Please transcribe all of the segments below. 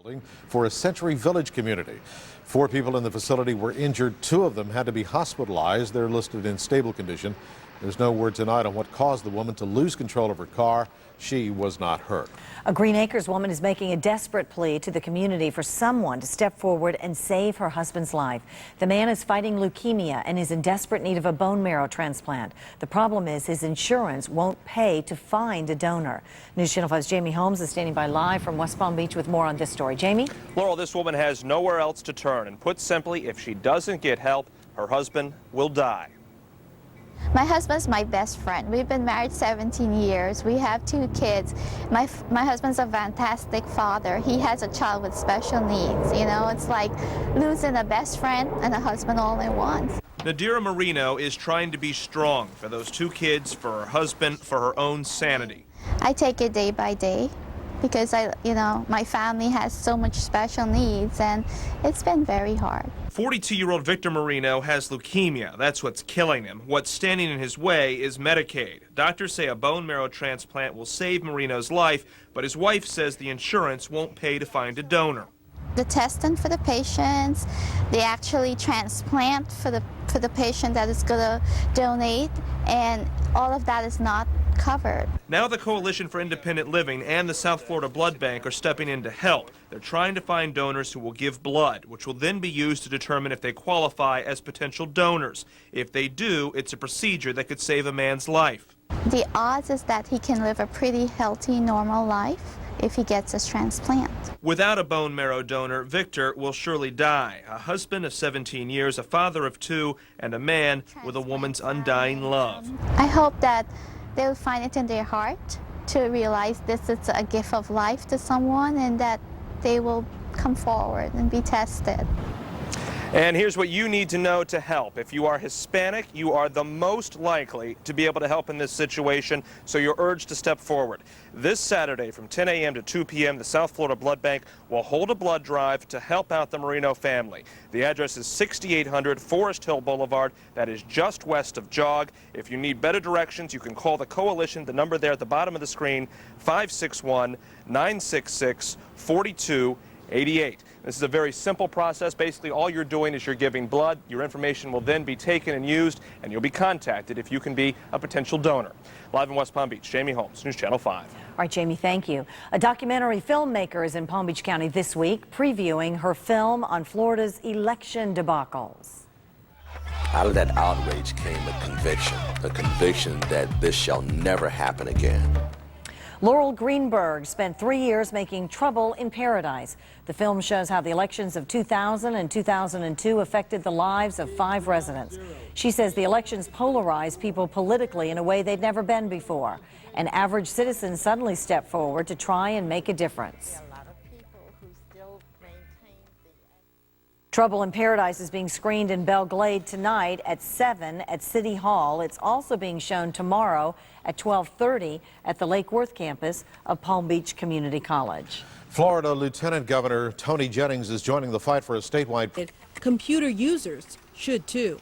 building for a Century Village community. 4 people in the facility were injured. 2 of them had to be hospitalized. They're listed in stable condition. There's no word tonight on what caused the woman to lose control of her car. She was not hurt. A Green Acres woman is making a desperate plea to the community for someone to step forward and save her husband's life. The man is fighting leukemia and is in desperate need of a bone marrow transplant. The problem is his insurance won't pay to find a donor. News Channel 5's Jamie Holmes is standing by live from West Palm Beach with more on this story. Jamie? Laurel, this woman has nowhere else to turn, and put simply, if she doesn't get help, her husband will die. My husband's my best friend. We've been married 17 years. We have 2 kids. My husband's a fantastic father. He has a child with special needs. You know, it's like losing a best friend and a husband all in one. Nadira Marino is trying to be strong for those 2 kids, for her husband, for her own sanity. I take it day by day because my family has so much special needs, and it's been very hard. 42-year-old Victor Marino has leukemia. That's what's killing him. What's standing in his way is Medicaid. Doctors say a bone marrow transplant will save Marino's life, but his wife says the insurance won't pay to find a donor. The testing for the patients, they actually transplant for the patient that is going to donate, and all of that is not covered. Now the Coalition for Independent Living and the South Florida Blood Bank are stepping in to help. They're trying to find donors who will give blood, which will then be used to determine if they qualify as potential donors. If they do, it's a procedure that could save a man's life. The odds is that he can live a pretty healthy, normal life if he gets his transplant. Without a bone marrow donor, Victor will surely die. A husband of 17 years, a father of 2, and a man with a woman's undying love. I hope that they'll find it in their heart to realize this is a gift of life to someone, and that they will come forward and be tested. And here's what you need to know to help. If you are Hispanic, you are the most likely to be able to help in this situation, so you're urged to step forward. This Saturday from 10 a.m. to 2 p.m., the South Florida Blood Bank will hold a blood drive to help out the Marino family. The address is 6800 Forest Hill Boulevard. That is just west of Jog. If you need better directions, you can call the Coalition. The number there at the bottom of the screen, 561-966-4288. This is a very simple process. Basically, all you're doing is you're giving blood. Your information will then be taken and used, and you'll be contacted if you can be a potential donor. Live in West Palm Beach, Jamie Holmes, News Channel 5. All right, Jamie, thank you. A documentary filmmaker is in Palm Beach County this week, previewing her film on Florida's election debacles. Out of that outrage came a conviction that this shall never happen again. Laurel Greenberg spent 3 years making Trouble in Paradise. The film shows how the elections of 2000 and 2002 affected the lives of 5 residents. She says the elections polarized people politically in a way they'd never been before. An average citizen suddenly stepped forward to try and make a difference. Trouble in Paradise is being screened in Belle Glade tonight at 7 at City Hall. It's also being shown tomorrow at 12:30 at the Lake Worth campus of Palm Beach Community College. Florida Lieutenant Governor Tony Jennings is joining the fight for a statewide. Computer users should too.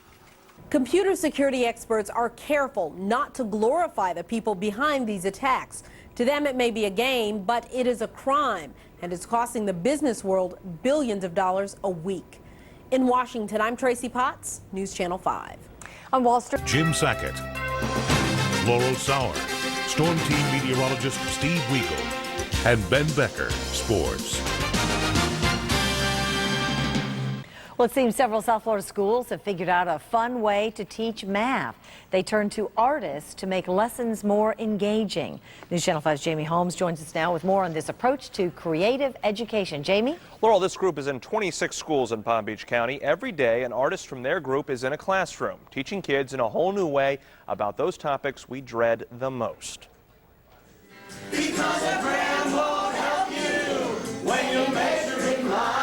Computer security experts are careful not to glorify the people behind these attacks. To them, it may be a game, but it is a crime, and it's costing the business world billions of dollars a week. In Washington, I'm Tracy Potts, News Channel 5. On Wall Street, Jim Sackett, Laurel Sauer, Storm Team meteorologist Steve Weigel, and Ben Becker, sports. Well, it seems several South Florida schools have figured out a fun way to teach math. They turn to artists to make lessons more engaging. News Channel 5's Jamie Holmes joins us now with more on this approach to creative education. Jamie? Laurel, this group is in 26 schools in Palm Beach County. Every day, an artist from their group is in a classroom, teaching kids in a whole new way about those topics we dread the most. Because a gram won't help you when you're measuring life.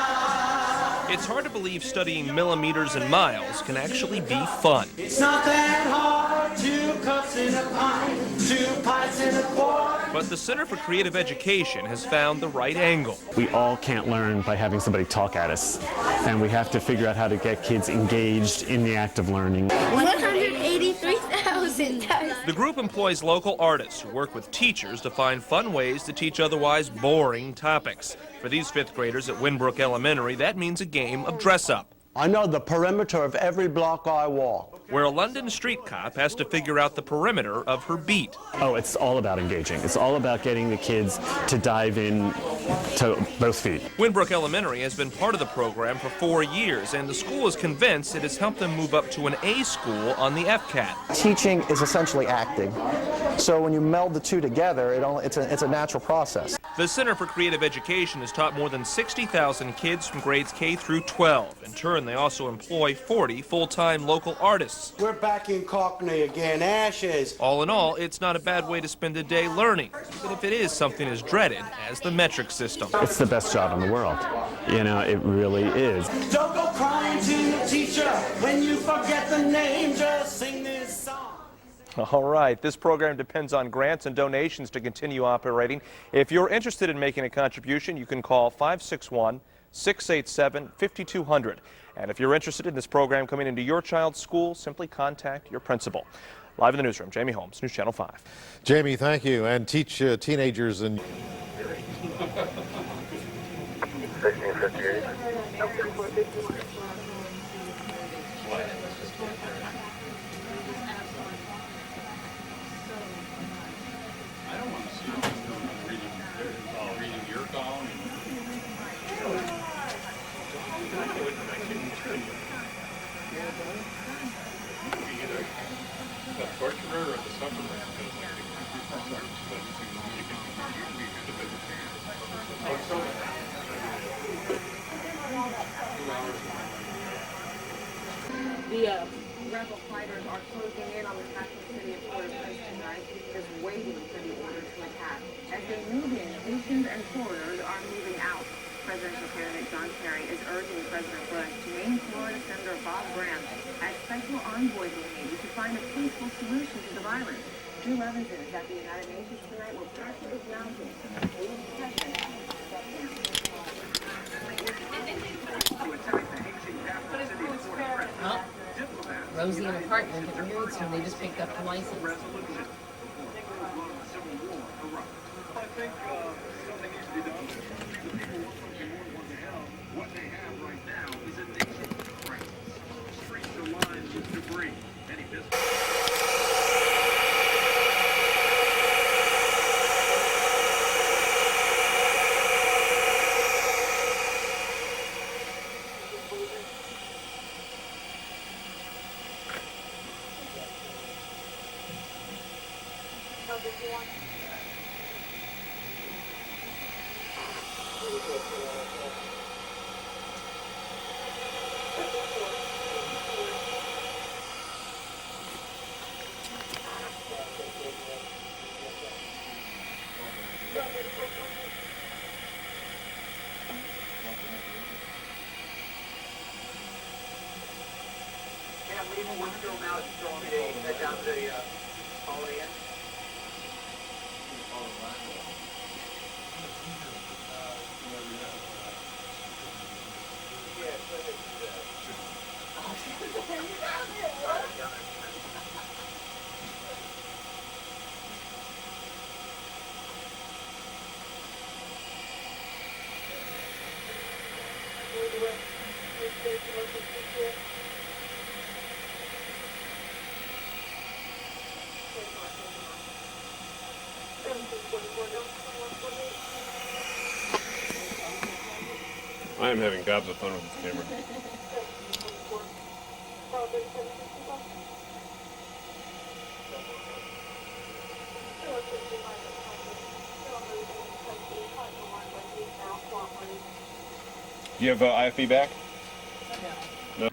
It's hard to believe studying millimeters and miles can actually be fun. It's not that hard, 2 cups in a pint, 2 pints in a quart. But the Center for Creative Education has found the right angle. We all can't learn by having somebody talk at us, and we have to figure out how to get kids engaged in the act of learning. 183,000 times The group employs local artists who work with teachers to find fun ways to teach otherwise boring topics. For these fifth graders at Windbrook Elementary, that means a game of dress-up, I know the perimeter of every block I walk. where a London street cop has to figure out the perimeter of her beat. Oh, it's all about engaging. It's all about getting the kids to dive in to both feet. Windbrook Elementary has been part of the program for 4 years, and the school is convinced it has helped them move up to an A school on the FCAT. Teaching is essentially acting. So when you meld the two together, it's a natural process. The Center for Creative Education has taught more than 60,000 kids from grades K through 12. In turn, they also employ 40 full-time local artists. We're back in Cockney again, Ashes. All in all, it's not a bad way to spend a day learning, even if it is something as dreaded as the metric system. It's the best job in the world. You know, it really is. Don't go crying to your teacher when you forget the name, just sing this song. All right, this program depends on grants and donations to continue operating. If you're interested in making a contribution, you can call 561-687-5200. And if you're interested in this program coming into your child's school, simply contact your principal. Live in the newsroom, Jamie Holmes, News Channel 5. Jamie, thank you. And teach teenagers and 1658. The rebel fighters are closing in on the capital city of Peterson tonight, just waiting for the order to attack. As they move in, nations and foreigners are moving out. Presidential candidate John Kerry is urging President Bush to name Florida Senator Bob Graham as special envoy to Haiti to find a peaceful solution to the violence. Drew Levinson is at the United Nations tonight where pressure is mounting. Haiti's president stepped down. Rosie and apartment get married soon. They just picked up the license. What they have right now is a nation crisis. Streets are lined with debris. Many businesses. Leaving Winfield now, head down to the Holiday Inn. I am having gobs of fun with this camera. Do you have IFB back? No.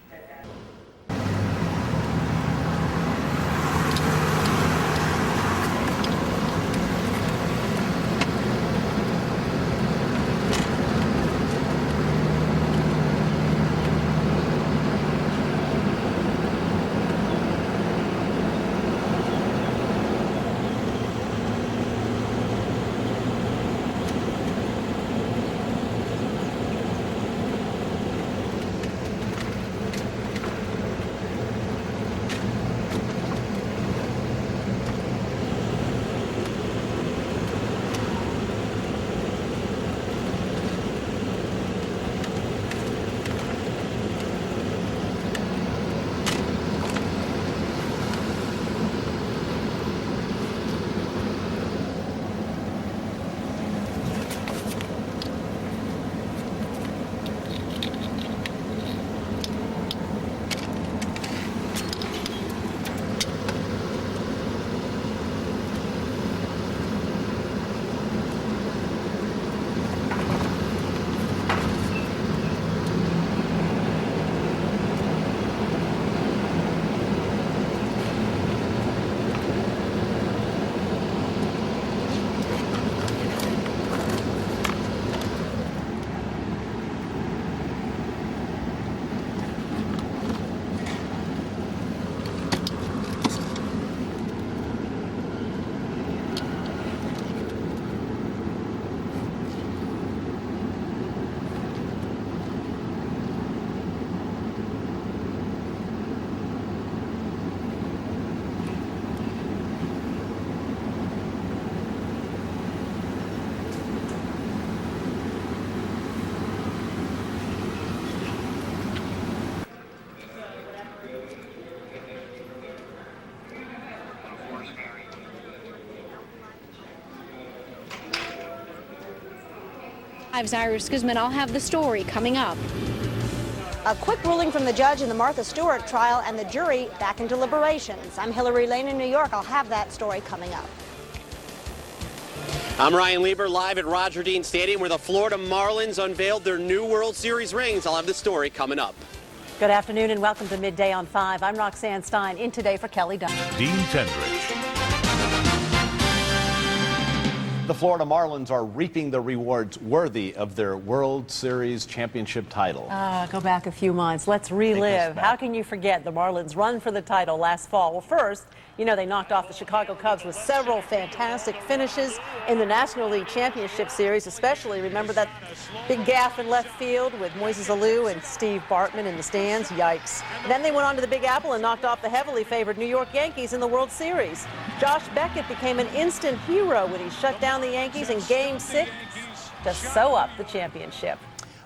Iris Guzman, I'll have the story coming up. A quick ruling from the judge in the Martha Stewart trial and the jury back in deliberations. I'm Hillary Lane in New York. I'll have that story coming up. I'm Ryan Lieber, live at Roger Dean Stadium where the Florida Marlins unveiled their new World Series rings. I'll have the story coming up. Good afternoon and welcome to Midday on 5. I'm Roxanne Stein, in today for Kelly Dunn. Dean Tendrich. The Florida Marlins are reaping the rewards worthy of their World Series championship title. Go back a few months. Let's relive. How can you forget the Marlins' run for the title last fall? Well, first, you know, they knocked off the Chicago Cubs with several fantastic finishes in the National League Championship Series, especially remember that big gaffe in left field with Moises Alou and Steve Bartman in the stands. Yikes. Then they went on to the Big Apple and knocked off the heavily favored New York Yankees in the World Series. Josh Beckett became an instant hero when he shut down the Yankees in Game 6 to sew up the championship.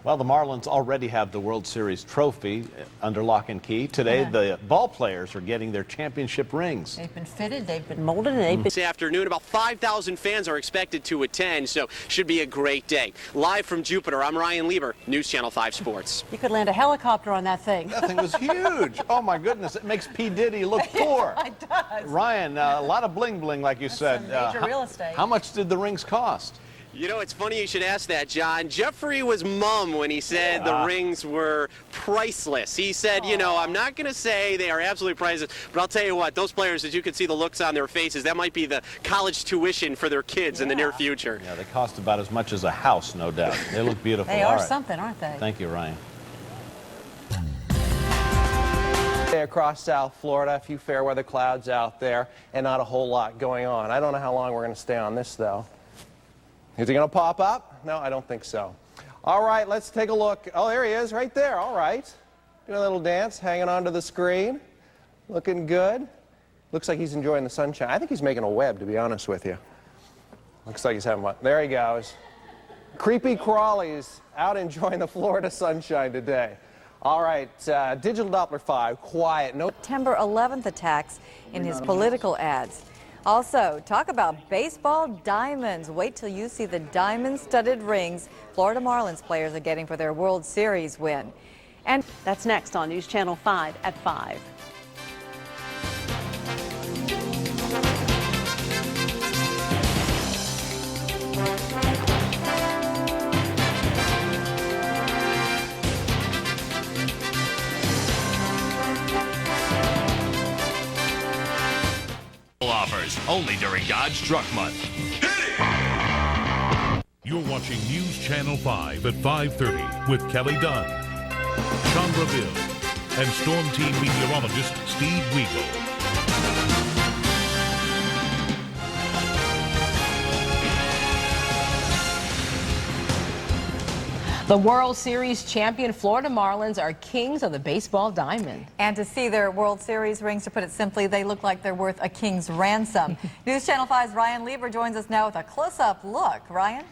Well, the Marlins already have the World Series trophy under lock and key. Today, the ball players are getting their championship rings. They've been fitted, they've been molded, and they've been... This afternoon, about 5,000 fans are expected to attend, so should be a great day. Live from Jupiter, I'm Ryan Lieber, News Channel 5 Sports. You could land a helicopter on that thing. That thing was huge. Oh, my goodness. It makes P. Diddy look poor. It does. Ryan, a lot of bling-bling, like you said. Major real estate. How much did the rings cost? You know, it's funny you should ask that, John. Jeffrey was mum when he said the rings were priceless. He said, you know, I'm not going to say they are absolutely priceless, but I'll tell you what, those players, as you can see the looks on their faces, that might be the college tuition for their kids in the near future. Yeah, they cost about as much as a house, no doubt. They look beautiful. They are something, aren't they? Thank you, Ryan. Across South Florida, a few fair weather clouds out there, and not a whole lot going on. I don't know how long we're going to stay on this, though. Is he going to pop up? No, I don't think so. All right, let's take a look. Oh, there he is, right there. All right. Doing a little dance, hanging onto the screen. Looking good. Looks like he's enjoying the sunshine. I think he's making a web, to be honest with you. Looks like he's having one. There he goes. Creepy crawlies out enjoying the Florida sunshine today. All right, Digital Doppler 5, quiet. No. September 11th attacks in his political ads. Also, talk about baseball diamonds. Wait till you see the diamond-studded rings Florida Marlins players are getting for their World Series win. And that's next on News Channel 5 at 5. Offers only during Dodge Truck Month. You're watching News Channel 5 at 5:30 with Kelly Dunn, Chandra Bill, and Storm Team meteorologist Steve Weagle. The World Series champion Florida Marlins are kings of the baseball diamond. And to see their World Series rings, to put it simply, they look like they're worth a king's ransom. News Channel 5's Ryan Lieber joins us now with a close-up look. Ryan?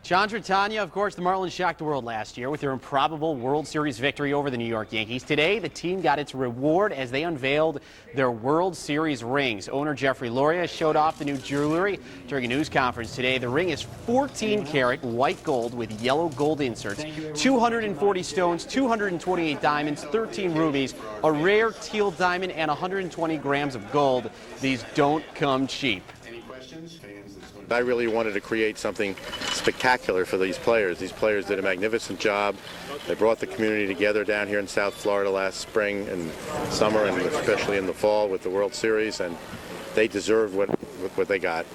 Chandra, Tanya, of course, the Marlins shocked the world last year with their improbable World Series victory over the New York Yankees. Today, the team got its reward as they unveiled their World Series rings. Owner Jeffrey Loria showed off the new jewelry during a news conference today. The ring is 14-karat white gold with yellow gold inserts, 240 stones, 228 diamonds, 13 rubies, a rare teal diamond, and 120 grams of gold. These don't come cheap. Any questions? I really wanted to create something spectacular for these players. These players did a magnificent job. They brought the community together down here in South Florida last spring and summer, and especially in the fall with the World Series, and they deserved what they got.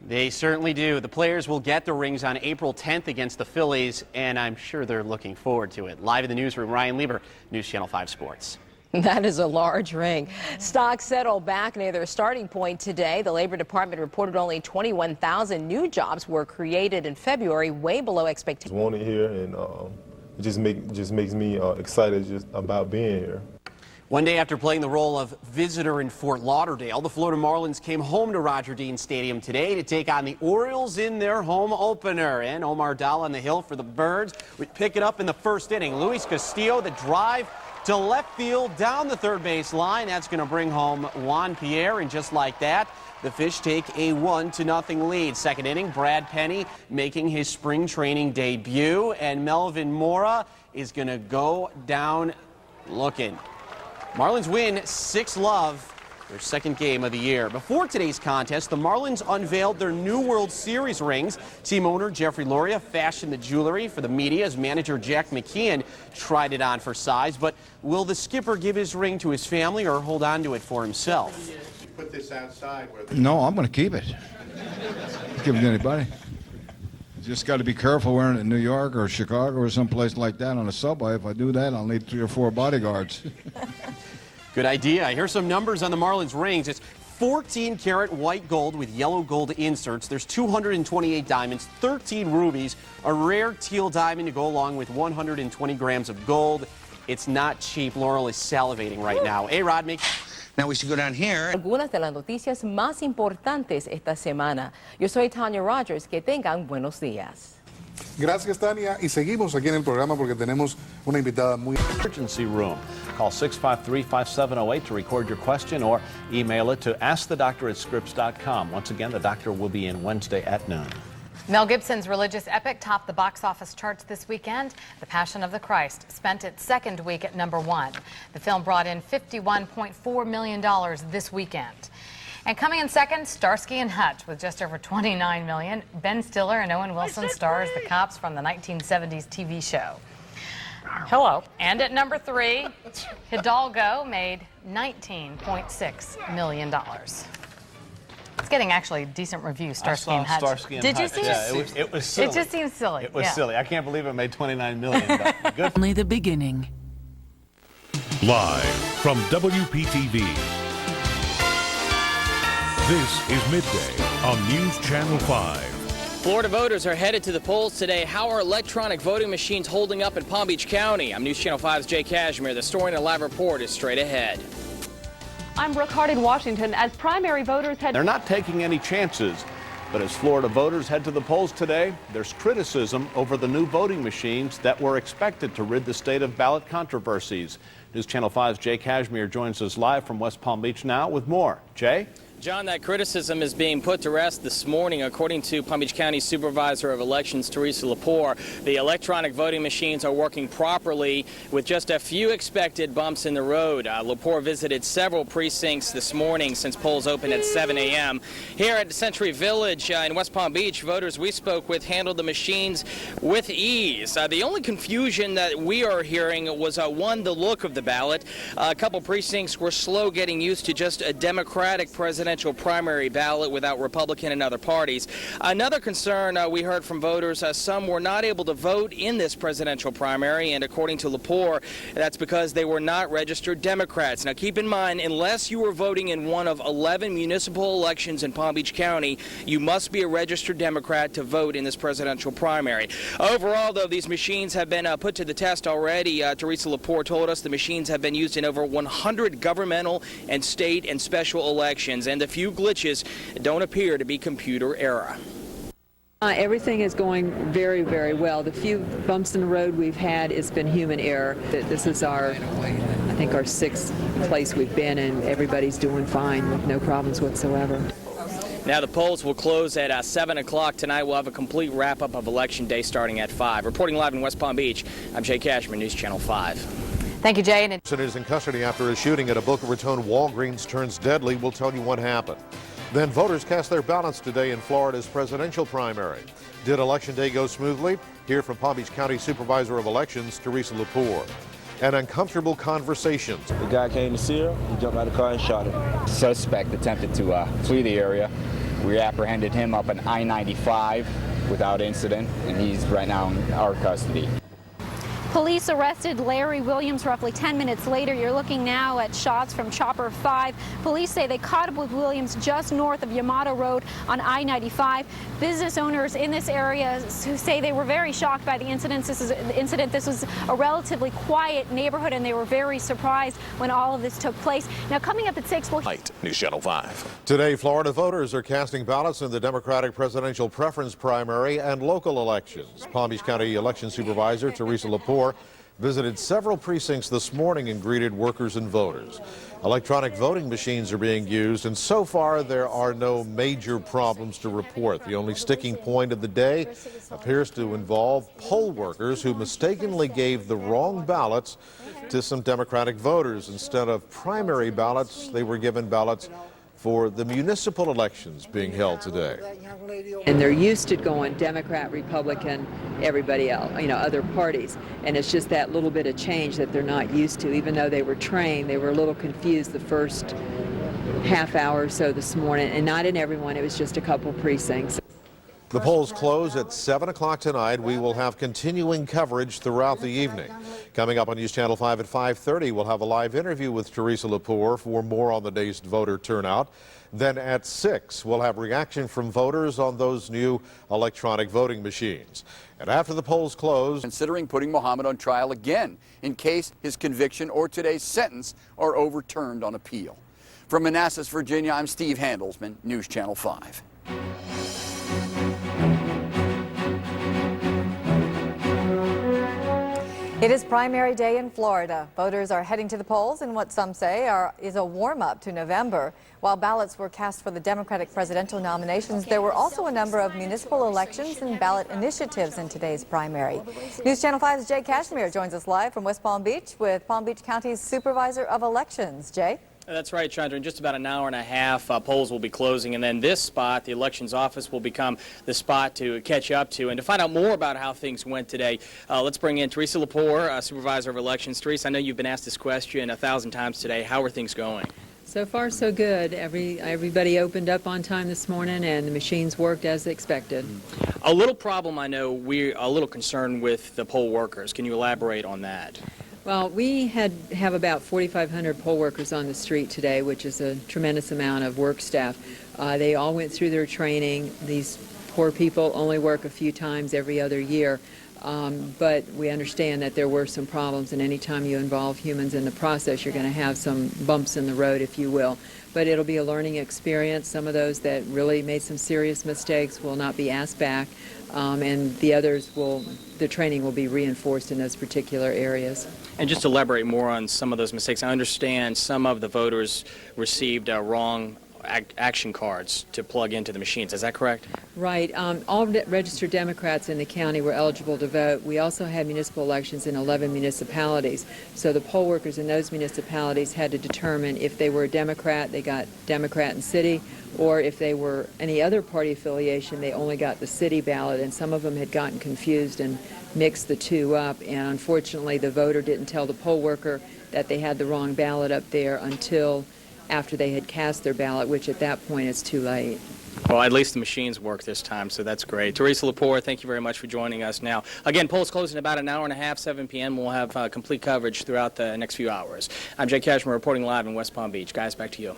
They certainly do. The players will get the rings on April 10th against the Phillies, and I'm sure they're looking forward to it. Live in the newsroom, Ryan Lieber, News Channel 5 Sports. That is a large ring. Stocks settled back near their starting point today. The Labor Department reported only 21,000 new jobs were created in February, way below expectations. I want it here, and it just makes me excited just about being here. One day after playing the role of visitor in Fort Lauderdale, the Florida Marlins came home to Roger Dean Stadium today to take on the Orioles in their home opener. And Omar Dalla on the hill for the Birds would pick it up in the first inning. Luis Castillo, the drive to left field down the third base line. That's going to bring home Juan Pierre, and just like that, the Fish take a 1-0 lead. Second inning, Brad Penny making his spring training debut, and Melvin Mora is going to go down looking. Marlins win 6-0. Their second game of the year. Before today's contest, the Marlins unveiled their new World Series rings. Team owner Jeffrey Loria fashioned the jewelry for the media as manager Jack McKeon tried it on for size. But will the skipper give his ring to his family or hold on to it for himself? You put this outside where No, I'm going to keep it. Give it to anybody. Just got to be careful wearing it in New York or Chicago or someplace like that on a subway. If I do that, I'll need 3 or 4 bodyguards. Good idea. Here's some numbers on the Marlins rings. It's 14-karat white gold with yellow gold inserts. There's 228 diamonds, 13 rubies, a rare teal diamond to go along with 120 grams of gold. It's not cheap. Laurel is salivating right now. A-Rod, Now we should go down here. Algunas de las noticias más importantes esta semana. Yo soy Tanya Rogers. Que tengan buenos días. Gracias, Tania. Y seguimos aquí en el programa porque tenemos una invitada muy... Emergency room. Call 653-5708 to record your question or email it to askthedoctor@scripps.com. Once again, the doctor will be in Wednesday at noon. Mel Gibson's religious epic topped the box office charts this weekend. The Passion of the Christ spent its second week at #1. The film brought in $51.4 million this weekend. And coming in second, Starsky and Hutch with just over $29 million. Ben Stiller and Owen Wilson star as the cops from the 1970s TV show. Hello. And at #3, Hidalgo made $19.6 million. It's getting actually decent reviews, Starsky and Hutch. Starsky and Did Hutch. you see Yeah, it? it was silly. It just seems silly. It was silly. I can't believe it made $29 million. But good. Only the beginning. Live from WPTV. This is Midday on News Channel 5. Florida voters are headed to the polls today. How are electronic voting machines holding up in Palm Beach County? I'm News Channel 5's Jay Cashmere. The story in a live report is straight ahead. I'm Brooke Hart in Washington. As primary voters head... They're not taking any chances. But as Florida voters head to the polls today, there's criticism over the new voting machines that were expected to rid the state of ballot controversies. News Channel 5's Jay Cashmere joins us live from West Palm Beach now with more. Jay? John, that criticism is being put to rest this morning. According to Palm Beach County Supervisor of Elections, Teresa Lepore, the electronic voting machines are working properly with just a few expected bumps in the road. Lepore visited several precincts this morning since polls opened at 7 a.m. Here at Century Village in West Palm Beach, voters we spoke with handled the machines with ease. The only confusion that we are hearing was, one, the look of the ballot. A couple precincts were slow getting used to just a Democratic presidential primary ballot without Republican and other parties. Another concern we heard from voters, some were not able to vote in this presidential primary, and according to Lepore, that's because they were not registered Democrats. Now keep in mind, unless you were voting in one of 11 municipal elections in Palm Beach County, you must be a registered Democrat to vote in this presidential primary. Overall, though, these machines have been put to the test already. Teresa Lepore told us the machines have been used in over 100 governmental and state and special elections, and the few glitches don't appear to be computer error. Everything is going very, very well. The few bumps in the road we've had, it's been human error. This is I think our 6th place we've been, and everybody's doing fine with no problems whatsoever. Now the polls will close at 7 o'clock tonight. We'll have a complete wrap-up of Election Day starting at 5. Reporting live in West Palm Beach, I'm Jay Cashmere, News Channel 5. Thank you, Jay. Peterson is in custody after a shooting at a Boca Raton Walgreens turns deadly. We'll tell you what happened. Then voters cast their ballots today in Florida's presidential primary. Did Election Day go smoothly? Hear from Palm Beach County Supervisor of Elections, Teresa Lepore. And uncomfortable conversations. The guy came to see her, he jumped out of the car and shot her. Suspect attempted to flee the area. We apprehended him up on I-95 without incident, and he's right now in our custody. Police arrested Larry Williams roughly 10 minutes later. You're looking now at shots from Chopper 5. Police say they caught up with Williams just north of Yamato Road on I-95. Business owners in this area who say they were very shocked by the incident. This was a relatively quiet neighborhood, and they were very surprised when all of this took place. Now, coming up at 6, we'll... News Channel 5. Today, Florida voters are casting ballots in the Democratic presidential preference primary and local elections. Palm Beach County Election Supervisor Teresa Lepore visited several precincts this morning and greeted workers and voters. Electronic voting machines are being used, and so far there are no major problems to report. The only sticking point of the day appears to involve poll workers who mistakenly gave the wrong ballots to some Democratic voters. Instead of primary ballots, they were given ballots for the municipal elections being held today. And they're used to going Democrat, Republican, everybody else, other parties. And it's just that little bit of change that they're not used to. Even though they were trained, they were a little confused the first half hour or so this morning. And not in everyone, it was just a couple precincts. The polls close at 7 o'clock tonight. We will have continuing coverage throughout the evening. Coming up on News Channel 5 at 5:30, we'll have a live interview with Teresa Lepore for more on the day's voter turnout. Then at 6, we'll have reaction from voters on those new electronic voting machines. And after the polls close, considering putting Mohammed on trial again in case his conviction or today's sentence are overturned on appeal. From Manassas, Virginia, I'm Steve Handelsman, News Channel 5. It is primary day in Florida. Voters are heading to the polls in what some say is a warm-up to November. While ballots were cast for the Democratic presidential nominations, there were also a number of municipal elections and ballot initiatives in today's primary. News Channel 5's Jay Cashmere joins us live from West Palm Beach with Palm Beach County's Supervisor of Elections. Jay? That's right, Chandra. In just about an hour and a half, polls will be closing, and then this spot, the elections office, will become the spot to catch up to. And to find out more about how things went today, let's bring in Teresa Lepore, Supervisor of Elections. Teresa, I know you've been asked this question 1,000 times today. How are things going? So far, so good. Everybody opened up on time this morning, and the machines worked as expected. A little problem, I know, we're a little concerned with the poll workers. Can you elaborate on that? Well, we have about 4,500 poll workers on the street today, which is a tremendous amount of work staff. They all went through their training. These poor people only work a few times every other year. But we understand that there were some problems, and anytime you involve humans in the process, you're going to have some bumps in the road, if you will. But it'll be a learning experience. Some of those that really made some serious mistakes will not be asked back, and the others the training will be reinforced in those particular areas. And just to elaborate more on some of those mistakes, I understand some of the voters received wrong action cards to plug into the machines. Is that correct? Right. All registered Democrats in the county were eligible to vote. We also had municipal elections in 11 municipalities. So the poll workers in those municipalities had to determine if they were a Democrat, they got Democrat and city, or if they were any other party affiliation, they only got the city ballot. And some of them had gotten confused and mixed the two up. And unfortunately, the voter didn't tell the poll worker that they had the wrong ballot up there until after they had cast their ballot, which at that point is too late. Well, at least the machines work this time, so that's great. Teresa Lepore, thank you very much for joining us now. Again, polls close in about an hour and a half, 7 p.m. We'll have complete coverage throughout the next few hours. I'm Jay Cashmere reporting live in West Palm Beach. Guys, back to you.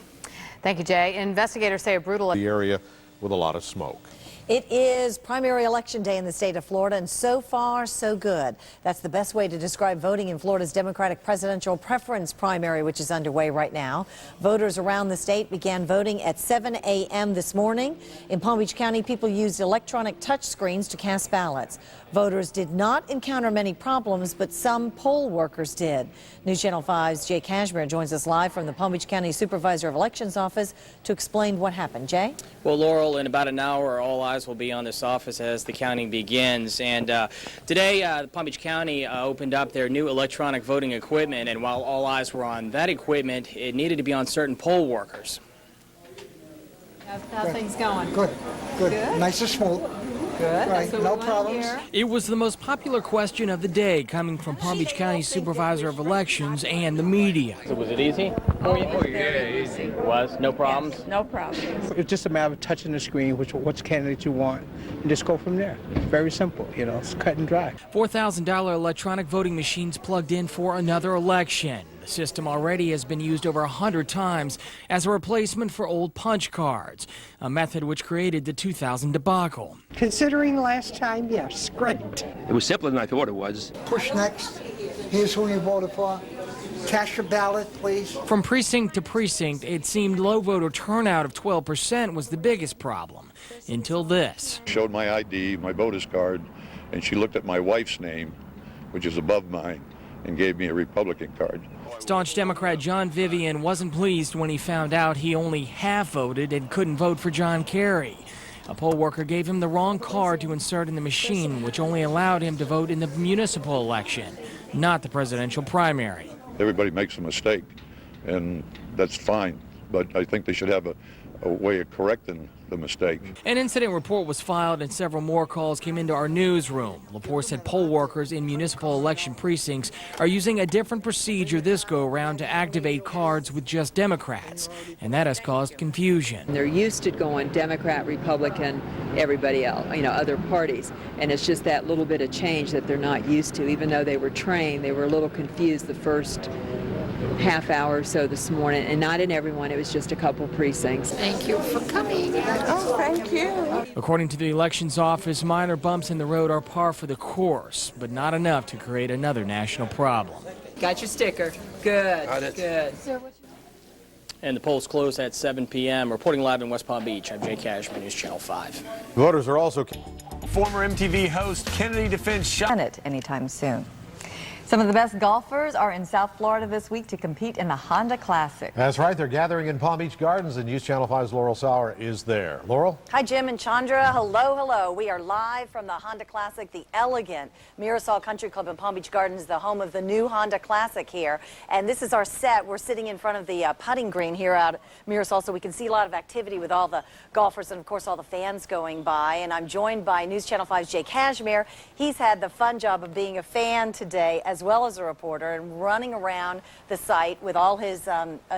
Thank you, Jay. Investigators say a brutal... The area with a lot of smoke. It is primary election day in the state of Florida, and so far, so good. That's the best way to describe voting in Florida's Democratic presidential preference primary, which is underway right now. Voters around the state began voting at 7 a.m. this morning. In Palm Beach County, people used electronic touch screens to cast ballots. Voters did not encounter many problems, but some poll workers did. News Channel 5's Jay Cashmere joins us live from the Palm Beach County Supervisor of Elections office to explain what happened. Jay? Well, Laurel, in about an hour, all eyes will be on this office as the counting begins. And today, Palm Beach County opened up their new electronic voting equipment. And while all eyes were on that equipment, it needed to be on certain poll workers. How's things going? Good. Nice and smooth. Good. Right. No problems. It was the most popular question of the day, coming from Palm Beach County Supervisor of Elections and the media. So was it easy for you? Oh, yeah, easy. It was? No problems? Yes, no problems. It's just a matter of touching the screen, which candidate you want, and just go from there. Very simple, it's cut and dry. $4,000 electronic voting machines plugged in for another election. The system already has been used over 100 times as a replacement for old punch cards, a method which created the 2000 debacle. Considering last time, yes, great. It was simpler than I thought it was. Push next. Here's who you voted for. Cast your ballot, please. From precinct to precinct, it seemed low voter turnout of 12% was the biggest problem, until this. Showed my ID, my voter's card, and she looked at my wife's name, which is above mine, and gave me a Republican card. Staunch Democrat John Vivian wasn't pleased when he found out he only half voted and couldn't vote for John Kerry. A poll worker gave him the wrong card to insert in the machine, which only allowed him to vote in the municipal election, not the presidential primary. Everybody makes a mistake, and that's fine, but I think they should have a way of correcting the mistake. An incident report was filed and several more calls came into our newsroom. Lepore said poll workers in municipal election precincts are using a different procedure this go-around to activate cards with just Democrats, and that has caused confusion. They're used to going Democrat, Republican, everybody else, other parties, and it's just that little bit of change that they're not used to. Even though they were trained, they were a little confused the first half hour or so this morning, and not in everyone, it was just a couple precincts. Thank you for coming. Oh, thank you. According to the elections office, minor bumps in the road are par for the course, but not enough to create another national problem. Got your sticker. Good, good. And the polls close at 7 p.m. Reporting live in West Palm Beach, I'm Jay Cashman, News Channel 5. Voters are also... Former MTV host Kennedy defends Senate anytime soon. Some of the best golfers are in South Florida this week to compete in the Honda Classic. That's right. They're gathering in Palm Beach Gardens, and News Channel 5's Laurel Sauer is there. Laurel? Hi, Jim and Chandra. Hello, hello. We are live from the Honda Classic, the elegant Mirasol Country Club in Palm Beach Gardens, the home of the new Honda Classic here. And this is our set. We're sitting in front of the putting green here out at Mirasol, so we can see a lot of activity with all the golfers and, of course, all the fans going by. And I'm joined by News Channel 5's Jay Cashmere. He's had the fun job of being a fan today, as well as a reporter, and running around the site with all his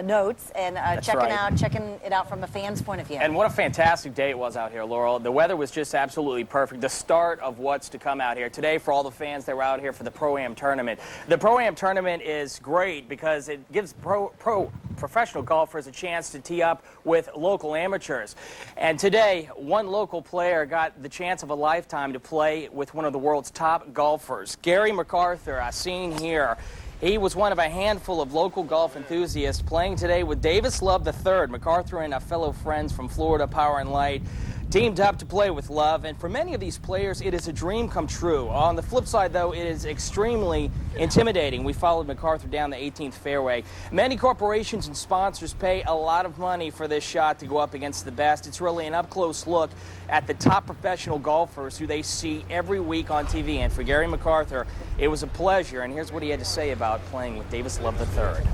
notes and checking it out from a fan's point of view. And what a fantastic day it was out here, Laurel. The weather was just absolutely perfect. The start of what's to come out here today for all the fans that were out here for the Pro-Am tournament. The Pro-Am tournament is great because it gives professional golfers a chance to tee up with local amateurs. And today, one local player got the chance of a lifetime to play with one of the world's top golfers. Gary MacArthur, seen here. He was one of a handful of local golf enthusiasts playing today with Davis Love III. MacArthur and fellow friends from Florida Power and Light teamed up to play with Love, and for many of these players, it is a dream come true. On the flip side, though, it is extremely intimidating. We followed MacArthur down the 18th fairway. Many corporations and sponsors pay a lot of money for this shot to go up against the best. It's really an up-close look at the top professional golfers who they see every week on TV. And for Gary MacArthur, it was a pleasure, and here's what he had to say about playing with Davis Love III.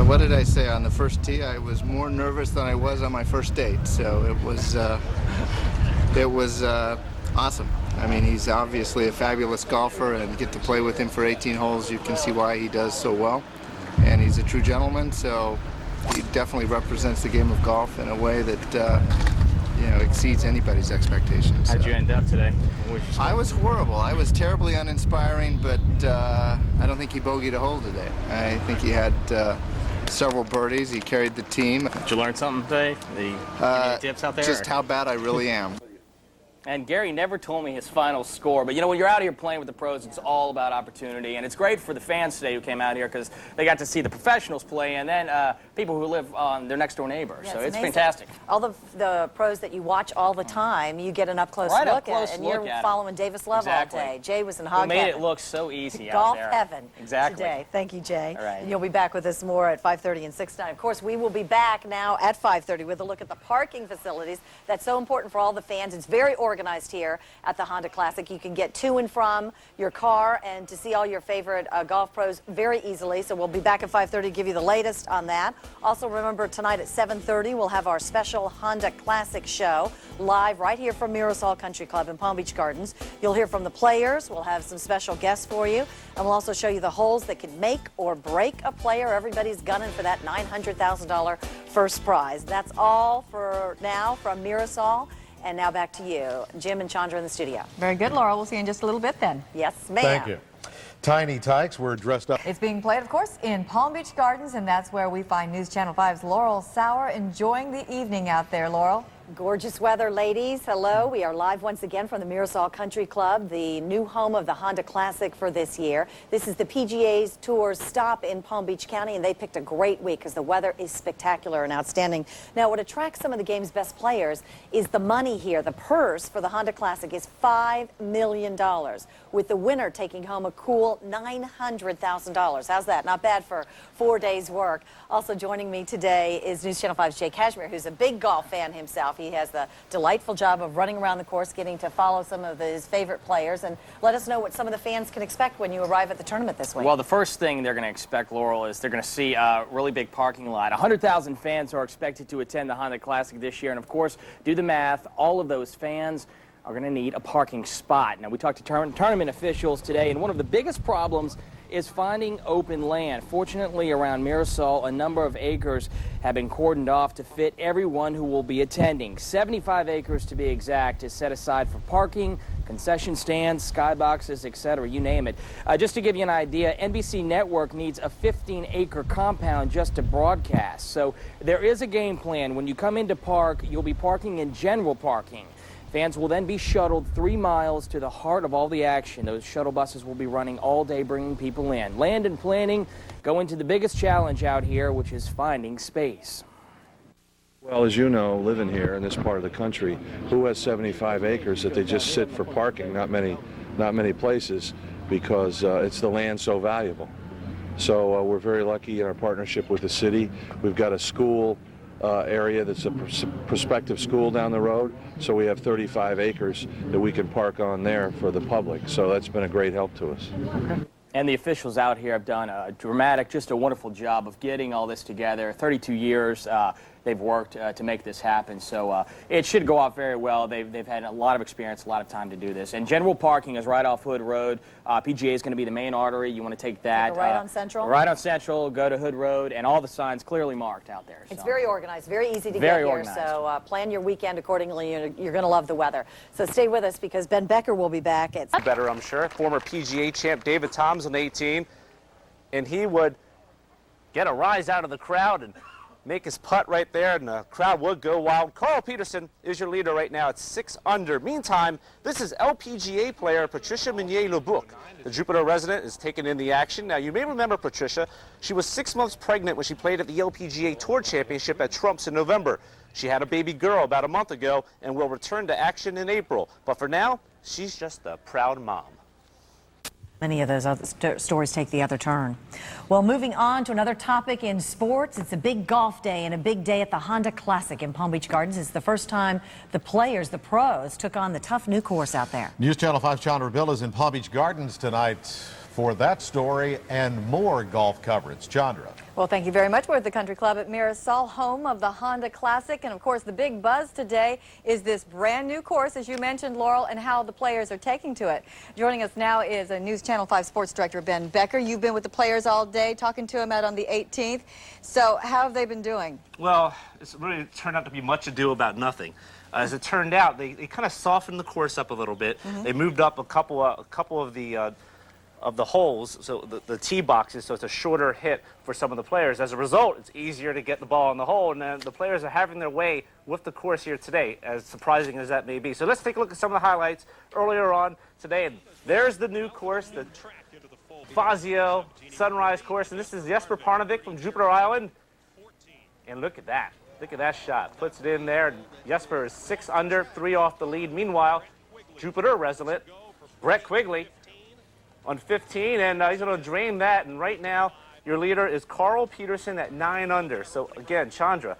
What did I say on the first tee? I was more nervous than I was on my first date, so it was awesome. I mean, he's obviously a fabulous golfer, and get to play with him for 18 holes, you can see why he does so well. And he's a true gentleman, so he definitely represents the game of golf in a way that exceeds anybody's expectations. How'd you end up today? I was horrible. I was terribly uninspiring, but I don't think he bogeyed a hole today. I think he had several birdies. He carried the team. Did you learn something today? Any tips out there? Just how bad I really am. And Gary never told me his final score, but when you're out here playing with the pros, it's all about opportunity, and it's great for the fans today who came out here because they got to see the professionals play and then people who live on their next door neighbors. Yeah, so it's amazing. Fantastic. All the pros that you watch all the time, you get an up-close look at, and you're following Davis Love all day. Jay was in hog made heaven. It look so easy Golf out there. heaven today. Thank you, Jay. All right. And you'll be back with us more at 5:30 and 6:09. Of course, we will be back now at 5:30 with a look at the parking facilities. That's so important for all the fans. It's very organized here at the Honda Classic. You can get to and from your car and to see all your favorite golf pros very easily. So we'll be back at 5:30 to give you the latest on that. Also, remember, tonight at 7:30, we'll have our special Honda Classic show live right here from Mirasol Country Club in Palm Beach Gardens. You'll hear from the players. We'll have some special guests for you. And we'll also show you the holes that can make or break a player. Everybody's gunning for that $900,000 first prize. That's all for now from Mirasol. And now back to you, Jim and Chandra in the studio. Very good, Laura. We'll see you in just a little bit then. Yes, ma'am. Thank you. Tiny Tykes were dressed up. It's being played, of course, in Palm Beach Gardens, and that's where we find News Channel 5's Laurel Sauer enjoying the evening out there. Laurel? Gorgeous weather, ladies. Hello. We are live once again from the Mirasol Country Club, the new home of the Honda Classic for this year. This is the PGA's Tour's stop in Palm Beach County, and they picked a great week because the weather is spectacular and outstanding. Now, what attracts some of the game's best players is the money here. The purse for the Honda Classic is $5 million, with the winner taking home a cool $900,000. How's that? Not bad for 4 days' work. Also joining me today is News Channel 5's Jay Cashmere, who's a big golf fan himself. He has the delightful job of running around the course, getting to follow some of his favorite players, and let us know what some of the fans can expect when you arrive at the tournament this week. Well, the first thing they're going to expect, Laurel, is they're going to see a really big parking lot. 100,000 fans are expected to attend the Honda Classic this year, and of course, do the math, all of those fans are going to need a parking spot. Now, we talked to tournament officials today, and one of the biggest problems is finding open land. Fortunately, around Mirasol, a number of acres have been cordoned off to fit everyone who will be attending. 75 acres, to be exact, is set aside for parking, concession stands, skyboxes, etc., you name it. Just to give you an idea, NBC Network needs a 15-acre compound just to broadcast. So there is a game plan. When you come into park, you'll be parking in general parking. Fans will then be shuttled 3 miles to the heart of all the action. Those shuttle buses will be running all day, bringing people in. Land and planning go into the biggest challenge out here, which is finding space. Well, as you know, living here in this part of the country, who has 75 acres that they just sit for parking? Not many places, because it's the land so valuable. So we're very lucky in our partnership with the city. We've got a school area that's a prospective school down the road, so we have 35 acres that we can park on there for the public. So that's been a great help to us. Okay. And the officials out here have done a dramatic, just a wonderful job of getting all this together. 32 years they've worked to make this happen, so it should go off very well. They've had a lot of experience, a lot of time to do this. And general parking is right off Hood Road. PGA is going to be the main artery. You want to take that. Right on Central? Right on Central, go to Hood Road, and all the signs clearly marked out there. It's very organized, very easy to Very get here, organized. so plan your weekend accordingly. You're going to love the weather. So stay with us because Ben Becker will be back at... Better, I'm sure. Former PGA champ David Toms on 18, and he would get a rise out of the crowd and make his putt right there, and the crowd would go wild. Carl Peterson is your leader right now at 6 under. Meantime, this is LPGA player Patricia Meunier-Lebuc. The Jupiter resident is taking in the action. Now, you may remember Patricia. She was 6 months pregnant when she played at the LPGA Tour Championship at Trump's in November. She had a baby girl about a month ago and will return to action in April. But for now, she's just a proud mom. Many of those other stories take the other turn. Well, moving on to another topic in sports. It's a big golf day and a big day at the Honda Classic in Palm Beach Gardens. It's the first time the pros, took on the tough new course out there. News Channel 5's Chandra Bill is in Palm Beach Gardens tonight for that story and more golf coverage. Chandra. Well, thank you very much. We're at the Country Club at Mirasol, home of the Honda Classic. And, of course, the big buzz today is this brand-new course, as you mentioned, Laurel, and how the players are taking to it. Joining us now is a News Channel 5 sports director, Ben Becker. You've been with the players all day, talking to them out on the 18th. So how have they been doing? Well, it's really turned out to be much ado about nothing. As it turned out, they kind of softened the course up a little bit. They moved up a couple of the holes, so the tee boxes, so it's a shorter hit for some of the players. As a result, it's easier to get the ball in the hole, and then the players are having their way with the course here today, as surprising as that may be. So let's take a look at some of the highlights earlier on today. And there's the new course, the Fazio Sunrise course, and this is Jesper Parnevik from Jupiter Island. And look at that. Look at that shot. Puts it in there. Jesper is 6 under, 3 off the lead. Meanwhile, Jupiter resident Brett Quigley on 15, and he's going to drain that. And right now, your leader is Carl Peterson at 9 under. So again, Chandra,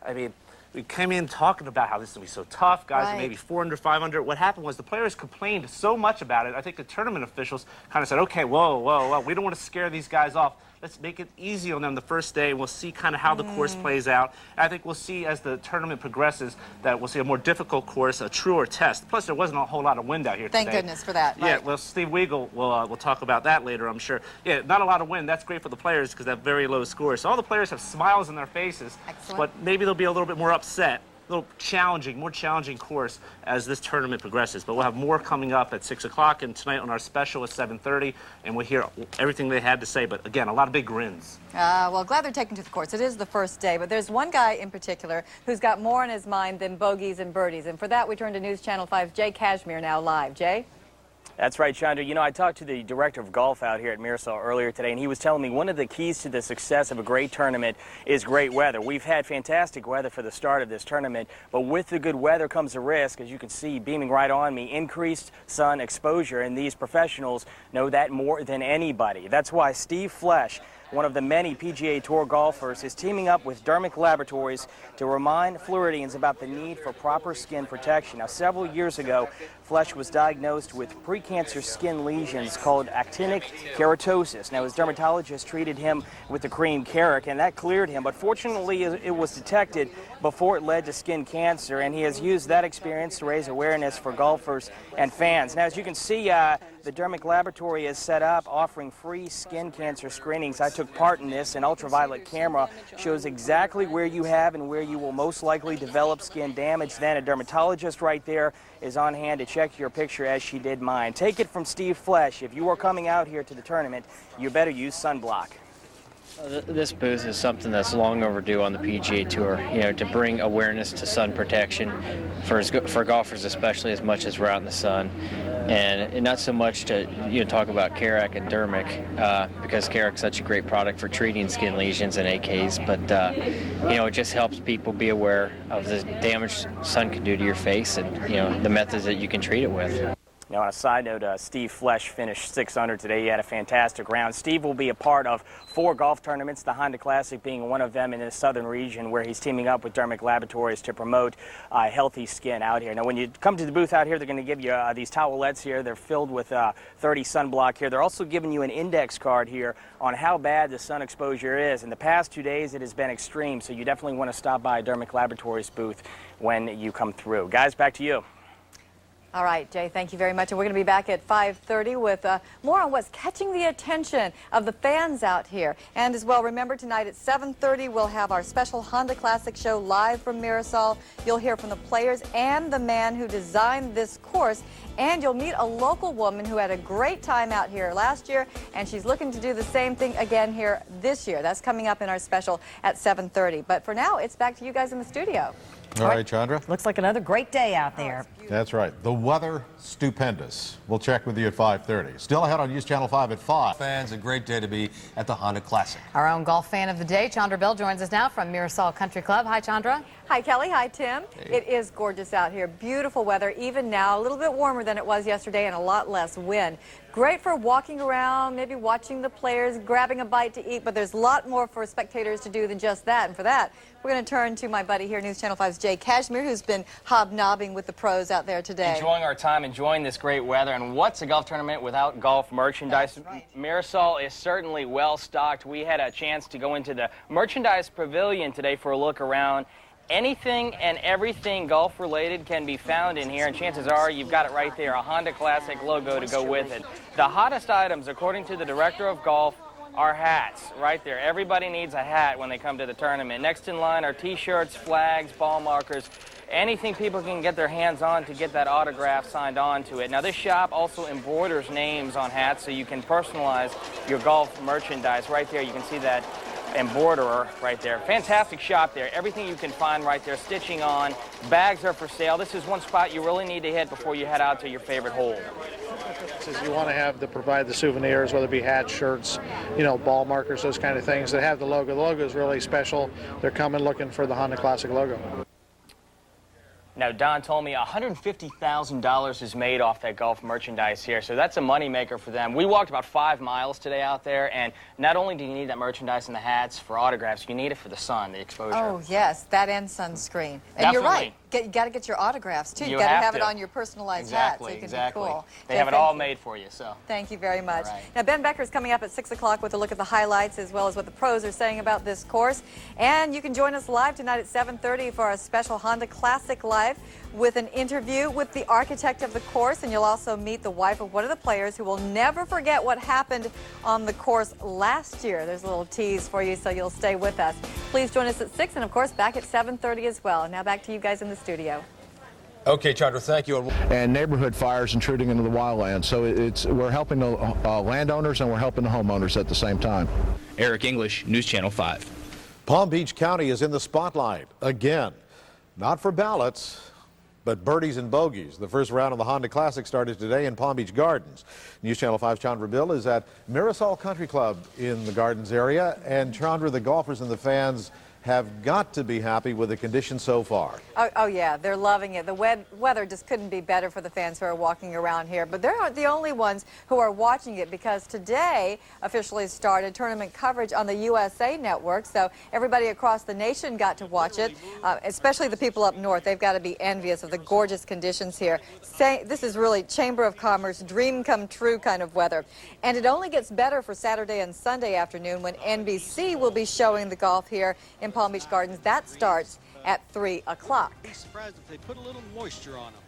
I mean, we came in talking about how this is going to be so tough. Guys are maybe 4 under, 5 under. What happened was the players complained so much about it. I think the tournament officials kind of said, okay, whoa, we don't want to scare these guys off. Let's make it easy on them the first day, and we'll see kind of how the course plays out. And I think we'll see as the tournament progresses that we'll see a more difficult course, a truer test. Plus, there wasn't a whole lot of wind out here today. Thank goodness for that. Yeah, well, Steve Weigel we'll talk about that later, I'm sure. Yeah, not a lot of wind. That's great for the players because they have very low scores. So all the players have smiles on their faces, but maybe they'll be a little bit more upset little challenging, more challenging course as this tournament progresses. But we'll have more coming up at 6 o'clock, and tonight on our special at 7:30, and we'll hear everything they had to say. But again, a lot of big grins. Well, glad they're taking to the course. It is the first day, but there's one guy in particular who's got more on his mind than bogeys and birdies. And for that, we turn to News Channel 5's Jay Cashmere now live. Jay? That's right, Chandra. You know, I talked to the director of golf out here at Mirasol earlier today, and he was telling me one of the keys to the success of a great tournament is great weather. We've had fantastic weather for the start of this tournament, but with the good weather comes a risk, as you can see beaming right on me, increased sun exposure, and these professionals know that more than anybody. That's why Steve Flesh, one of the many PGA Tour golfers, is teaming up with Dermic Laboratories to remind Floridians about the need for proper skin protection. Now, several years ago, Flesh was diagnosed with precancer skin lesions called actinic keratosis. Now, his dermatologist treated him with the cream Carrick, and that cleared him. But fortunately, it was detected before it led to skin cancer, and he has used that experience to raise awareness for golfers and fans. Now, as you can see, the Dermic Laboratory is set up offering free skin cancer screenings. I took part in this. An ultraviolet camera shows exactly where you have and where you will most likely develop skin damage. Then a dermatologist right there is on hand to check your picture, as she did mine. Take it from Steve Flesh. If you are coming out here to the tournament, you better use sunblock. This booth is something that's long overdue on the PGA Tour, you know, to bring awareness to sun protection for golfers, especially as much as we're out in the sun. And not so much to, you know, talk about Carrick and Dermic, because Carrick's such a great product for treating skin lesions and AKs, but, you know, it just helps people be aware of the damage sun can do to your face and, you know, the methods that you can treat it with. Now, on a side note, Steve Flesh finished 6 under today. He had a fantastic round. Steve will be a part of 4 golf tournaments, the Honda Classic being one of them in the southern region, where he's teaming up with Dermic Laboratories to promote healthy skin out here. Now, when you come to the booth out here, they're going to give you these towelettes here. They're filled with 30 sunblock here. They're also giving you an index card here on how bad the sun exposure is. In the past 2 days, it has been extreme, so you definitely want to stop by Dermic Laboratories booth when you come through. Guys, back to you. All right, Jay, thank you very much. And we're going to be back at 5:30 with more on what's catching the attention of the fans out here. And as well, remember tonight at 7:30, we'll have our special Honda Classic show live from Mirasol. You'll hear from the players and the man who designed this course. And you'll meet a local woman who had a great time out here last year, and she's looking to do the same thing again here this year. That's coming up in our special at 7:30. But for now, it's back to you guys in the studio. All right, Chandra. Looks like another great day out there. That's right. The weather, stupendous. We'll check with you at 5:30. Still ahead on News Channel 5 at 5. Fans, a great day to be at the Honda Classic. Our own golf fan of the day, Chandra Bell, joins us now from Mirasol Country Club. Hi, Chandra. Hi, Kelly. Hi, Tim. Hey. It is gorgeous out here. Beautiful weather, even now. A little bit warmer than it was yesterday and a lot less wind. Great for walking around, maybe watching the players, grabbing a bite to eat, but there's a lot more for spectators to do than just that. And for that, we're going to turn to my buddy here, News Channel 5's Jay Cashmere, who's been hobnobbing with the pros out there today. Enjoying our time, enjoying this great weather. And what's a golf tournament without golf merchandise? Right. Mirasol is certainly well stocked. We had a chance to go into the merchandise pavilion today for a look around. Anything and everything golf related can be found in here, and chances are you've got it right there, a Honda Classic logo to go with it. The hottest items, according to the director of golf, are hats right there. Everybody needs a hat when they come to the tournament. Next in line are t-shirts, flags, ball markers, anything people can get their hands on to get that autograph signed on to it. Now, this shop also embroiders names on hats so you can personalize your golf merchandise. Right there, you can see that embroiderer right there. Fantastic shop there. Everything you can find right there, stitching on. Bags are for sale. This is one spot you really need to hit before you head out to your favorite hole. You want to have to provide the souvenirs, whether it be hats, shirts, you know, ball markers, those kind of things that have the logo. The logo is really special. They're coming looking for the Honda Classic logo. Now, Don told me $150,000 is made off that golf merchandise here, so that's a moneymaker for them. We walked about 5 miles today out there, and not only do you need that merchandise and the hats for autographs, you need it for the sun, the exposure. Oh, yes, that and sunscreen. And Definitely. You're right. You got to get your autographs, too. You got to have it on your personalized hat, so you can be cool. They have it all made for you, so. Thank you very much. Right. Now, Ben Becker's coming up at 6 o'clock with a look at the highlights as well as what the pros are saying about this course. And you can join us live tonight at 7:30 for our special Honda Classic Live with an interview with the architect of the course. And you'll also meet the wife of one of the players who will never forget what happened on the course last year. There's a little tease for you, so you'll stay with us. Please join us at 6 and, of course, back at 7:30 as well. Now back to you guys in the studio. Okay, Chandra, thank you. And neighborhood fires intruding into the wildland. So we're helping the landowners and we're helping the homeowners at the same time. Eric English, News Channel 5. Palm Beach County is in the spotlight again. Not for ballots, but birdies and bogeys. The first round of the Honda Classic started today in Palm Beach Gardens. News Channel 5's Chandra Bill is at Mirasol Country Club in the Gardens area. And Chandra, the golfers and the fans have got to be happy with the conditions so far. Oh yeah, they're loving it. The weather just couldn't be better for the fans who are walking around here. But they're not the only ones who are watching it, because today officially started tournament coverage on the USA Network. So everybody across the nation got to watch it, especially the people up north. They've got to be envious of the gorgeous conditions here. This is really Chamber of Commerce, dream come true kind of weather. And it only gets better for Saturday and Sunday afternoon when NBC will be showing the golf here in Palm Beach Gardens. That starts at 3 o'clock. Be surprised if they put a little moisture on them.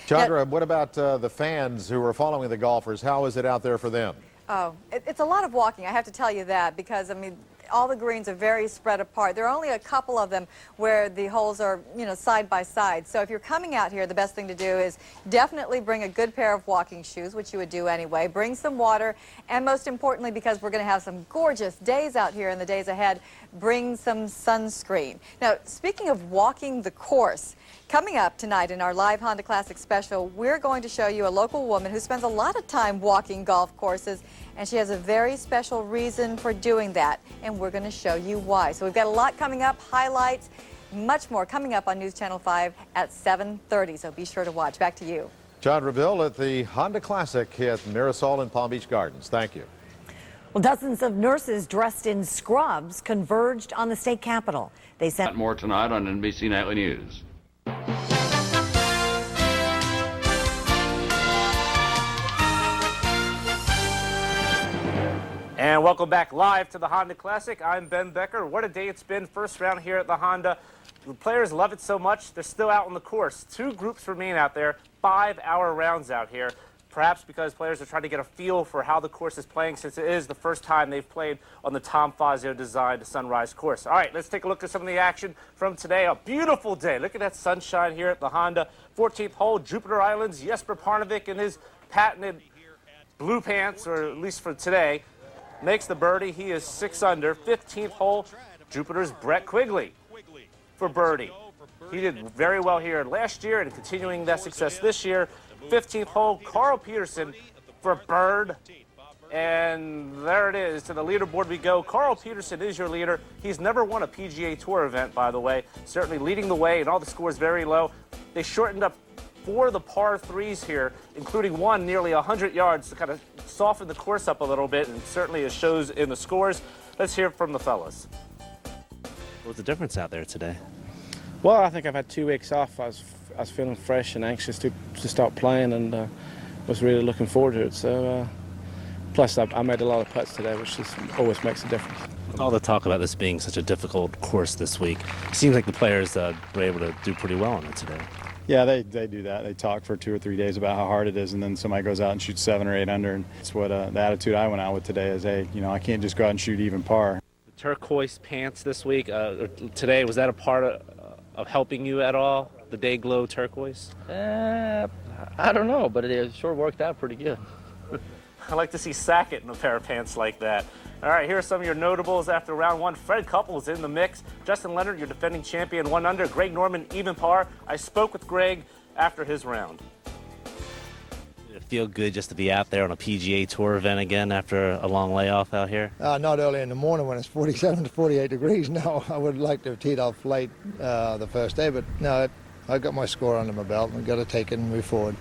Chandra, what about the fans who are following the golfers? How is it out there for them? Oh, it's a lot of walking, I have to tell you that, because, I mean, all the greens are very spread apart. There are only a couple of them where the holes are, you know, side by side. So if you're coming out here, the best thing to do is definitely bring a good pair of walking shoes, which you would do anyway. Bring some water, and most importantly, because we're going to have some gorgeous days out here in the days ahead, bring some sunscreen. Now, speaking of walking the course, coming up tonight in our live Honda Classic special, we're going to show you a local woman who spends a lot of time walking golf courses, and she has a very special reason for doing that, and we're going to show you why. So we've got a lot coming up, highlights, much more coming up on News Channel 5 at 7:30, so be sure to watch. Back to you. Chandra Bill at the Honda Classic at Mirasol in Palm Beach Gardens. Thank you. Well, dozens of nurses dressed in scrubs converged on the state capitol. They sent more tonight on NBC Nightly News. And welcome back live to the Honda Classic. I'm Ben Becker. What a day it's been. First round here at the Honda. The players love it so much, they're still out on the course. Two groups remain out there, 5-hour rounds out here. Perhaps because players are trying to get a feel for how the course is playing, since it is the first time they've played on the Tom Fazio designed Sunrise course. All right, let's take a look at some of the action from today. A beautiful day. Look at that sunshine here at the Honda. 14th hole, Jupiter Islands. Jesper Parnevik in his patented blue pants, or at least for today, makes the birdie. He is 6 under. 15th hole, Jupiter's Brett Quigley for birdie. He did very well here last year and continuing that success this year. 15th hole, Carl Peterson for bird. And there it is. To the leaderboard we go. Carl Peterson is your leader. He's never won a PGA Tour event, by the way. Certainly leading the way, and all the scores very low. They shortened up 4 of the par 3s here, including one nearly 100 yards to kind of soften the course up a little bit, and certainly it shows in the scores. Let's hear from the fellas. What's the difference out there today? Well, I think I've had 2 weeks off. I was feeling fresh and anxious to start playing, and was really looking forward to it. So, plus I made a lot of putts today, which just always makes a difference. All the talk about this being such a difficult course this week, it seems like the players were able to do pretty well on it today. Yeah, they do that. They talk for 2 or 3 days about how hard it is, and then somebody goes out and shoots 7 or 8 under. And it's what the attitude I went out with today is, hey, you know, I can't just go out and shoot even par. The turquoise pants this week, today, was that a part of helping you at all? The day glow turquoise? I don't know, but it sure worked out pretty good. I like to see Sackett in a pair of pants like that. All right, here are some of your notables after round 1. Fred Couples in the mix. Justin Leonard, your defending champion, 1 under. Greg Norman, even par. I spoke with Greg after his round. Did it feel good just to be out there on a PGA Tour event again after a long layoff out here? Not early in the morning when it's 47 to 48 degrees. No, I would like to have teed off late the first day, but no, I got my score under my belt, and we've got to take it and move forward.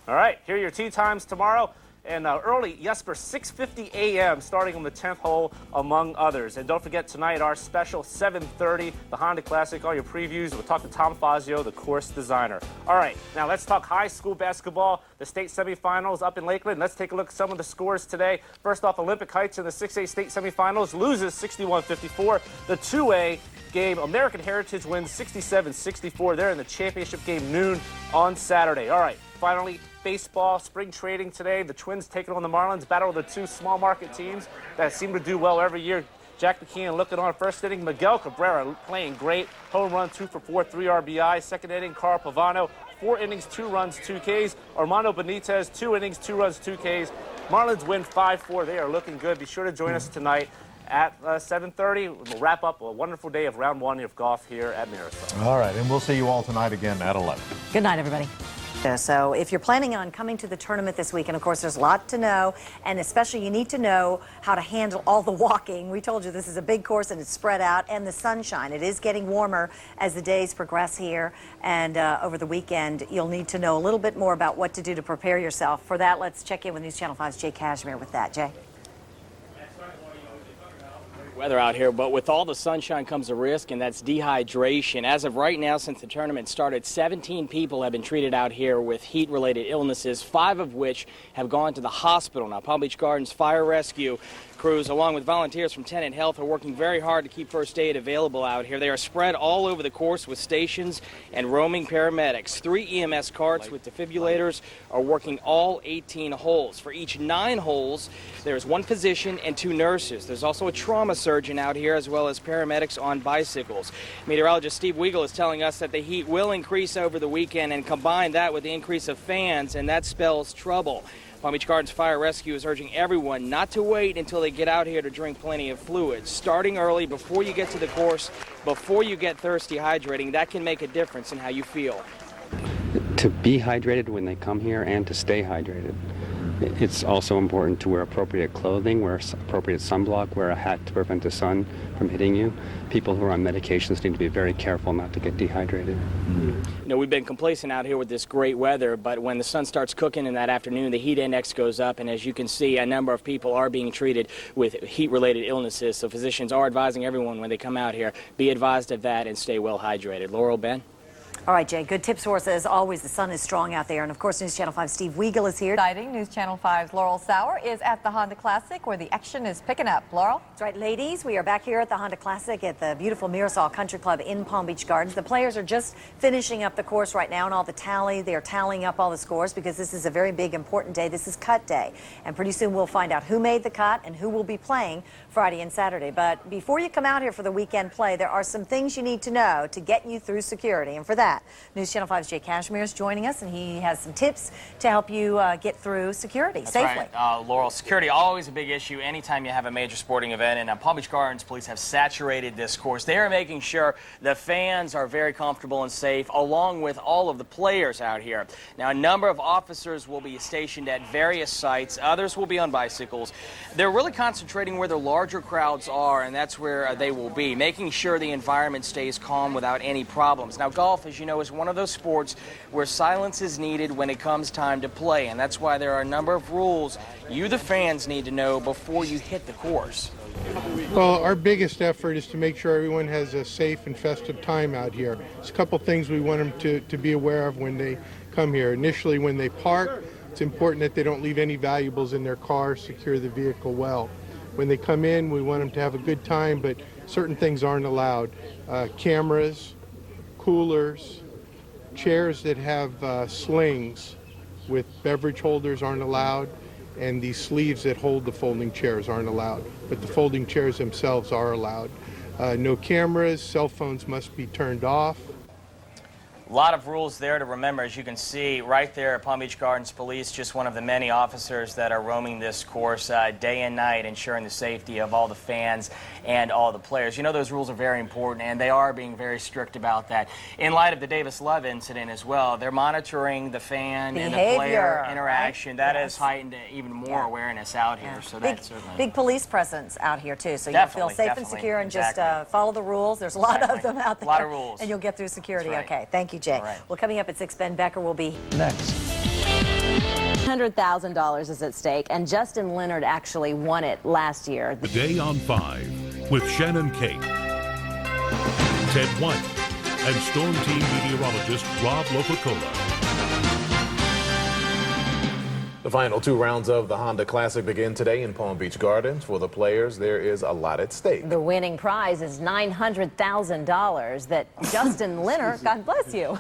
All right, here are your tee times tomorrow. And early, Jesper, 6:50 a.m. starting on the 10th hole, among others. And don't forget tonight, our special 7:30, the Honda Classic, all your previews. We'll talk to Tom Fazio, the course designer. All right, now let's talk high school basketball, the state semifinals up in Lakeland. Let's take a look at some of the scores today. First off, Olympic Heights in the 6A state semifinals loses 61-54. The 2A game, American Heritage wins 67-64. They're in the championship game noon on Saturday. All right, finally, baseball, spring trading today. The Twins taking on the Marlins, battle of the 2 small market teams that seem to do well every year. Jack McKeon looking on first inning. Miguel Cabrera playing great. Home run, 2 for 4, 3 RBI. Second inning, Carl Pavano, 4 innings, 2 runs, 2 Ks. Armando Benitez, 2 innings, 2 runs, 2 Ks. Marlins win 5-4. They are looking good. Be sure to join us tonight at 7:30. We'll wrap up a wonderful day of round 1 of golf here at Mirasol. All right, and we'll see you all tonight again at 11. Good night, everybody. So if you're planning on coming to the tournament this weekend, of course, there's a lot to know, and especially you need to know how to handle all the walking. We told you this is a big course and it's spread out, and the sunshine. It is getting warmer as the days progress here, and over the weekend, you'll need to know a little bit more about what to do to prepare yourself. For that, let's check in with News Channel 5's Jay Cashmere with that. Jay? Weather out here, but with all the sunshine comes a risk, and that's dehydration. As of right now, since the tournament started, 17 people have been treated out here with heat-related illnesses, 5 of which have gone to the hospital. Now, Palm Beach Gardens Fire Rescue crews, along with volunteers from Tenant Health, are working very hard to keep first aid available out here. They are spread all over the course with stations and roaming paramedics. 3 EMS carts with defibrillators are working all 18 holes. For each 9 holes, there's 1 physician and 2 nurses. There's also a trauma surgeon out here, as well as paramedics on bicycles. Meteorologist Steve Weigel is telling us that the heat will increase over the weekend, and combine that with the increase of fans, and that spells trouble. Palm Beach Gardens Fire Rescue is urging everyone not to wait until they get out here to drink plenty of fluids. Starting early before you get to the course, before you get thirsty hydrating, that can make a difference in how you feel. To be hydrated when they come here and to stay hydrated. It's also important to wear appropriate clothing, wear appropriate sunblock, wear a hat to prevent the sun from hitting you. People who are on medications need to be very careful not to get dehydrated. You know, we've been complacent out here with this great weather, but when the sun starts cooking in that afternoon, the heat index goes up, and as you can see, a number of people are being treated with heat-related illnesses. So physicians are advising everyone when they come out here, be advised of that and stay well hydrated. Laurel, Ben? All right, Jay, good tips for us as always. The sun is strong out there. And of course, News Channel 5's Steve Weigel is here. Exciting. News Channel 5's Laurel Sauer is at the Honda Classic where the action is picking up. Laurel? That's right, ladies. We are back here at the Honda Classic at the beautiful Mirasol Country Club in Palm Beach Gardens. The players are just finishing up the course right now and all the tally. They're tallying up all the scores because this is a very big, important day. This is cut day. And pretty soon we'll find out who made the cut and who will be playing Friday and Saturday. But before you come out here for the weekend play, there are some things you need to know to get you through security. And for that, News Channel 5's Jay Cashmere is joining us, and he has some tips to help you get through security safely. Right. Laurel, security always a big issue anytime you have a major sporting event, and Palm Beach Gardens police have saturated this course. They are making sure the fans are very comfortable and safe, along with all of the players out here. Now, a number of officers will be stationed at various sites. Others will be on bicycles. They're really concentrating where the larger crowds are, and that's where they will be, making sure the environment stays calm without any problems. Now, golf, as you know, is one of those sports where silence is needed when it comes time to play, and that's why there are a number of rules you, the fans, need to know before you hit the course. Well, our biggest effort is to make sure everyone has a safe and festive time out here. There's a couple things we want them to be aware of when they come here. Initially, when they park, it's important that they don't leave any valuables in their car, secure the vehicle well. When they come in, we want them to have a good time, but certain things aren't allowed. Cameras, coolers, chairs that have slings with beverage holders aren't allowed, and these sleeves that hold the folding chairs aren't allowed, but the folding chairs themselves are allowed. No cameras, cell phones must be turned off. A lot of rules there to remember. As you can see right there, Palm Beach Gardens Police, just one of the many officers that are roaming this course day and night, ensuring the safety of all the fans and all the players. You know, those rules are very important, and they are being very strict about that. In light of the Davis Love incident as well, they're monitoring the fan and the player interaction. Right? That has heightened even more awareness out here. So that's certainly big police presence out here too. So you'll feel safe and secure, and just follow the rules. There's a lot of them out there. A lot of rules. And you'll get through security. Okay, thank you, Jay. Right. Well, coming up at 6, Ben Becker will be next. $100,000 is at stake, and Justin Leonard actually won it last year. The Day on 5 with Shannon Cate, Ted White, and Storm Team meteorologist Rob Lopacola. The final 2 rounds of the Honda Classic begin today in Palm Beach Gardens. For the players, there is a lot at stake. The winning prize is $900,000 that Justin Leonard, God bless you.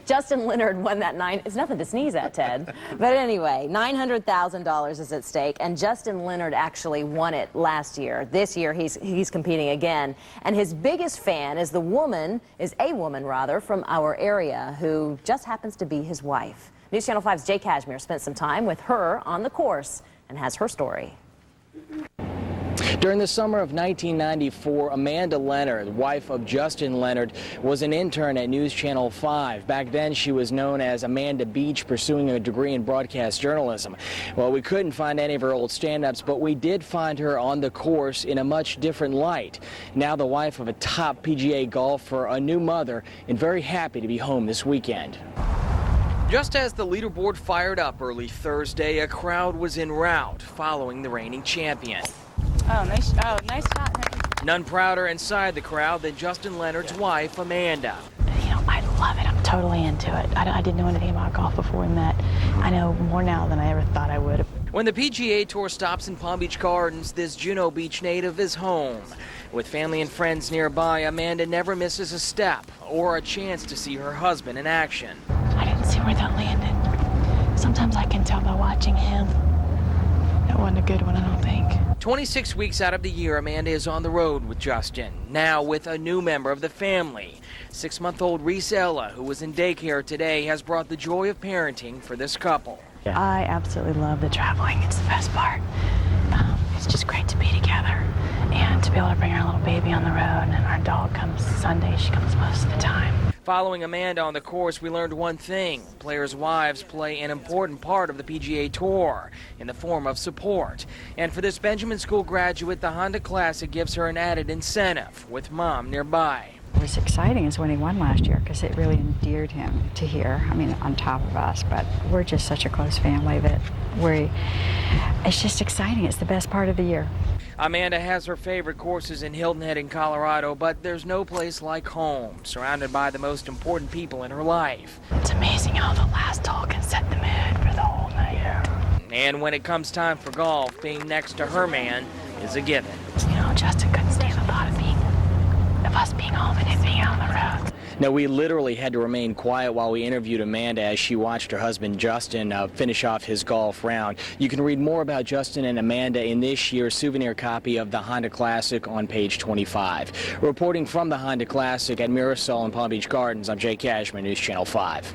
Justin Leonard won that it's nothing to sneeze at, Ted. But anyway, $900,000 is at stake, and Justin Leonard actually won it last year. This year, he's competing again, and his biggest fan is a woman from our area who just happens to be his wife. News Channel 5's Jay Cashmere spent some time with her on the course and has her story. During the summer of 1994, Amanda Leonard, wife of Justin Leonard, was an intern at News Channel 5. Back then, she was known as Amanda Beach, pursuing a degree in broadcast journalism. Well, we couldn't find any of her old stand-ups, but we did find her on the course in a much different light. Now the wife of a top PGA golfer, a new mother, and very happy to be home this weekend. Just as the leaderboard fired up early Thursday, a crowd was en route following the reigning champion. Nice shot. None prouder inside the crowd than Justin Leonard's wife, Amanda. You know, I love it. I'm totally into it. I didn't know anything about golf before we met. I know more now than I ever thought I would. When the PGA Tour stops in Palm Beach Gardens, this Juneau Beach native is home. With family and friends nearby, Amanda never misses a step or a chance to see her husband in action. I didn't see where that landed. Sometimes I can tell by watching him. That wasn't a good one, I don't think. 26 weeks out of the year, Amanda is on the road with Justin, now with a new member of the family. 6-month-old Reese Ella, who was in daycare today, has brought the joy of parenting for this couple. I absolutely love the traveling. It's the best part. It's just great to be together and to be able to bring our little baby on the road. And our dog comes Sunday. She comes most of the time. Following Amanda on the course, we learned one thing. Players' wives play an important part of the PGA Tour in the form of support. And for this Benjamin School graduate, the Honda Classic gives her an added incentive with mom nearby. What was exciting is when he won last year, because it really endeared him to here. I mean, on top of us, but we're just such a close family that it's just exciting. It's the best part of the year. Amanda has her favorite courses in Hilton Head in Colorado, but there's no place like home, surrounded by the most important people in her life. It's amazing how the last hole can set the mood for the whole night. Yeah. And when it comes time for golf, being next to her man is a given. You know, Justin couldn't stand the thought of us being home and him being out on the road. Now, we literally had to remain quiet while we interviewed Amanda as she watched her husband Justin finish off his golf round. You can read more about Justin and Amanda in this year's souvenir copy of the Honda Classic on page 25. Reporting from the Honda Classic at Mirasol in Palm Beach Gardens, I'm Jay Cashmere, News Channel 5.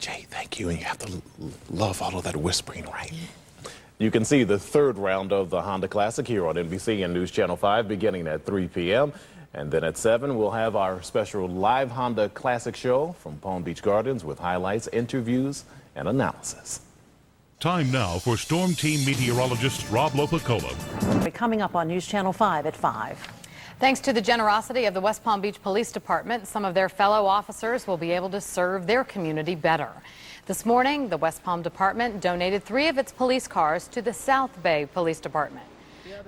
Jay, thank you. And you have to love all of that whispering, right? You can see the 3rd round of the Honda Classic here on NBC and News Channel 5 beginning at 3 p.m. And then at 7, we'll have our special live Honda Classic show from Palm Beach Gardens with highlights, interviews, and analysis. Time now for Storm Team meteorologist Rob Lopacola. Coming up on News Channel 5 at 5. Thanks to the generosity of the West Palm Beach Police Department, some of their fellow officers will be able to serve their community better. This morning, the West Palm Department donated 3 of its police cars to the South Bay Police Department.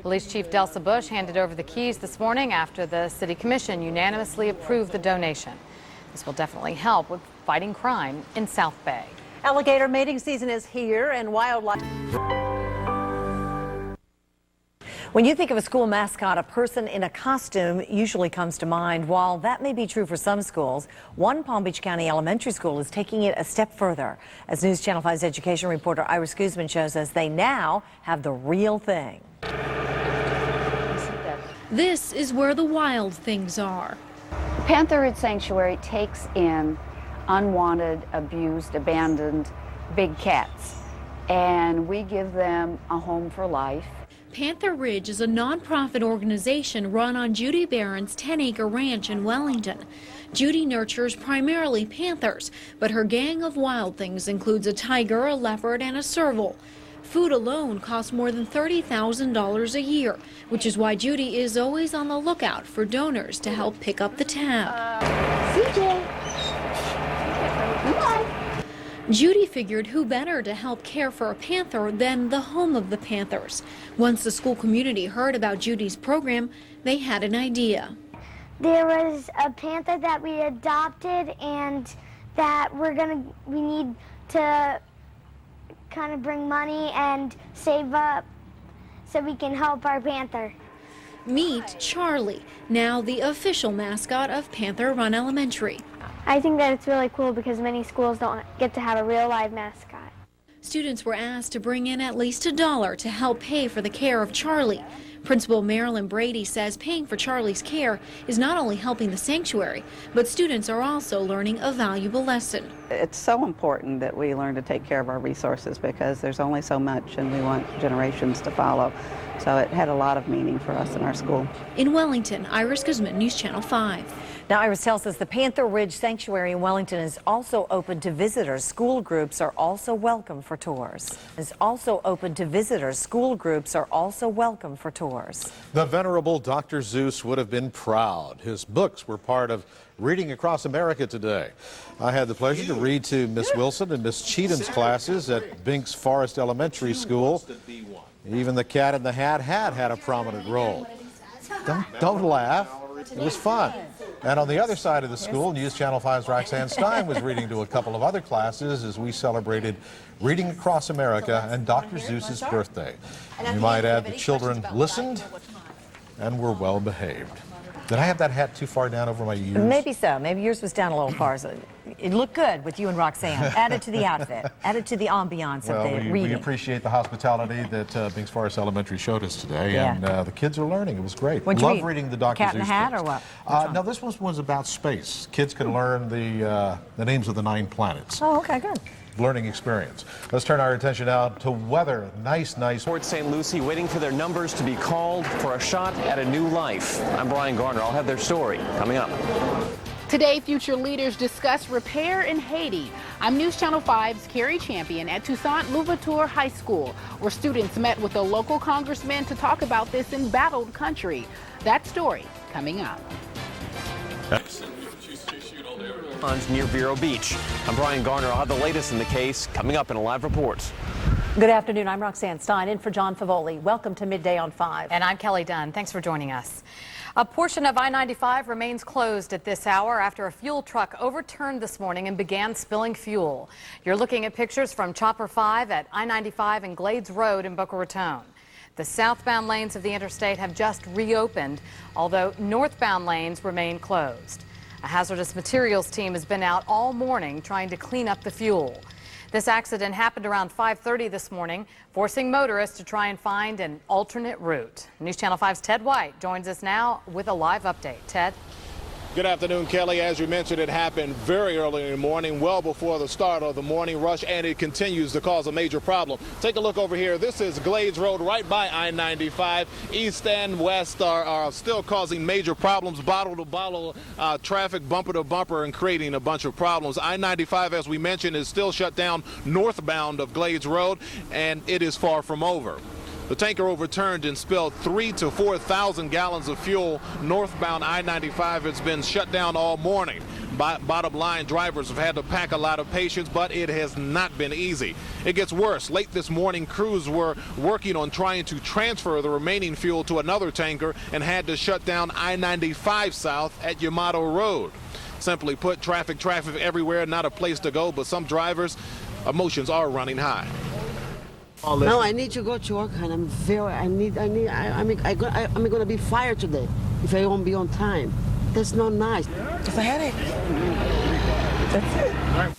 Police Chief Delsa Bush handed over the keys this morning after the City Commission unanimously approved the donation. This will definitely help with fighting crime in South Bay. Alligator mating season is here, and wildlife. When you think of a school mascot, a person in a costume usually comes to mind. While that may be true for some schools, one Palm Beach County elementary school is taking it a step further. As News Channel 5's education reporter Iris Guzman shows us, they now have the real thing. This is where the wild things are. Panther Ridge Sanctuary takes in unwanted, abused, abandoned big cats, and we give them a home for life. Panther Ridge is a nonprofit organization run on Judy Barron's 10-acre ranch in Wellington. Judy nurtures primarily panthers, but her gang of wild things includes a tiger, a leopard, and a serval. Food alone costs more than $30,000 a year, which is why Judy is always on the lookout for donors to help pick up the tab. CJ. Judy figured who better to help care for a panther than the home of the Panthers. Once the school community heard about Judy's program, they had an idea. There was a panther that we adopted and that we need to kind of bring money and save up so we can help our panther. Meet Charlie, now the official mascot of Panther Run Elementary. I think that it's really cool because many schools don't get to have a real live mascot. Students were asked to bring in at least $1 to help pay for the care of Charlie. Principal Marilyn Brady says paying for Charlie's care is not only helping the sanctuary, but students are also learning a valuable lesson. It's so important that we learn to take care of our resources because there's only so much and we want generations to follow. So it had a lot of meaning for us in our school. In Wellington, Iris Guzman, News Channel 5. Now, Iris tells us the Panther Ridge Sanctuary in Wellington is also open to visitors. School groups are also welcome for tours. Is also open to visitors. School groups are also welcome for tours. The venerable Dr. Seuss would have been proud. His books were part of Reading Across America today. I had the pleasure to read to Miss Wilson and Miss Cheatham's classes at Binks Forest Elementary School. Even the Cat in the Hat had a prominent role. Don't laugh. It was fun. And on the other side of the school, News Channel 5's Roxanne Stein was reading to a couple of other classes as we celebrated Reading Across America and Dr. Seuss's birthday. You might add the children listened and were well behaved. Did I have that hat too far down over my ears? Maybe so. Maybe yours was down a little far. So it looked good with you and Roxanne. Added to the outfit. Added to the ambiance of the reading. We appreciate the hospitality that Binks Forest Elementary showed us today. Yeah. And the kids are learning. It was great. What'd you Love read? reading the Dr. Cat in Seuss the Hat books. or what? No, this one was about space. Kids could learn the names of the 9 planets. Oh, okay, good. Learning experience. Let's turn our attention now to weather. Nice. Port St. Lucie waiting for their numbers to be called for a shot at a new life. I'm Brian Garner. I'll have their story coming up. Today, future leaders discuss repair in Haiti. I'm News Channel 5's Carrie Champion at Toussaint Louverture High School, where students met with a local congressman to talk about this embattled country. That story coming up. Near Vero Beach. I'm Brian Garner. I'll have the latest in the case coming up in a live report. Good afternoon. I'm Roxanne Stein in for John Favoli. Welcome to Midday on 5. And I'm Kelly Dunn. Thanks for joining us. A portion of I-95 remains closed at this hour after a fuel truck overturned this morning and began spilling fuel. You're looking at pictures from Chopper 5 at I-95 and Glades Road in Boca Raton. The southbound lanes of the interstate have just reopened, although northbound lanes remain closed. A hazardous materials team has been out all morning trying to clean up the fuel. This accident happened around 5:30 this morning, forcing motorists to try and find an alternate route. News Channel 5's Ted White joins us now with a live update. Ted? Good afternoon, Kelly. As you mentioned, it happened very early in the morning, well before the start of the morning rush, and it continues to cause a major problem. Take a look over here. This is Glades Road right by I-95. East and west are still causing major problems, bottle-to-bottle traffic, bumper-to-bumper, and creating a bunch of problems. I-95, as we mentioned, is still shut down northbound of Glades Road, and it is far from over. The tanker overturned and spilled 3,000 to 4,000 gallons of fuel northbound I-95. It's been shut down all morning. Bottom line, drivers have had to pack a lot of patience, but it has not been easy. It gets worse. Late this morning, crews were working on trying to transfer the remaining fuel to another tanker and had to shut down I-95 south at Yamato Road. Simply put, traffic everywhere, not a place to go, but some drivers, emotions are running high. No, I need to go to work, and I'm going to be fired today if I won't be on time. That's not nice. It's a headache. That's it. All right.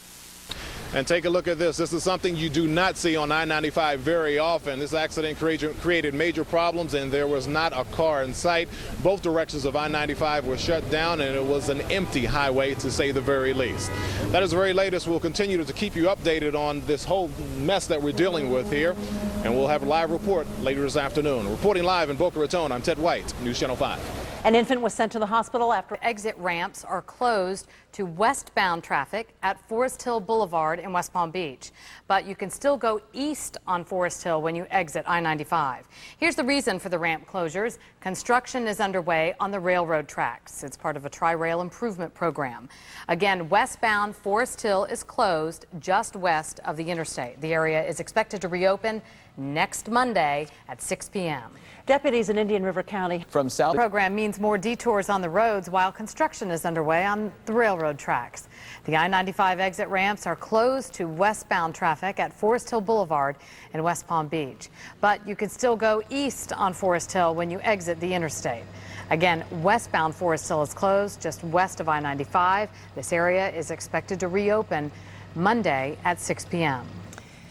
And take a look at this. This is something you do not see on I-95 very often. This accident created major problems, and there was not a car in sight. Both directions of I-95 were shut down, and it was an empty highway, to say the very least. That is the very latest. We'll continue to keep you updated on this whole mess that we're dealing with here, and we'll have a live report later this afternoon. Reporting live in Boca Raton, I'm Ted White, News Channel 5. An infant was sent to the hospital after exit ramps are closed to westbound traffic at Forest Hill Boulevard in West Palm Beach. But you can still go east on Forest Hill when you exit I-95. Here's the reason for the ramp closures. Construction is underway on the railroad tracks. It's part of a tri-rail improvement program. Again, westbound Forest Hill is closed just west of the interstate. The area is expected to reopen next Monday at 6 p.m. Deputies in Indian River County from South program means means more detours on the roads while construction is underway on the railroad tracks. The I-95 exit ramps are closed to westbound traffic at Forest Hill Boulevard in West Palm Beach. But you can still go east on Forest Hill when you exit the interstate. Again, westbound Forest Hill is closed just west of I-95. This area is expected to reopen Monday at 6 p.m.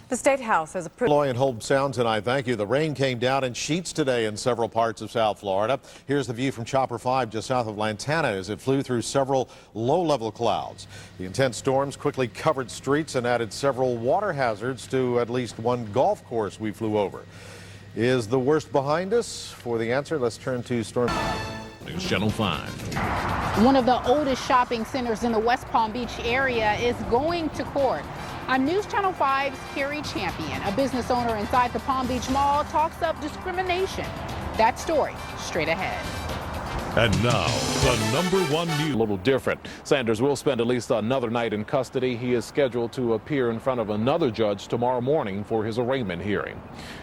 The State House has approved. Loy and Holmes Sound tonight. Thank you. The rain came down in sheets today in several parts of South Florida. Here's the view from Chopper 5 just south of Lantana as it flew through several low-level clouds. The intense storms quickly covered streets and added several water hazards to at least one golf course we flew over. Is the worst behind us? For the answer, let's turn to Storm News Channel 5. One of the oldest shopping centers in the West Palm Beach area is going to court. I'm News Channel 5's Carrie Champion. A business owner inside the Palm Beach Mall talks of discrimination. That story straight ahead. And now, the #1 news. A little different. Sanders will spend at least another night in custody. He is scheduled to appear in front of another judge tomorrow morning for his arraignment hearing.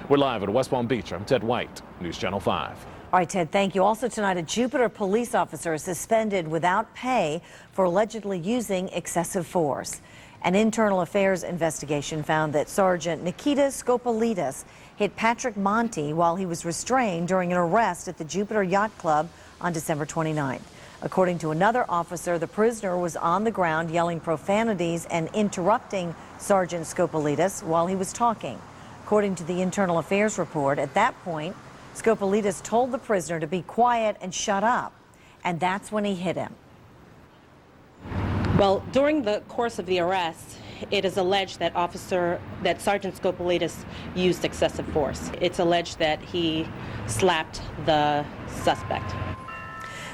We're live at West Palm Beach. I'm Ted White, News Channel 5. All right, Ted, thank you. Also tonight, a Jupiter police officer is suspended without pay for allegedly using excessive force. An internal affairs investigation found that Sergeant Nikita Skopolidis hit Patrick Monty while he was restrained during an arrest at the Jupiter Yacht Club on December 29th. According to another officer, the prisoner was on the ground yelling profanities and interrupting Sergeant Skopolidis while he was talking. According to the internal affairs report, at that point, Skopolidis told the prisoner to be quiet and shut up, and that's when he hit him. Well, during the course of the arrest, it is alleged that Sergeant Skopolidis used excessive force. It's alleged that he slapped the suspect.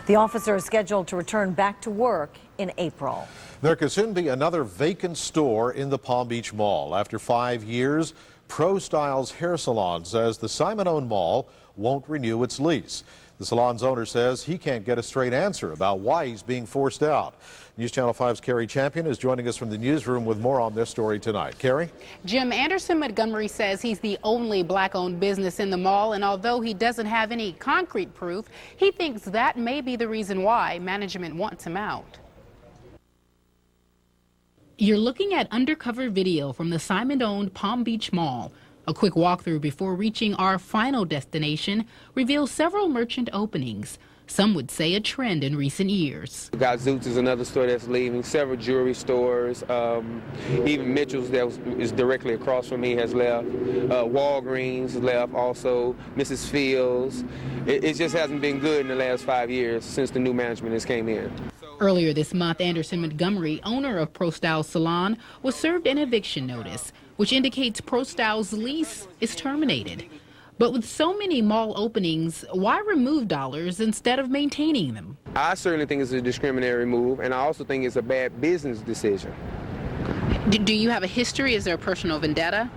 The officer is scheduled to return back to work in April. There could soon be another vacant store in the Palm Beach Mall. After 5 years, Pro Styles Hair Salon says the Simon-owned mall won't renew its lease. The salon's owner says he can't get a straight answer about why he's being forced out. News Channel 5's Carrie Champion is joining us from the newsroom with more on this story tonight. Carrie? Jim, Anderson Montgomery says he's the only black-owned business in the mall, and although he doesn't have any concrete proof, he thinks that may be the reason why management wants him out. You're looking at undercover video from the Simon-owned Palm Beach Mall. A quick walkthrough before reaching our final destination reveals several merchant openings. Some would say a trend in recent years. Gazoots is another store that's leaving, several jewelry stores, even Mitchell's that is directly across from me has left, Walgreens left also, Mrs. Fields. It just hasn't been good in the last 5 years since the new management has came in. Earlier this month, Anderson Montgomery, owner of Pro Styles Salon, was served an eviction notice, which indicates Pro Styles' lease is terminated. But with so many mall openings, why remove dollars instead of maintaining them? I certainly think it's a discriminatory move, and I also think it's a bad business decision. Do you have a history? Is there a personal vendetta?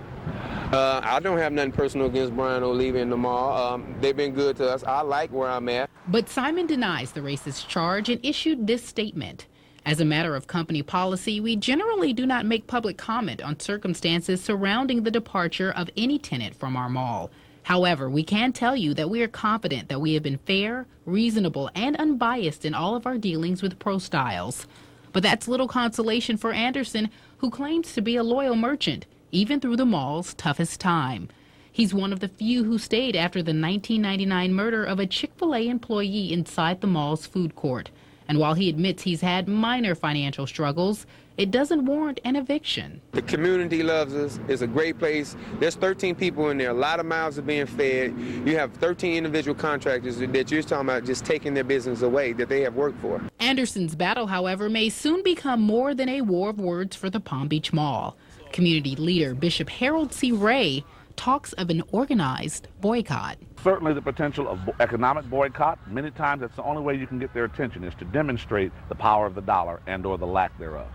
I don't have nothing personal against Brian O'Leary in the mall. They've been good to us. I like where I'm at. But Simon denies the racist charge and issued this statement. As a matter of company policy, we generally do not make public comment on circumstances surrounding the departure of any tenant from our mall. However, we can tell you that we are confident that we have been fair, reasonable, and unbiased in all of our dealings with Pro Styles. But that's little consolation for Anderson, who claims to be a loyal merchant, even through the mall's toughest time. He's one of the few who stayed after the 1999 murder of a Chick-fil-A employee inside the mall's food court. And while he admits he's had minor financial struggles, it doesn't warrant an eviction. The community loves us. It's a great place. There's 13 people in there. A lot of mouths are being fed. You have 13 individual contractors that you're talking about just taking their business away that they have worked for. Anderson's battle, however, may soon become more than a war of words for the Palm Beach Mall. Community leader Bishop Harold C. Ray talks of an organized boycott. Certainly the potential of economic boycott. Many times that's the only way you can get their attention is to demonstrate the power of the dollar and or the lack thereof.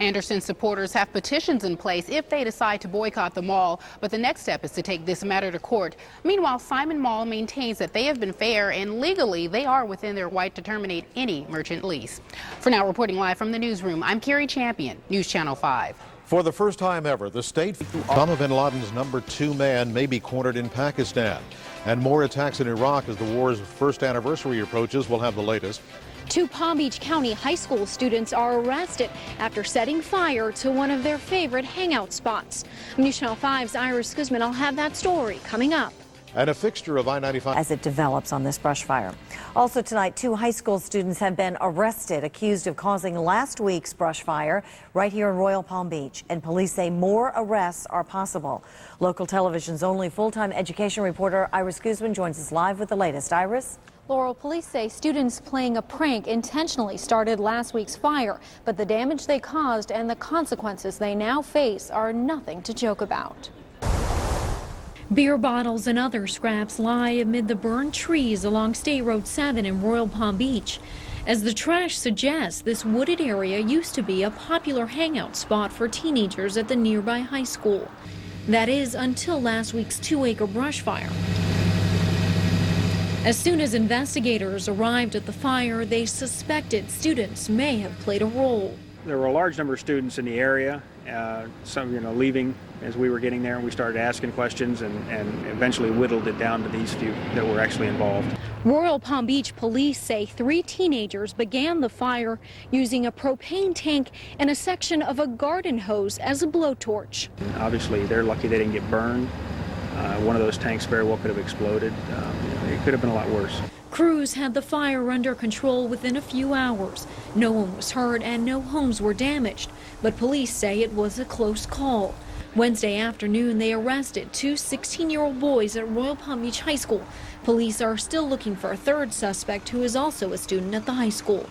Anderson supporters have petitions in place if they decide to boycott the mall, but the next step is to take this matter to court. Meanwhile, Simon Mall maintains that they have been fair and legally they are within their right to terminate any merchant lease. For now, reporting live from the newsroom, I'm Carrie Champion, News Channel 5. For the first time ever, the state Osama bin Laden's #2 man may be cornered in Pakistan. And more attacks in Iraq as the war's first anniversary approaches. We'll have the latest. 2 Palm Beach County high school students are arrested after setting fire to one of their favorite hangout spots. News Channel 5's Iris Guzman. I'll have that story coming up. And a fixture of I-95 as it develops on this brush fire. Also tonight, 2 high school students have been arrested accused of causing last week's brush fire right here in Royal Palm Beach. And police say more arrests are possible. Local television's only full-time education reporter Iris Guzman joins us live with the latest. Iris? Laurel, police say students playing a prank intentionally started last week's fire, but the damage they caused and the consequences they now face are nothing to joke about. Beer bottles and other scraps lie amid the burned trees along State Road 7 in Royal Palm Beach. As the trash suggests, this wooded area used to be a popular hangout spot for teenagers at the nearby high school. That is, until last week's 2-acre brush fire. As soon as investigators arrived at the fire, they suspected students may have played a role. There were a large number of students in the area, some leaving as we were getting there, and we started asking questions and eventually whittled it down to these few that were actually involved. Royal Palm Beach police say 3 teenagers began the fire using a propane tank and a section of a garden hose as a blowtorch. Obviously, they're lucky they didn't get burned. One of those tanks very well could have exploded. It could have been a lot worse. Crews had the fire under control within a few hours. No one was hurt and no homes were damaged, but police say it was a close call. Wednesday afternoon, they arrested 2 16-year-old boys at Royal Palm Beach High School. Police are still looking for a 3rd suspect who is also a student at the high school.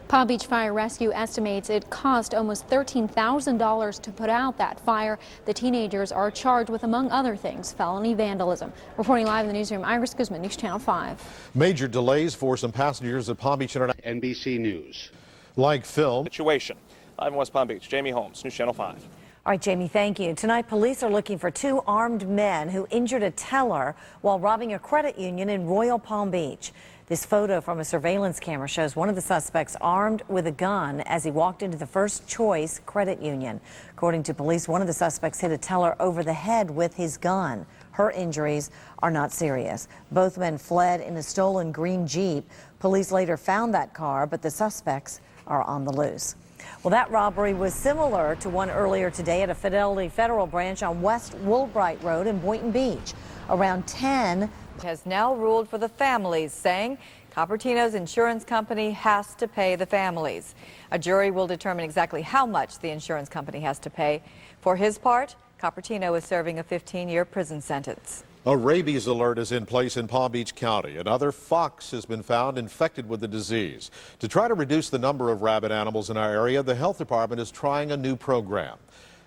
Palm Beach Fire Rescue estimates it cost almost $13,000 to put out that fire. The teenagers are charged with, among other things, felony vandalism. Reporting live in the newsroom, Iris Guzman, News Channel 5. Major delays for some passengers at Palm Beach International. NBC News. Like film. Situation. Live in West Palm Beach, Jamie Holmes, News Channel 5. All right, Jamie, thank you. Tonight, police are looking for 2 armed men who injured a teller while robbing a credit union in Royal Palm Beach. This photo from a surveillance camera shows one of the suspects armed with a gun as he walked into the First Choice credit union. According to police, one of the suspects hit a teller over the head with his gun. Her injuries are not serious. Both men fled in a stolen green Jeep. Police later found that car, but the suspects are on the loose. Well, that robbery was similar to one earlier today at a Fidelity Federal branch on West Woolbright Road in Boynton Beach. Around 10 has now ruled for the families, saying Cupertino's insurance company has to pay the families. A jury will determine exactly how much the insurance company has to pay. For his part, Cupertino is serving a 15-year prison sentence. A rabies alert is in place in Palm Beach County. Another fox has been found infected with the disease. To try to reduce the number of rabid animals in our area, the health department is trying a new program.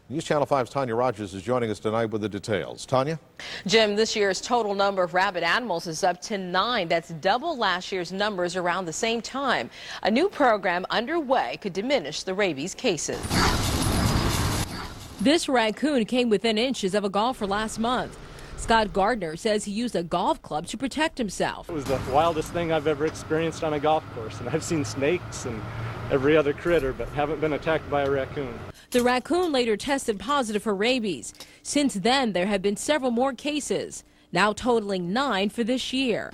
News Channel 5's Tanya Rogers is joining us tonight with the details. Tanya? Jim, this year's total number of rabid animals is up to 9. That's double last year's numbers around the same time. A new program underway could diminish the rabies cases. This raccoon came within inches of a golfer last month. Scott Gardner says he used a golf club to protect himself. It was the wildest thing I've ever experienced on a golf course, and I've seen snakes and every other critter, but haven't been attacked by a raccoon. The raccoon later tested positive for rabies. Since then, there have been several more cases, now totaling 9 for this year.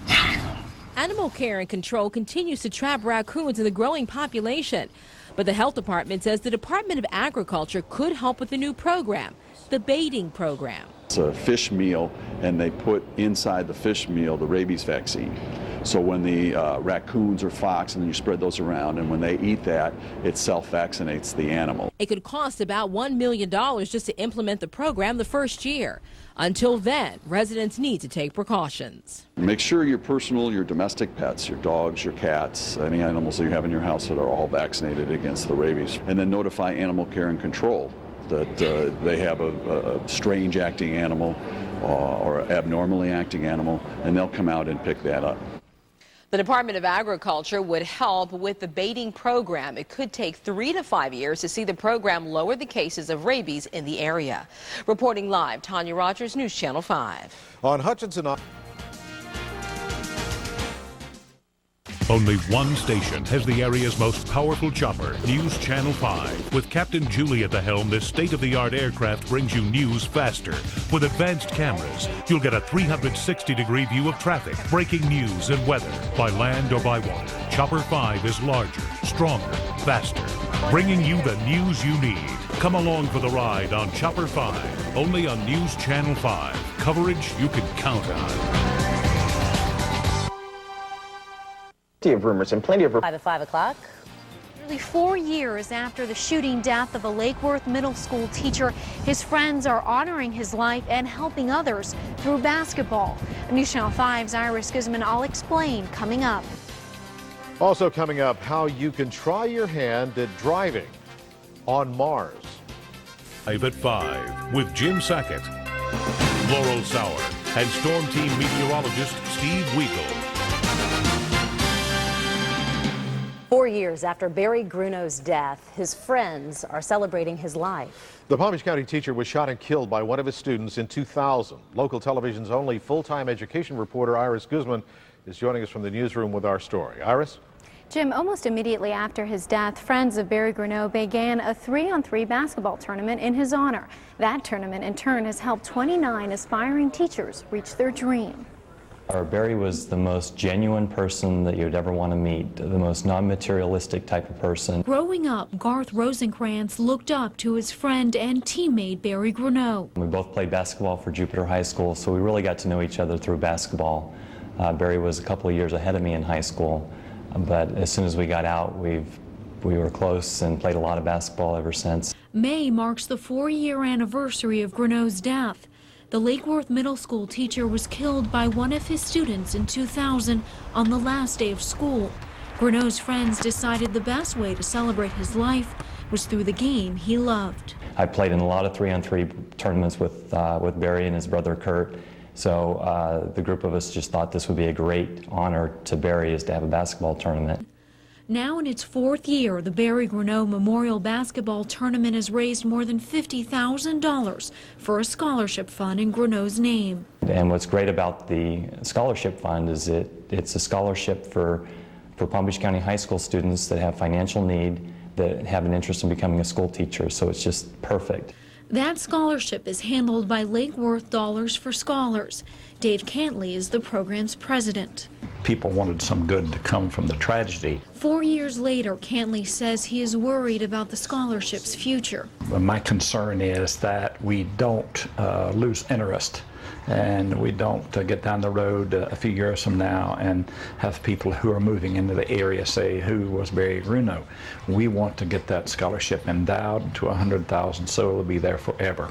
Animal Care and Control continues to trap raccoons in the growing population, but the health department says the Department of Agriculture could help with a new program, the baiting program. It's a fish meal, and they put inside the fish meal the rabies vaccine. So when the raccoons or fox, and then you spread those around, and when they eat that, it self-vaccinates the animal. It could cost about $1 million just to implement the program the first year. Until then, residents need to take precautions. Make sure your personal, your domestic pets, your dogs, your cats, any animals that you have in your house that are all vaccinated against the rabies. And then notify Animal Care and Control that they have a strange acting animal or abnormally acting animal, and they'll come out and pick that up. The Department of Agriculture would help with the baiting program. It could take 3 to 5 years to see the program lower the cases of rabies in the area. Reporting live, Tanya Rogers, News Channel 5. On Hutchinson. Only one station has the area's most powerful chopper, News Channel 5. With Captain Julie at the helm, this state-of-the-art aircraft brings you news faster. With advanced cameras, you'll get a 360-degree view of traffic, breaking news and weather, by land or by water. Chopper 5 is larger, stronger, faster, bringing you the news you need. Come along for the ride on Chopper 5, only on News Channel 5. Coverage you can count on. Plenty of rumors and plenty of... 5 at 5 o'clock. Nearly 4 years after the shooting death of a Lake Worth middle school teacher, his friends are honoring his life and helping others through basketball. News Channel 5's Iris Guzman, I'll explain coming up. Also coming up, how you can try your hand at driving on Mars. 5 at 5 with Jim Sackett, Laurel Sauer, and Storm Team meteorologist Steve Weigel. 4 years after Barrie Grinneau's death, his friends are celebrating his life. The Palm Beach County teacher was shot and killed by one of his students in 2000. Local television's only full-time education reporter Iris Guzman is joining us from the newsroom with our story. Iris? Jim, almost immediately after his death, friends of Barrie Grinneau began a 3-on-3 basketball tournament in his honor. That tournament, in turn, has helped 29 aspiring teachers reach their dream. Barrie was the most genuine person that you'd ever want to meet, the most non-materialistic type of person. Growing up, Garth Rosenkrantz looked up to his friend and teammate Barrie Grinneau. We both played basketball for Jupiter High School, so we really got to know each other through basketball. Barrie was a couple of years ahead of me in high school, but as soon as we got out, we were close and played a lot of basketball ever since. May marks the 4-year anniversary of Grinneau's death. The Lake Worth middle school teacher was killed by one of his students in 2000 on the last day of school. Grinneau's friends decided the best way to celebrate his life was through the game he loved. I played in a lot of 3-on-3 tournaments with Barrie and his brother Kurt, so the group of us just thought this would be a great honor to Barrie, is to have a basketball tournament. Now in its 4th year, the Barrie Grinneau Memorial Basketball Tournament has raised more than $50,000 for a scholarship fund in Grinneau's name. And what's great about the scholarship fund is it's a scholarship for Palm Beach County high school students that have financial need, that have an interest in becoming a school teacher, so it's just perfect. That scholarship is handled by Lake Worth Dollars for Scholars. Dave Cantley is the program's president. People wanted some good to come from the tragedy. 4 years later, Cantley says he is worried about the scholarship's future. My concern is that we don't lose interest, and we don't get down the road a few years from now and have people who are moving into the area say, who was Barrie Grinneau? We want to get that scholarship endowed to $100,000 so it'll be there forever.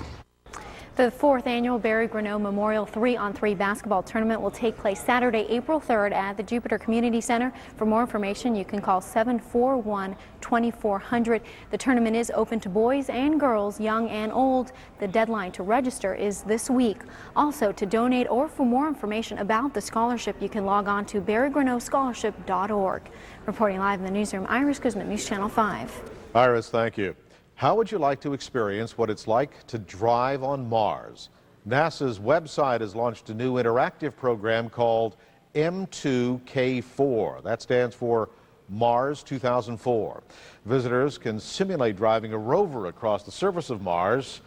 The 4th annual Barrie Grinneau Memorial 3-on-3 basketball tournament will take place Saturday, April 3rd at the Jupiter Community Center. For more information, you can call 741-2400. The tournament is open to boys and girls, young and old. The deadline to register is this week. Also, to donate or for more information about the scholarship, you can log on to barriegrinnowscholarship.org. Reporting live in the newsroom, Iris Guzman, News Channel 5. Iris, thank you. How would you like to experience what it's like to drive on Mars? NASA's website has launched a new interactive program called M2K4. That stands for Mars 2004. Visitors can simulate driving a rover across the surface of Mars.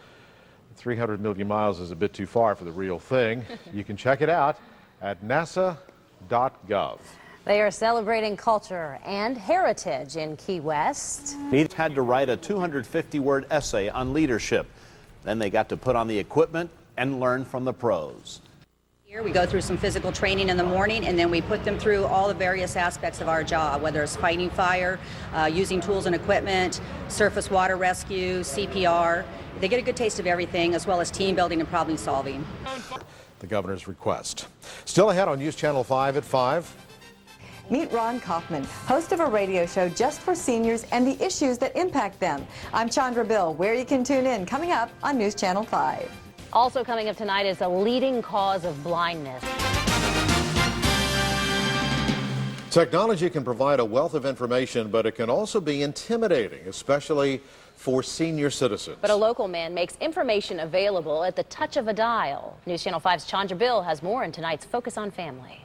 300 million miles is a bit too far for the real thing. You can check it out at nasa.gov. They are celebrating culture and heritage in Key West. Each had to write a 250-word essay on leadership. Then they got to put on the equipment and learn from the pros. Here we go through some physical training in the morning, and then we put them through all the various aspects of our job, whether it's fighting fire, using tools and equipment, surface water rescue, CPR. They get a good taste of everything, as well as team building and problem solving. The governor's request. Still ahead on News Channel 5 at 5. Meet Ron Kaufman, host of a radio show just for seniors and the issues that impact them. I'm Chandra Bill, where you can tune in, coming up on News Channel 5. Also coming up tonight is a leading cause of blindness. Technology can provide a wealth of information, but it can also be intimidating, especially for senior citizens. But a local man makes information available at the touch of a dial. News Channel 5's Chandra Bill has more in tonight's Focus on Family.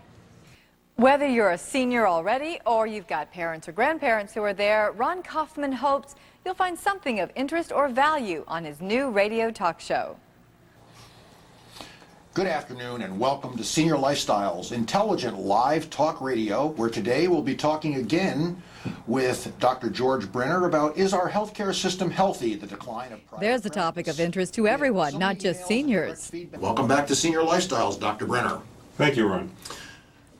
Whether you're a senior already or you've got parents or grandparents who are there, Ron Kaufman hopes you'll find something of interest or value on his new radio talk show. Good afternoon and welcome to Senior Lifestyles, intelligent live talk radio, where today we'll be talking again with Dr. George Brenner about is our healthcare system healthy, the decline of private There's a topic of interest to everyone, not just seniors. Welcome back to Senior Lifestyles, Dr. Brenner. Thank you, Ron.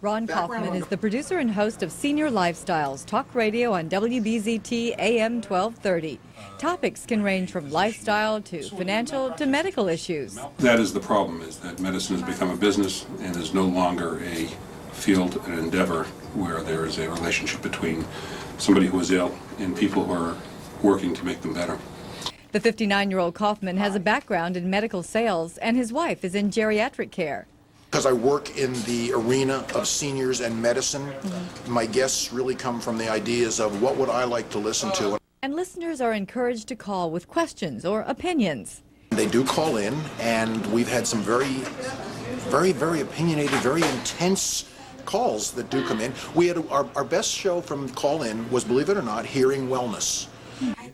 Ron Kaufman is the producer and host of Senior Lifestyles, talk radio on WBZT AM 1230. Topics can range from lifestyle to financial to medical issues. That is the problem, is that medicine has become a business and is no longer a field, an endeavor where there is a relationship between somebody who is ill and people who are working to make them better. The 59-year-old Kaufman has a background in medical sales, and his wife is in geriatric care. Because I work in the arena of seniors and medicine, my guests really come from the ideas of what would I like to listen to. And listeners are encouraged to call with questions or opinions. They do call in, and we've had some very opinionated, very intense calls that do come in. We had our best show from call-in was, believe it or not, hearing wellness.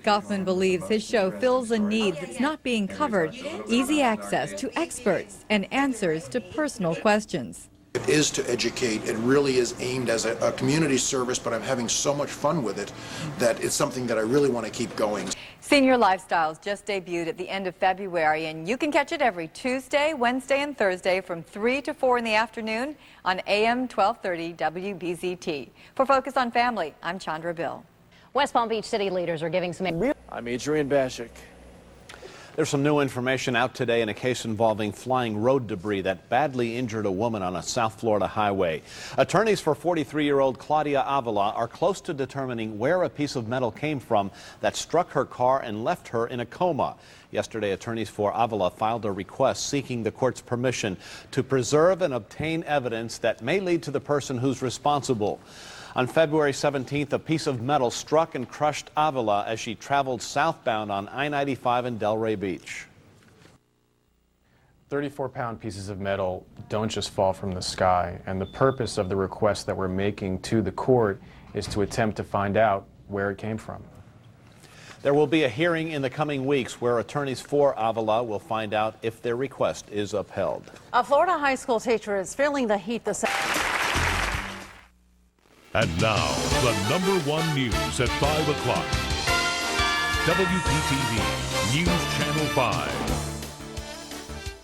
Kaufman believes his show fills a need that's not being covered, easy access to experts and answers to personal questions. It is to educate. It really is aimed as a community service, but I'm having so much fun with it that it's something that I really want to keep going. Senior Lifestyles just debuted at the end of February, and you can catch it every Tuesday, Wednesday, and Thursday from 3 to 4 in the afternoon on AM 1230 WBZT. For Focus on Family, I'm Chandra Bill. West Palm Beach city leaders are giving some... I'm Adrian Bashik. There's some new information out today in a case involving flying road debris that badly injured a woman on a South Florida highway. Attorneys for 43-year-old Claudia Avila are close to determining where a piece of metal came from that struck her car and left her in a coma. Yesterday, attorneys for Avila filed a request seeking the court's permission to preserve and obtain evidence that may lead to the person who's responsible. On February 17th, a piece of metal struck and crushed Avila as she traveled southbound on I-95 in Delray Beach. 34-pound pieces of metal don't just fall from the sky, and the purpose of the request that we're making to the court is to attempt to find out where it came from. There will be a hearing in the coming weeks where attorneys for Avila will find out if their request is upheld. A Florida high school teacher is feeling the heat this And now, the #1 news at 5 o'clock. WPTV News Channel 5.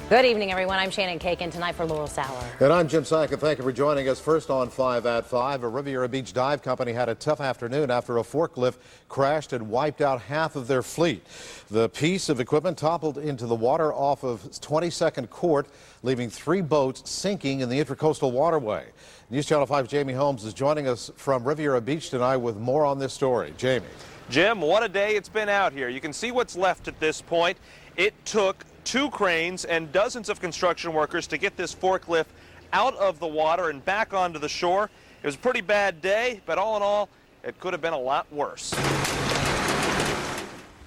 Good evening, everyone. I'm Shannon Cakin, tonight for Laurel Sauer. And I'm Jim Syka. Thank you for joining us. First on 5 at 5, a Riviera Beach dive company had a tough afternoon after a forklift crashed and wiped out half of their fleet. The piece of equipment toppled into the water off of 22nd Court, leaving 3 boats sinking in the Intracoastal Waterway. News Channel 5's Jamie Holmes is joining us from Riviera Beach tonight with more on this story. Jamie. Jim, what a day it's been out here. You can see what's left at this point. It took 2 cranes and dozens of construction workers to get this forklift out of the water and back onto the shore. It was a pretty bad day, but all in all, it could have been a lot worse.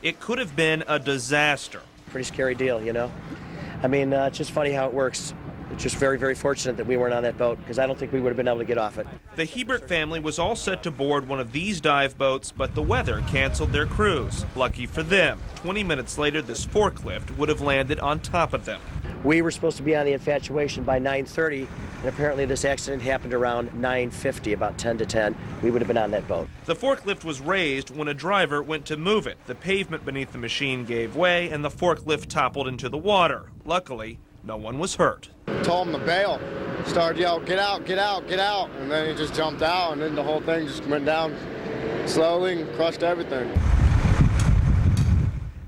It could have been a disaster. Pretty scary deal, you know? I mean, it's just funny how it works. It's just very, very fortunate that we weren't on that boat, because I don't think we would have been able to get off it. The Hebert family was all set to board one of these dive boats, but the weather canceled their cruise. Lucky for them, 20 minutes later, this forklift would have landed on top of them. We were supposed to be on the Infatuation by 9:30, and apparently this accident happened around 9:50, about 10 to 10. We would have been on that boat. The forklift was raised when a driver went to move it. The pavement beneath the machine gave way, and the forklift toppled into the water. Luckily, no one was hurt. Told him to bail. Started yelling, get out, get out, get out. And then he just jumped out, and then the whole thing just went down slowly and crushed everything.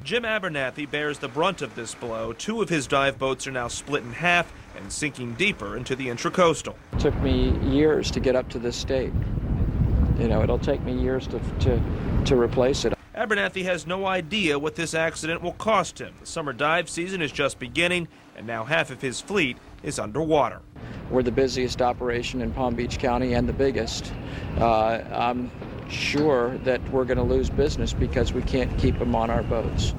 Jim Abernathy bears the brunt of this blow. 2 of his dive boats are now split in half and sinking deeper into the Intracoastal. It took me years to get up to this state. You know, it'll take me years to replace it. Abernathy has no idea what this accident will cost him. The summer dive season is just beginning, and now half of his fleet is underwater. We're the busiest operation in Palm Beach County and the biggest. I'm sure that we're going to lose business because we can't keep them on our boats.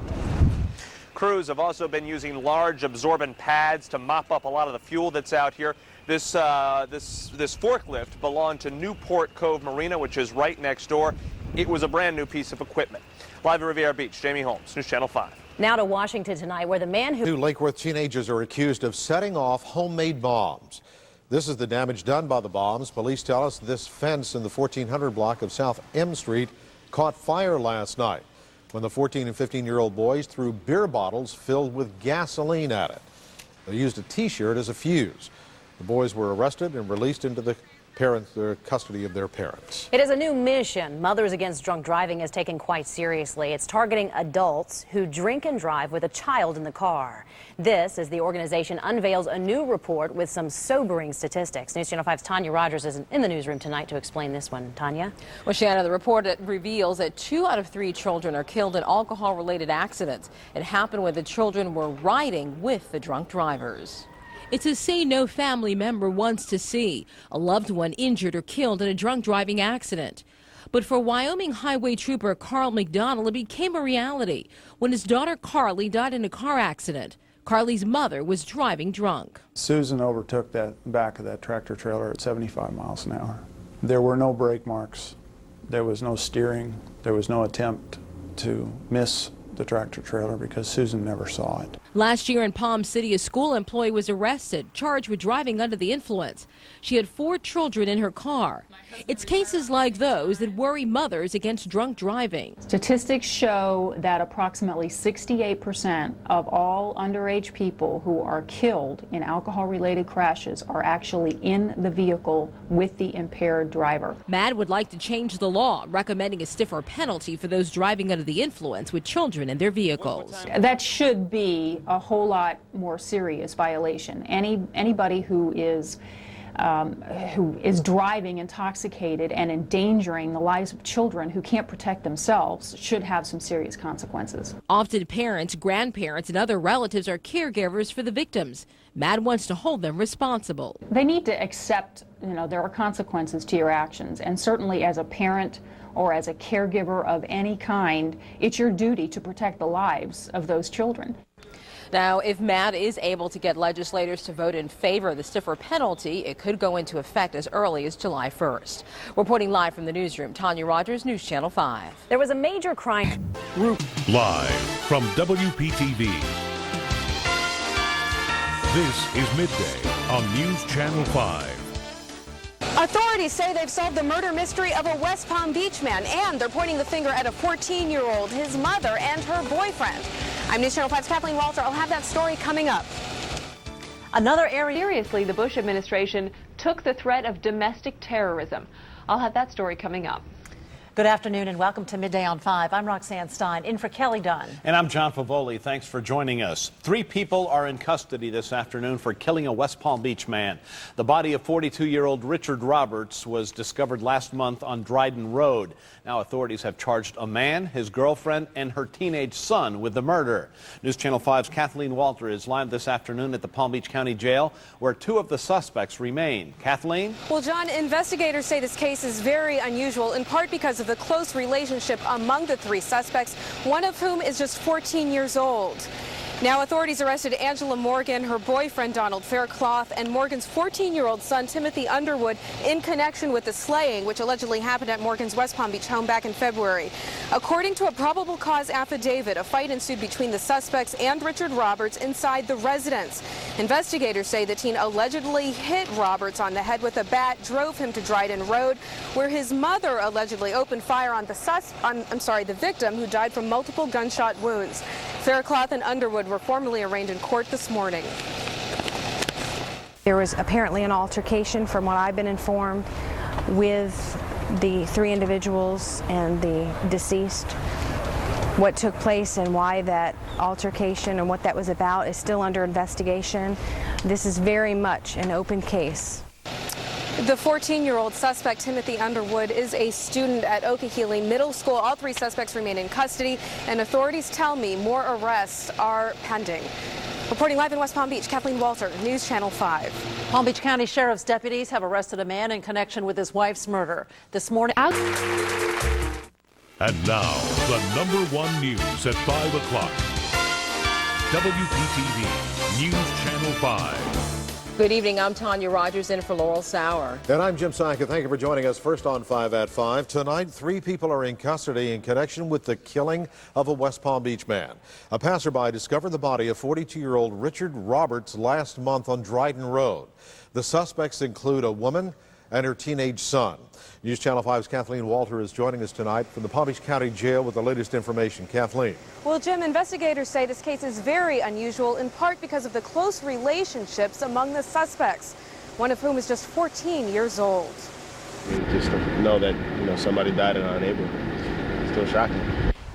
Crews have also been using large absorbent pads to mop up a lot of the fuel that's out here. This forklift belonged to Newport Cove Marina, which is right next door. It was a brand new piece of equipment. Live at Riviera Beach, Jamie Holmes, News Channel 5. Now to Washington tonight, where the man who... 2 Lake Worth teenagers are accused of setting off homemade bombs. This is the damage done by the bombs. Police tell us this fence in the 1400 block of South M Street caught fire last night when the 14 and 15-year-old boys threw beer bottles filled with gasoline at it. They used a T-shirt as a fuse. The boys were arrested and released into the custody of their parents. It is a new mission Mothers Against Drunk Driving is taking quite seriously. It's targeting adults who drink and drive with a child in the car. This as the organization unveils a new report with some sobering statistics. News Channel 5's Tanya Rogers is in the newsroom tonight to explain this one. Tanya? Well, Shanna, the report reveals that 2 out of 3 children are killed in alcohol-related accidents. It happened when the children were riding with the drunk drivers. It's a scene no family member wants to see, a loved one injured or killed in a drunk driving accident. But for Wyoming Highway Trooper Carl McDonald, it became a reality when his daughter Carly died in a car accident. Carly's mother was driving drunk. Susan overtook that back of that tractor trailer at 75 miles an hour. There were no brake marks. There was no steering. There was no attempt to miss the tractor trailer because Susan never saw it. Last year in Palm City, a school employee was arrested, charged with driving under the influence. She had 4 children in her car. It's cases like those that worry mothers against drunk driving. Statistics show that approximately 68% of all underage people who are killed in alcohol-related crashes are actually in the vehicle with the impaired driver. MAD would like to change the law, recommending a stiffer penalty for those driving under the influence with children in their vehicles. That should be a whole lot more serious violation. Anybody who is driving intoxicated and endangering the lives of children who can't protect themselves should have some serious consequences. Often parents, grandparents, and other relatives are caregivers for the victims. MAD wants to hold them responsible. They need to accept, there are consequences to your actions, and certainly as a parent or as a caregiver of any kind, it's your duty to protect the lives of those children. Now, if MAD is able to get legislators to vote in favor of the stiffer penalty, it could go into effect as early as July 1st. Reporting live from the newsroom, Tanya Rogers, News Channel 5. There was a major crime. Live from WPTV. This is Midday on News Channel 5. Authorities say they've solved the murder mystery of a West Palm Beach man, and they're pointing the finger at a 14-year-old, his mother, and her boyfriend. I'm News Channel 5's Kathleen Walter. I'll have that story coming up. Another area. Seriously, the Bush administration took the threat of domestic terrorism. I'll have that story coming up. Good afternoon and welcome to Midday on 5. I'm Roxanne Stein, in for Kelly Dunn. And I'm John Favoli. Thanks for joining us. 3 people are in custody this afternoon for killing a West Palm Beach man. The body of 42-year-old Richard Roberts was discovered last month on Dryden Road. Now authorities have charged a man, his girlfriend, and her teenage son with the murder. News Channel 5's Kathleen Walter is live this afternoon at the Palm Beach County Jail, where 2 of the suspects remain. Kathleen? Well, John, investigators say this case is very unusual, in part because of the close relationship among the 3 suspects, one of whom is just 14 years old. Now, authorities arrested Angela Morgan, her boyfriend Donald Faircloth, and Morgan's 14-year-old son Timothy Underwood in connection with the slaying, which allegedly happened at Morgan's West Palm Beach home back in February. According to a probable cause affidavit, a fight ensued between the suspects and Richard Roberts inside the residence. Investigators say the teen allegedly hit Roberts on the head with a bat, drove him to Dryden Road, where his mother allegedly opened fire on the victim, who died from multiple gunshot wounds. Faircloth and Underwood were formally arraigned in court this morning. There was apparently an altercation, from what I've been informed, with the 3 individuals and the deceased. What took place and why that altercation and what that was about is still under investigation. This is very much an open case. The 14-year-old suspect, Timothy Underwood, is a student at Okehele Middle School. All 3 suspects remain in custody, and authorities tell me more arrests are pending. Reporting live in West Palm Beach, Kathleen Walter, News Channel 5. Palm Beach County Sheriff's deputies have arrested a man in connection with his wife's murder. This morning. And now, the #1 news at 5 o'clock. WPTV News Channel 5. Good evening. I'm Tanya Rogers in for Laurel Sauer. And I'm Jim Sanka. Thank you for joining us. First on 5 at 5. Tonight, 3 people are in custody in connection with the killing of a West Palm Beach man. A passerby discovered the body of 42-year-old Richard Roberts last month on Dryden Road. The suspects include a woman and her teenage son. News Channel 5's Kathleen Walter is joining us tonight from the Palm Beach County Jail with the latest information. Kathleen. Well, Jim, investigators say this case is very unusual, in part because of the close relationships among the suspects, one of whom is just 14 years old. Just to know that, somebody died in our neighborhood, it's still shocking.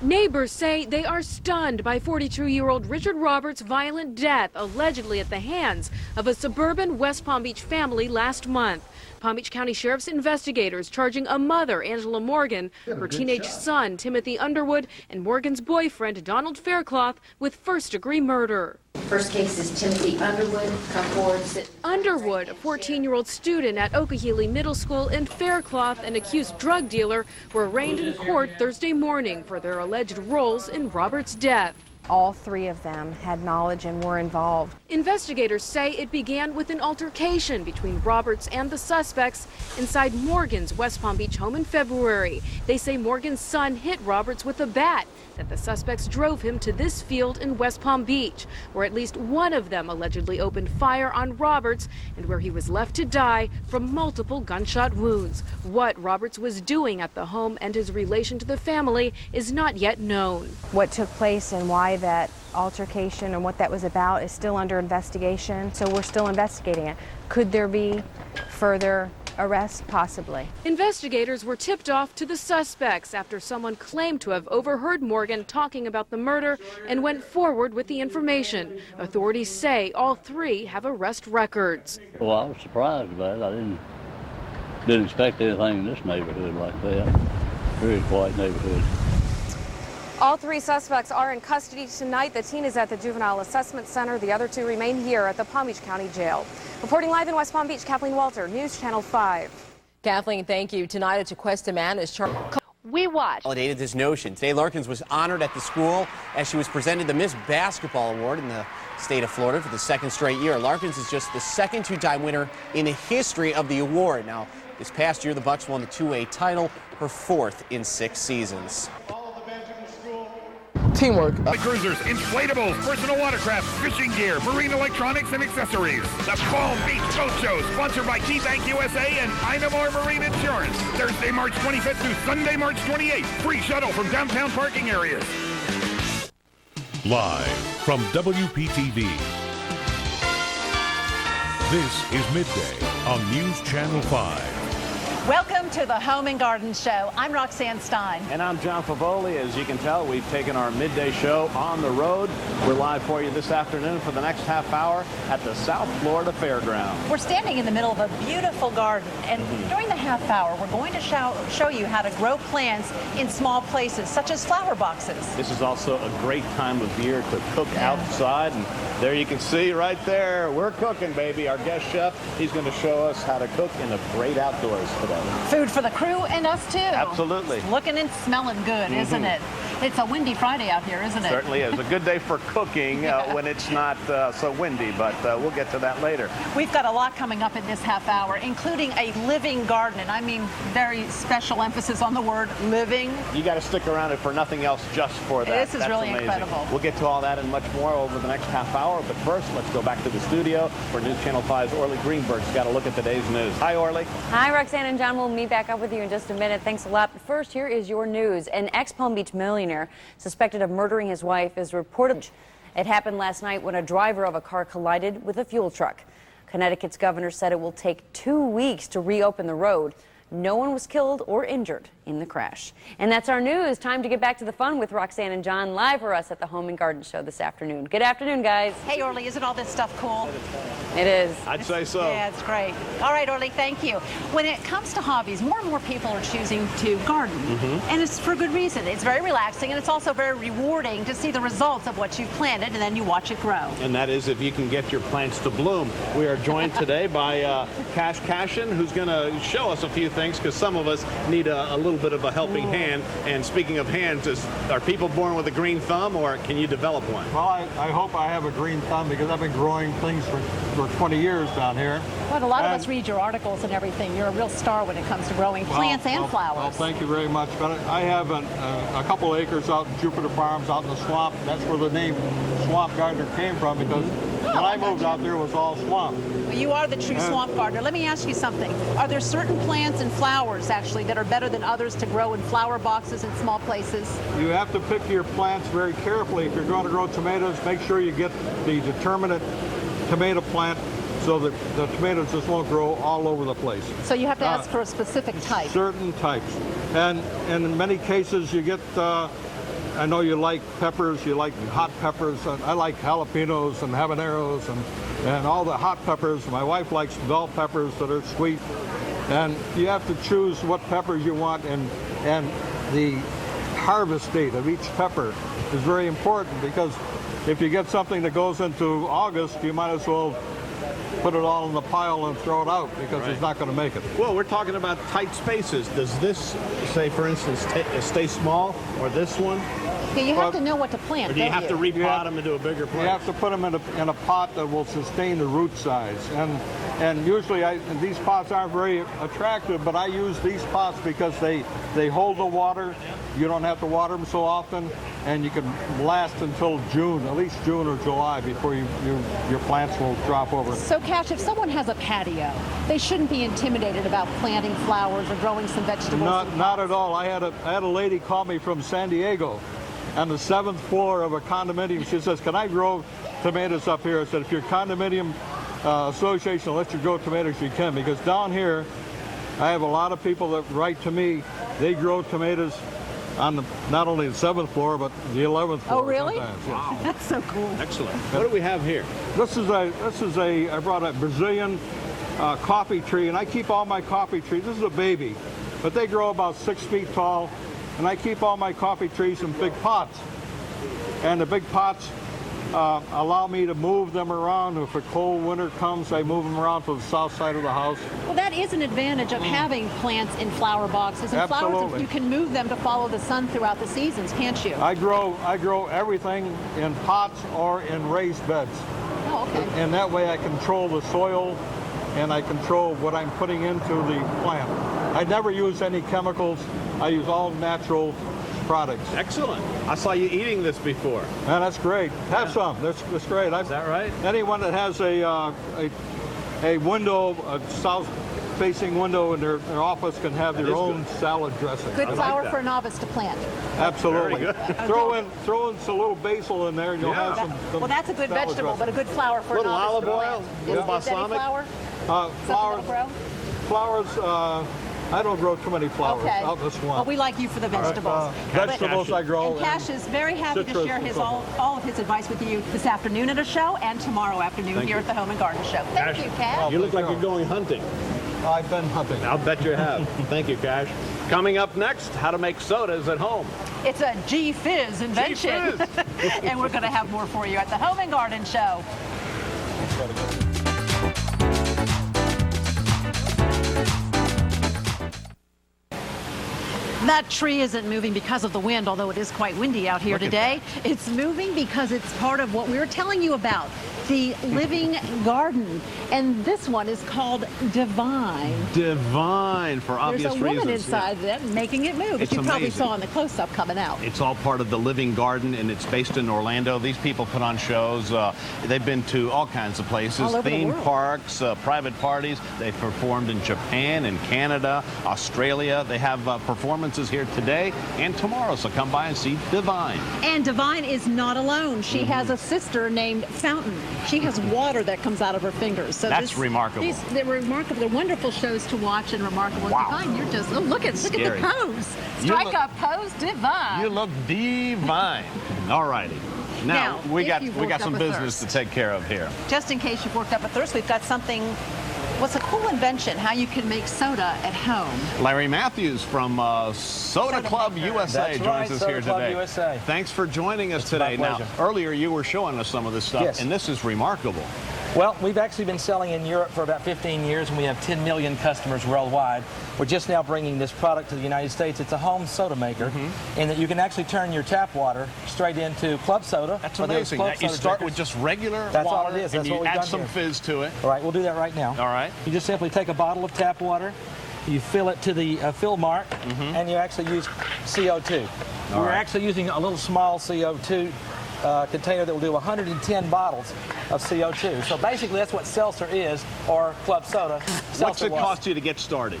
Neighbors say they are stunned by 42-year-old Richard Roberts' violent death, allegedly at the hands of a suburban West Palm Beach family last month. Palm Beach County Sheriff's investigators charging a mother, Angela Morgan, her teenage son, Timothy Underwood, and Morgan's boyfriend, Donald Faircloth, with first-degree murder. First case is Timothy Underwood. Come forward. Underwood, a 14-year-old student at Okehele Middle School, and Faircloth, an accused drug dealer, were arraigned in court Thursday morning for their alleged roles in Roberts' death. All 3 of them had knowledge and were involved. Investigators say it began with an altercation between Roberts and the suspects inside Morgan's West Palm Beach home in February. They say Morgan's son hit Roberts with a bat, that the suspects drove him to this field in West Palm Beach, where at least one of them allegedly opened fire on Roberts and where he was left to die from multiple gunshot wounds. What Roberts was doing at the home and his relation to the family is not yet known. What took place and why that altercation and what that was about is still under investigation, so we're still investigating it. Could there be further arrests? Possibly. Investigators were tipped off to the suspects after someone claimed to have overheard Morgan talking about the murder and went forward with the information. Authorities say all 3 have arrest records. Well, I was surprised by it. I didn't expect anything in this neighborhood like that. Very quiet neighborhood. All 3 suspects are in custody tonight. The teen is at the Juvenile Assessment Center. The other 2 remain here at the Palm Beach County Jail. Reporting live in West Palm Beach, Kathleen Walter, News Channel 5. Kathleen, thank you. Tonight, a Tequesta man is charged. We watched. Validated this notion. Today, Larkins was honored at the school as she was presented the Miss Basketball Award in the state of Florida for the 2nd straight year. Larkins is just the 2nd 2-time winner in the history of the award. Now, this past year, the Bucks won the 2A title, her 4th in 6 seasons. Teamwork. Cruisers, inflatables, personal watercraft, fishing gear, marine electronics, and accessories. The Palm Beach Boat Show, sponsored by KeyBank USA and Inamar Marine Insurance. Thursday, March 25th through Sunday, March 28th. Free shuttle from downtown parking areas. Live from WPTV. This is Midday on News Channel 5. Welcome to the Home and Garden Show. I'm Roxanne Stein. And I'm John Favoli. As you can tell, we've taken our midday show on the road. We're live for you this afternoon for the next half hour at the South Florida Fairground. We're standing in the middle of a beautiful garden, and during the half hour, we're going to show you how to grow plants in small places, such as flower boxes. This is also a great time of year to cook outside, and there you can see right there, we're cooking, baby. Our guest chef, he's going to show us how to cook in the great outdoors today. Food for the crew and us too. Absolutely. It's looking and smelling good, isn't it? It's a windy Friday out here, isn't it? Certainly is. A good day for cooking when it's not so windy, but we'll get to that later. We've got a lot coming up in this half hour, including a living garden, and I mean very special emphasis on the word living. You got to stick around for nothing else just for that. This is really amazing. Incredible. We'll get to all that and much more over the next half hour, but first, let's go back to the studio where News Channel 5's Orly Greenberg's got a look at today's news. Hi, Orly. Hi, Roxanne and John. We'll meet back up with you in just a minute. Thanks a lot. But first, here is your news. An ex-Palm Beach millionaire suspected of murdering his wife is reported. It happened last night when a driver of a car collided with a fuel truck. Connecticut's governor said it will take 2 weeks to reopen the road. No one was killed or injured in the crash. And that's our news. Time to get back to the fun with Roxanne and John live for us at the Home and Garden Show this afternoon. Good afternoon, guys. Hey, Orly, isn't all this stuff cool? It is. I'd say so. Yeah, it's great. All right, Orly, thank you. When it comes to hobbies, more and more people are choosing to garden. And it's for good reason. It's very relaxing, and it's also very rewarding to see the results of what you've planted, and then you watch it grow. And that is if you can get your plants to bloom. We are joined today by Cash Cashin, who's going to show us a few things, because some of us need a little bit of a helping hand. And speaking of hands, are people born with a green thumb, or can you develop one? Well, I hope I have a green thumb, because I've been growing things for for 20 years down here. Well, a lot of us read your articles and everything. You're a real star when it comes to growing plants and flowers. Well, thank you very much. But I have a couple acres out in Jupiter Farms, out in the swamp. That's where the name Swamp Gardener came from, because when I moved out there, it was all swamp. Well, you are the true swamp gardener. Let me ask you something. Are there certain plants and flowers, actually, that are better than others to grow in flower boxes in small places? You have to pick your plants very carefully. If you're going to grow tomatoes, make sure you get the determinate tomato plant so that the tomatoes just won't grow all over the place. So you have to ask for a specific type. Certain types. And in many cases you get, I know you like peppers, you like hot peppers. I like jalapenos and habaneros and all the hot peppers. My wife likes bell peppers that are sweet. And you have to choose what peppers you want, and the harvest date of each pepper is very important, because if you get something that goes into August, you might as well put it all in the pile and throw it out, because it's not going to make it. Well, we're talking about tight spaces. Does this, say, for instance, stay small, or this one? Yeah, you have to know what to plant, or do you have to repot them into a bigger place? You have to put them in a pot that will sustain the root size. And usually these pots aren't very attractive, but I use these pots because they hold the water. You don't have to water them so often, and you can last until June, at least June or July, before your plants will drop over. So, Cash, if someone has a patio, they shouldn't be intimidated about planting flowers or growing some vegetables? Not at all. I had a lady call me from San Diego on the 7th floor of a condominium. She says, "Can I grow tomatoes up here?" I said, "If your condominium association lets you grow tomatoes, you can," because down here I have a lot of people that write to me. They grow tomatoes on not only the 7th floor, but the 11th floor. Oh, really? Sometimes. Wow. That's so cool. Excellent. What do we have here? I brought a Brazilian coffee tree, and I keep all my coffee trees. This is a baby, but they grow about 6 feet tall, and I keep all my coffee trees in big pots. And the big pots allow me to move them around. If a cold winter comes, I move them around to the south side of the house. Well, that is an advantage of having plants in flower boxes. And flowers, you can move them to follow the sun throughout the seasons, can't you? I grow everything in pots or in raised beds. Oh, okay. And that way I control the soil, and I control what I'm putting into the plant. I never use any chemicals. I use all natural products. Excellent. I saw you eating this before. Man, that's great. Have some. That's great. Is that right? Anyone that has a window, a south-facing window in their office can have their own salad dressing. Good flower for a novice to plant. Absolutely. Very good. Throw in a little basil in there, and you'll have some. Well, that's a good vegetable, dressing. but a good flower for a novice to plant. Little Is any flower? Flowers. I don't grow too many flowers out in the swamp. Well, we like you for the vegetables. Vegetables I grow. And Cash is very happy to share all of his advice with you this afternoon at a show and tomorrow afternoon here at the Home and Garden Show. Thank you, Cash. You look like you're going hunting. I've been hunting. I'll bet you have. Thank you, Cash. Coming up next, how to make sodas at home. It's a G-Fizz invention. And we're going to have more for you at the Home and Garden Show. That tree isn't moving because of the wind, although it is quite windy out here today. It's moving because it's part of what we were telling you about, the living garden. And this one is called Divine. Divine, for obvious reasons. There's a woman inside that making it move, as you probably saw in the close-up coming out. It's all part of the living garden, and it's based in Orlando. These people put on shows. They've been to all kinds of places, theme parks, private parties. They've performed in Japan and Canada, Australia. They have performances here today and tomorrow, so come by and see Divine. And Divine is not alone. She has a sister named Fountain. She has water that comes out of her fingers. So that's remarkable. They're remarkable. They're wonderful shows to watch and remarkable. Wow. Divine, you're just, look at the pose. Strike up pose, Divine. You look divine. All righty. Now we got some business to take care of here. Just in case you've worked up a thirst, we've got something. What's a cool invention, how you can make soda at home. Larry Matthews from Soda Club USA joins us here today. USA. Thanks for joining us today. Now, earlier you were showing us some of this stuff, and this is remarkable. Well, we've actually been selling in Europe for about 15 years, and we have 10 million customers worldwide. We're just now bringing this product to the United States. It's a home soda maker, in that you can actually turn your tap water straight into club soda. That's amazing. You start with just regular That's water, all it is. That's and you what we've add done some here. fizz to it. All right, we'll do that right now. All right. You just simply take a bottle of tap water, you fill it to the fill mark, and you actually use CO2. We're actually using a little small CO2 container that will do 110 bottles of CO2. So basically that's what seltzer is, or club soda. What's it cost you to get started?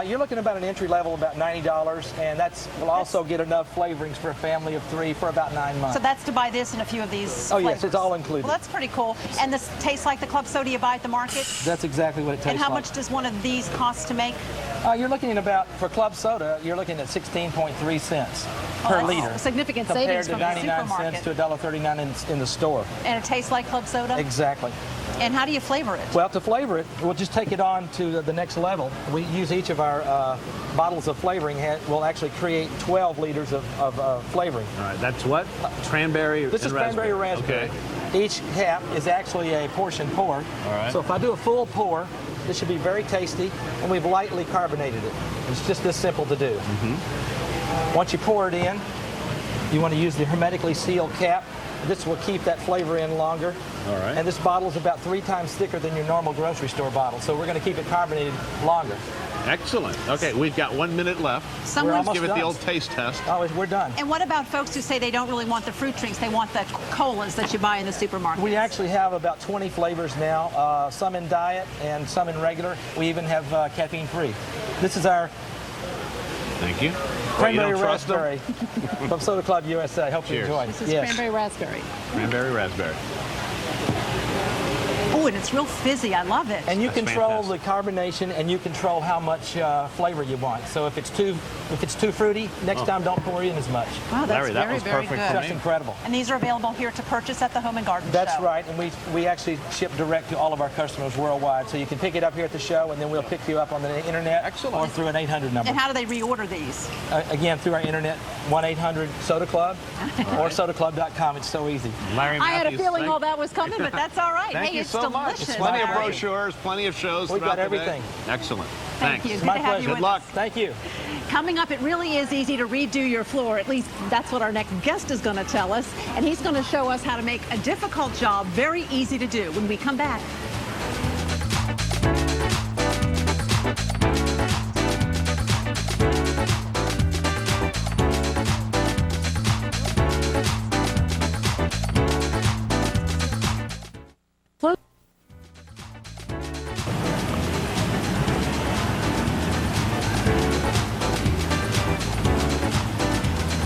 You're looking about an entry level about $90, and will also get enough flavorings for a family of 3 for about 9 months. So that's to buy this and a few of these Oh flavors. yes, it's all included. Well, that's pretty cool. And this tastes like the club soda you buy at the market? That's exactly what it tastes like. And how much does one of these cost to make? You're looking at about, for club soda, you're looking at 16.3 cents per that's liter. a significant compared savings to from the 99 supermarket. cents to $1.39 in the store. And it tastes like club soda? Exactly. And how do you flavor it? Well, to flavor it, we'll just take it on to the next level. We use each of our bottles of flavoring. We'll actually create 12 liters of flavoring. All right, that's what? Cranberry This is cranberry raspberry. Okay. Each cap is actually a portion pour. All right. So if I do a full pour, this should be very tasty, and we've lightly carbonated it. It's just this simple to do. Once you pour it in, you want to use the hermetically sealed cap. This will keep that flavor in longer. All right. And this bottle is about 3 times thicker than your normal grocery store bottle, so we're going to keep it carbonated longer. Excellent. Okay, we've got 1 minute left. Someone's Let's give it done. the old taste test. Oh, we're done. And what about folks who say they don't really want the fruit drinks, they want the colas that you buy in the supermarket? We actually have about 20 flavors now, some in diet and some in regular. We even have caffeine-free. This is our Thank you. cranberry raspberry from Soda Club USA. Hope you Cheers. enjoy. This is cranberry raspberry. Cranberry raspberry. Oh, and it's real fizzy. I love it. And you That's control fantastic. the carbonation, and you control how much flavor you want. So if it's too fruity, next time don't pour in as much. Wow, that's Larry, that very, was very perfect good. for Just incredible. And these are available here to purchase at the Home and Garden That's Show. right, and we actually ship direct to all of our customers worldwide. So you can pick it up here at the show, and then we'll pick you up on the internet or through an 800 number. And how do they reorder these? Again, through our internet, 1-800-SODA-CLUB or sodaclub.com. It's so easy. Larry I had a Matthews, feeling all that was coming, but that's all right. Thank Hey, you it's so much. delicious. Plenty of Larry. brochures, plenty of shows. We've throughout got the day. everything. Excellent. Thank Thanks. you. It's Good my to have pleasure. you Good with luck. us. Thank you. Coming up, it really is easy to redo your floor. At least that's what our next guest is going to tell us. And he's going to show us how to make a difficult job very easy to do when we come back.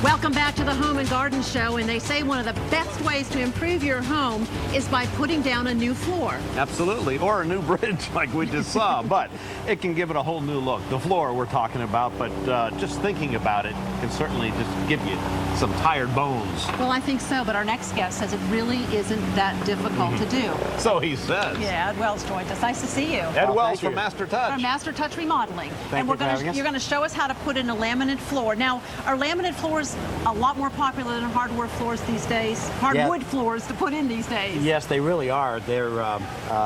Welcome back to the Home and Garden Show, and they say one of the best ways to improve your home is by putting down a new floor. Absolutely, or a new bridge like we just saw, but it can give it a whole new look. The floor we're talking about, but just thinking about it can certainly just give you some tired bones. Well, I think so, but our next guest says it really isn't that difficult to do. So he says. Yeah, Ed Wells joined us. Nice to see you. Ed Wells from Master Touch. From Master Touch Remodeling. Thank you for having us. You're going to show us how to put in a laminate floor. Now, are laminate floors a lot more popular than hardwood floors these days? Hardwood floors to put in these days? Yes, they really are. They're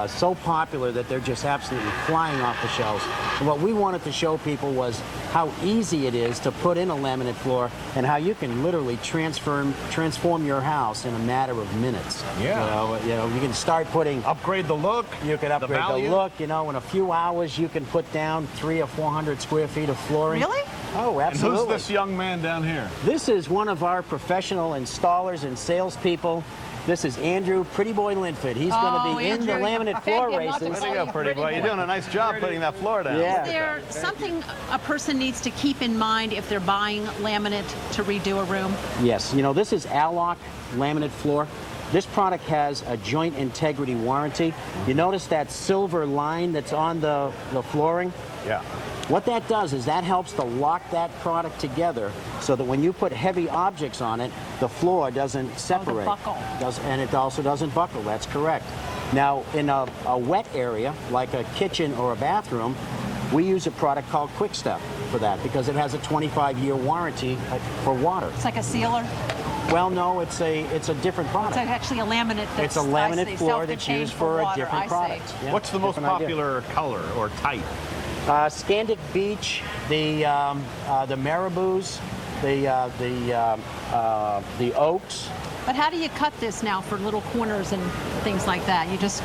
so popular that they're just absolutely flying off the shelves. And what we wanted to show people was how easy it is to put in a laminate floor and how you can literally transform your house in a matter of minutes. Yeah. You know, you can start putting... Upgrade the look. You can upgrade the look. You know, in a few hours you can put down 300 or 400 square feet of flooring. Really? Oh, absolutely. And who's this young man down here? This is one of our professional installers and salespeople. This is Andrew Pretty Boy Linford. He's going to be in the laminate floor races. There you go, Pretty Boy. You're doing a nice job putting that floor down. Yeah. Is there something a person needs to keep in mind if they're buying laminate to redo a room? Yes. You know, this is Alloc laminate floor. This product has a joint integrity warranty. You notice that silver line that's on the flooring? Yeah. What that does is that helps to lock that product together so that when you put heavy objects on it, the floor doesn't separate. buckle. And it also doesn't buckle. That's correct. Now, in a wet area, like a kitchen or a bathroom, we use a product called Quick Step for that because it has a 25-year warranty for water. It's like a sealer? Well, no, it's a different product. It's actually a laminate. It's a laminate floor that's used for a different product. Yeah, what's the most popular color or type? Scandic Beach, the Marabous, the Oaks. But how do you cut this now for little corners and things like that? You just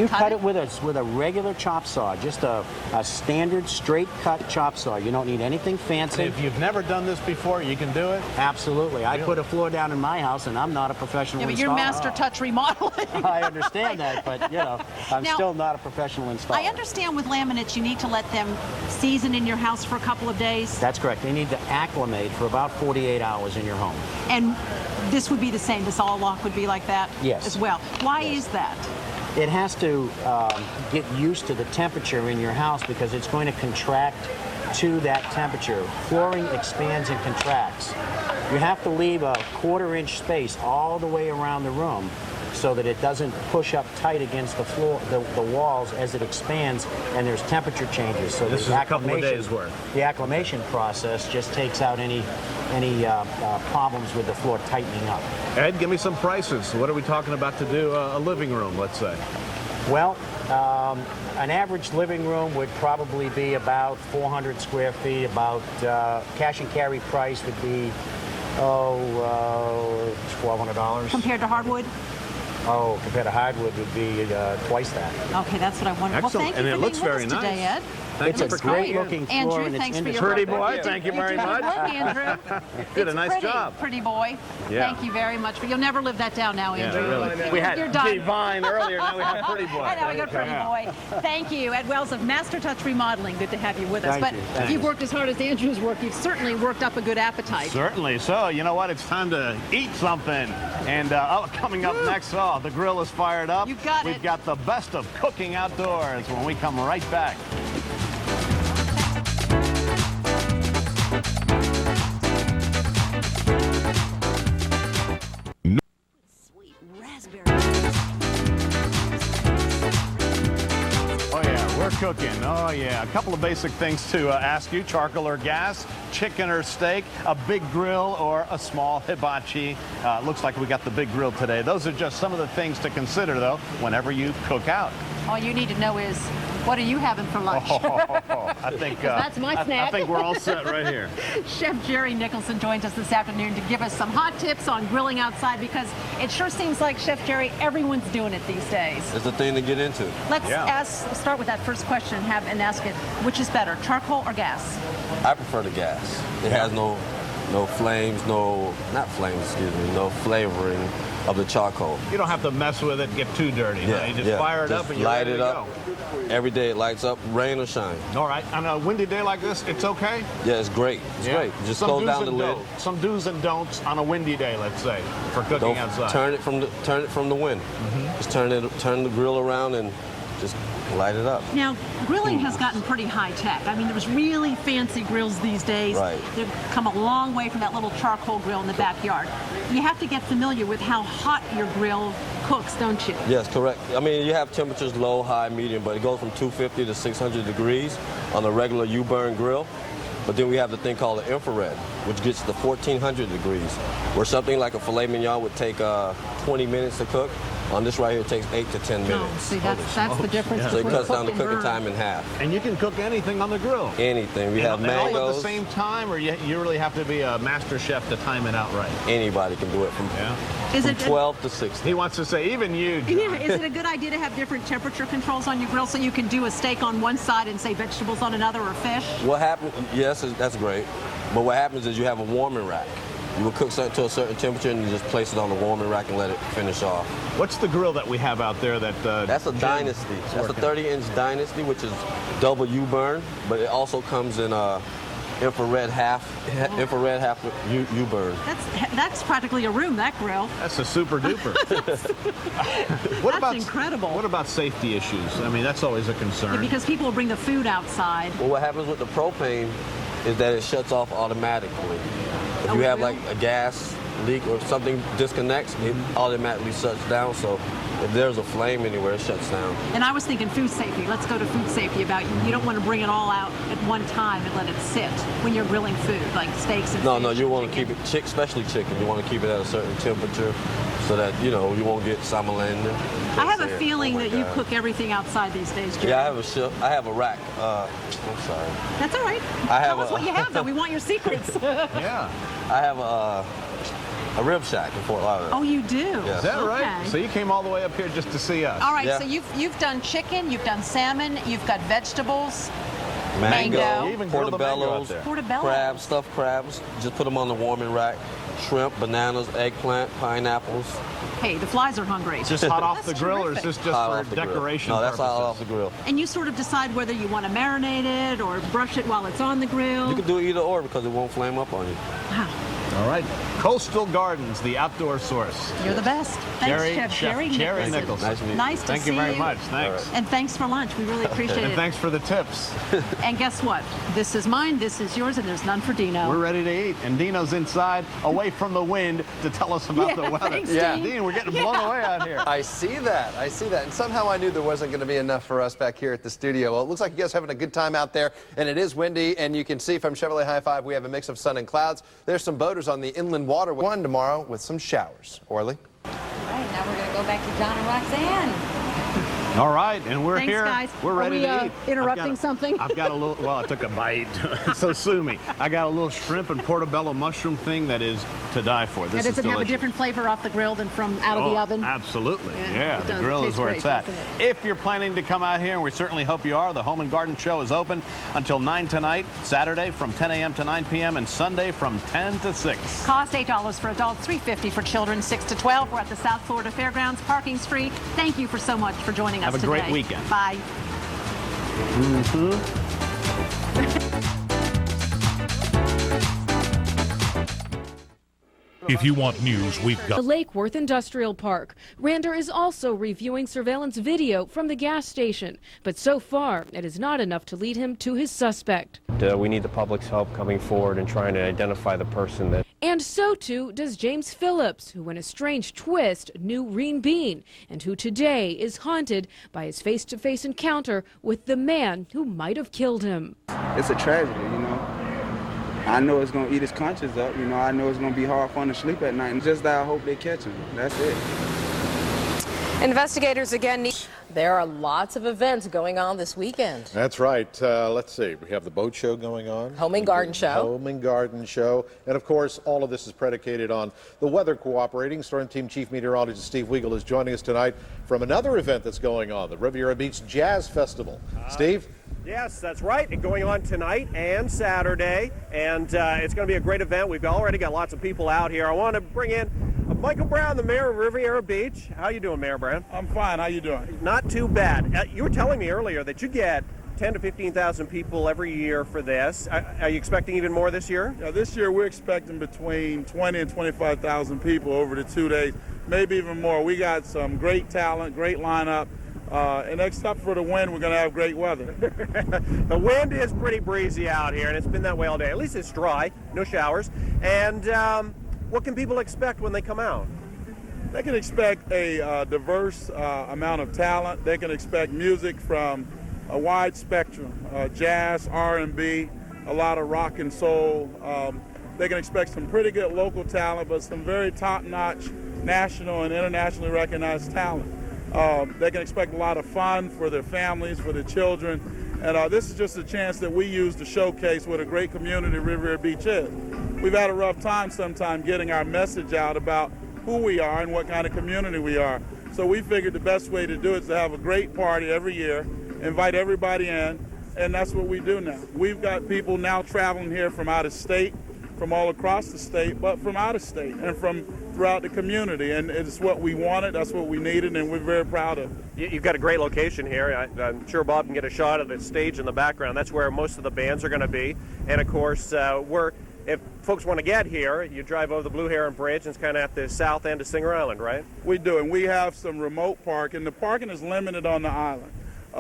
cut it with a regular chop saw, just a standard straight cut chop saw. You don't need anything fancy. If you've never done this before, you can do it? Absolutely. I put a floor down in my house, and I'm not a professional installer. Yeah, but you're Master Touch Remodeling. I understand that, but I'm still not a professional installer. I understand with laminates you need to let them season in your house for a couple of days. That's correct. They need to acclimate for about 48 hours in your home. And this would be the same. This all lock would be like that as well. Why is that? It has to get used to the temperature in your house because it's going to contract to that temperature. Flooring expands and contracts. You have to leave a 1/4-inch space all the way around the room so that it doesn't push up tight against the floor, the walls as it expands, and there's temperature changes. So this is a couple of days worth. The acclimation process just takes out any problems with the floor tightening up. Ed, give me some prices. What are we talking about to do a living room, let's say? Well, an average living room would probably be about 400 square feet. About cash and carry price would be $1,200. Compared to hardwood? Oh, compared to hardwood would be twice that. Okay, that's what I wanted. Excellent. Well, thank you and for it looks being very with us today, Ed. Thank you it's for a great looking floor. Andrew, and thanks it's for your Pretty work. boy, thank you very much. Good work, Andrew. Did a nice job. Pretty boy. Yeah. Thank you very much. But you'll never live that down now, Andrew. Really. We had You're done. Divine earlier, now we have Pretty Boy. I know, we got Pretty Boy. Thank you. Ed Wells of Master Touch Remodeling. Good to have you with us. Thank you. If you've worked as hard as Andrew's worked, you've certainly worked up a good appetite. Certainly. So, you know what? It's time to eat something. And coming up next, the grill is fired up. You've got We've got the best of cooking outdoors when we come right back. We're cooking. Oh, yeah. A couple of basic things to ask you. Charcoal or gas, chicken or steak, a big grill or a small hibachi. Looks like we got the big grill today. Those are just some of the things to consider, though, whenever you cook out. All you need to know is, what are you having for lunch? I think that's my snack. I think we're all set right here. Chef Jerry Nicholson joins us this afternoon to give us some hot tips on grilling outside, because it sure seems like, Chef Jerry, everyone's doing it these days. It's the thing to get into. Let's start with that first question and ask it, which is better, charcoal or gas? I prefer the gas. It has no flames, no flavoring of the charcoal. You don't have to mess with it and get too dirty. Yeah, you just fire it up and you're light ready it to up. go. Every day it lights up, rain or shine. All right. On a windy day like this, it's okay? Yeah, it's great. It's great. Just close down the lid. Some do's and don'ts on a windy day, let's say, for cooking outside. Turn it from the wind. Just turn the grill around and just light it up. Now, grilling has gotten pretty high tech. I mean, there's really fancy grills these days. Right. They've come a long way from that little charcoal grill in the backyard. You have to get familiar with how hot your grill cooks, don't you? Yes, correct. I mean, you have temperatures low, high, medium, but it goes from 250 to 600 degrees on a regular U-burn grill. But then we have the thing called the infrared, which gets to 1400 degrees, where something like a filet mignon would take 20 minutes to cook. On this right here, it takes 8 to 10 minutes. Oh, see, that's the difference. So it cuts down the and cooking burn. time in half. And you can cook anything on the grill. Anything. We have mangoes. All at the same time, or you really have to be a master chef to time it out right? Anybody can do it from 12 to 60. He wants to say, even you, John. Yeah, is it a good idea to have different temperature controls on your grill so you can do a steak on one side and, say, vegetables on another, or fish? What happens, yes, that's great. But what happens is you have a warming rack. You will cook something to a certain temperature and you just place it on the warming rack and let it finish off. What's the grill that we have out there that... That's a Dynasty. That's a 30-inch Dynasty, which is double U-burn, but it also comes in infrared half U-burn. That's practically a room, that grill. That's a super duper. That's incredible. What about safety issues? I mean, that's always a concern. Yeah, because people will bring the food outside. Well, what happens with the propane is that it shuts off automatically. If you have like a gas leak or something disconnects, it automatically shuts down. So If there's a flame anywhere, it shuts down. And I was thinking food safety. Let's go to food safety about you don't want to bring it all out at one time and let it sit when you're grilling food, like steaks and No, fish you want to keep it, especially chicken, you want to keep it at a certain temperature so that, you won't get salmonella. I have a feeling that you cook everything outside these days, Jerry. Yeah, I have a rack. I'm sorry. That's all right. Tell us what you have, though. We want your secrets. Yeah. I have a rib shack in Fort Lauderdale. Oh, you do? Yes. Is that right? Okay. So you came all the way up here just to see us? All right, so you've done chicken, you've done salmon, you've got vegetables. Mango, Even portobellos, crabs, stuffed crabs. Just put them on the warming rack. Shrimp, bananas, eggplant, pineapples. Hey, the flies are hungry. Is this hot off the grill, or is this just for decoration No, that's purposes? hot off the grill. And you sort of decide whether you want to marinate it or brush it while it's on the grill. You can do either or because it won't flame up on you. Wow. All right. Coastal Gardens, the outdoor source. You're the best. Thanks, Chef Jerry Nicholson. Nice to meet you. Nice to Thank see you very much. Thanks. And thanks for lunch. We really appreciate And it. thanks for the tips. And guess what? This is mine, this is yours, and there's none for Dino. We're ready to eat, and Dino's inside, away from the wind, to tell us about the weather. Thanks, Dean, we're getting blown away out here. I see that. And somehow I knew there wasn't going to be enough for us back here at the studio. Well, it looks like you guys are having a good time out there, and it is windy, and you can see from Chevrolet High Five we have a mix of sun and clouds. There's some boaters on the inland water. One tomorrow with some showers. Orly? All right, now we're going to go back to John and Roxanne. All right, and we're Thanks, here. guys. We're ready to eat. Interrupting something? I've got a little, well, I took a bite, so sue me. I got a little shrimp and portobello mushroom thing that is to die for. This And does is it have a delicious. different flavor off the grill than from out of the oven? Absolutely, Yeah, it the does. grill It is where tastes it's at. great, doesn't If you're planning to come out here, and we certainly hope you are, the Home and Garden Show is open until 9 tonight, Saturday from 10 a.m. to 9 p.m., and Sunday from 10 to 6. Cost $8 for adults, $3.50 for children, 6 to 12. We're at the South Florida Fairgrounds. Parking's free. Thank you for so much for joining us Have a today. great weekend. Bye. If you want news, we've got The Lake Worth Industrial Park. Rander is also reviewing surveillance video from the gas station, but so far it is not enough to lead him to his suspect. We need the public's help coming forward and trying to identify the person that. And so too does James Phillips, who in a strange twist knew Reen Bean, and who today is haunted by his face-to-face encounter with the man who might have killed him. It's a tragedy, you know. I know it's going to eat his conscience up, you know. I know it's going to be hard for him to sleep at night, and just that I hope they catch him. That's it. Investigators again need. There are lots of events going on this weekend. That's right. Let's see. We have the boat show going on. Home and Garden Show. Home and Garden Show. And, of course, all of this is predicated on the weather cooperating. Storm Team Chief Meteorologist Steve Weigel is joining us tonight from another event that's going on, the Riviera Beach Jazz Festival. Steve? Yes, that's right. It's going on tonight and Saturday, and it's going to be a great event. We've already got lots of people out here. I want to bring in Michael Brown, the mayor of Riviera Beach. How you doing, Mayor Brown? I'm fine. How you doing? Not too bad. You were telling me earlier that you get 10 to 15,000 people every year for this. Are you expecting even more this year? This year we're expecting between 20 and 25,000 people over the 2 days, maybe even more. We got some great talent, great lineup. And except for the wind, we're going to have great weather. The wind is pretty breezy out here, and it's been that way all day. At least it's dry, no showers. And what can people expect when they come out? They can expect a diverse amount of talent. They can expect music from a wide spectrum, jazz, R&B, a lot of rock and soul. They can expect some pretty good local talent, but some very top-notch national and internationally recognized talent. They can expect a lot of fun for their families, for their children. And this is just a chance that we use to showcase what a great community Riviera Beach is. We've had a rough time sometimes getting our message out about who we are and what kind of community we are. So we figured the best way to do it is to have a great party every year, invite everybody in, and that's what we do now. We've got people now traveling here from out of state, from all across the state, but from out of state and from throughout the community, and it's what we wanted, that's what we needed, and we're very proud of it. You've got a great location here. I'm sure Bob can get a shot of the stage in the background. That's where most of the bands are going to be. And of course, if folks want to get here, you drive over the Blue Heron Bridge, and it's kind of at the south end of Singer Island, right? We do, and we have some remote parking. The parking is limited on the island.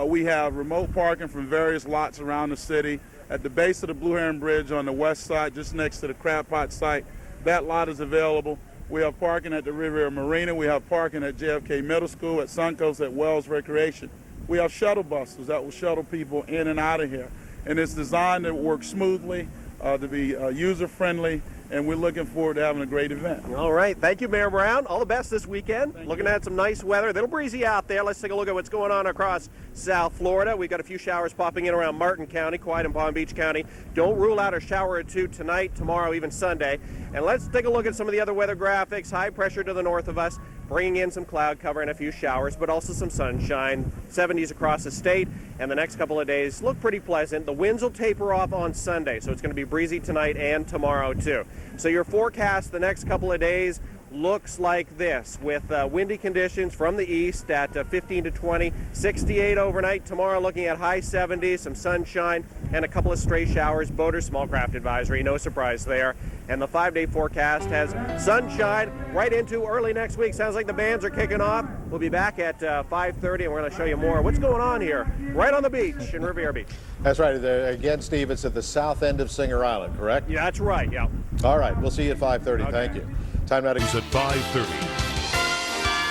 We have remote parking from various lots around the city. At the base of the Blue Heron Bridge on the west side, just next to the Crab Pot site, that lot is available. We have parking at the Riviera Marina. We have parking at JFK Middle School, at Suncoast, at Wells Recreation. We have shuttle buses that will shuttle people in and out of here. And it's designed to work smoothly, to be user-friendly, and we're looking forward to having a great event. All right. Thank you, Mayor Brown. All the best this weekend. Looking at some nice weather. A little breezy out there. Let's take a look at what's going on across South Florida. We've got a few showers popping in around Martin County, quiet in Palm Beach County. Don't rule out a shower or two tonight, tomorrow, even Sunday. And let's take a look at some of the other weather graphics. High pressure to the north of us, bringing in some cloud cover and a few showers, but also some sunshine. 70s across the state, and the next couple of days look pretty pleasant. The winds will taper off on Sunday, so it's going to be breezy tonight and tomorrow too. So your forecast the next couple of days looks like this, with windy conditions from the east at 15 to 20, 68 overnight. Tomorrow looking at high 70s, some sunshine, and a couple of stray showers. Boater small craft advisory, no surprise there. And the 5-day forecast has sunshine right into early next week. Sounds like the bands are kicking off. We'll be back at 5:30, and we're going to show you more what's going on here right on the beach in Riviera Beach. That's right. Again, Steve, it's at the south end of Singer Island, correct? Yeah, that's right, yeah. All right, we'll see you at 5:30. Okay. Thank you. Time now to... At 5:30.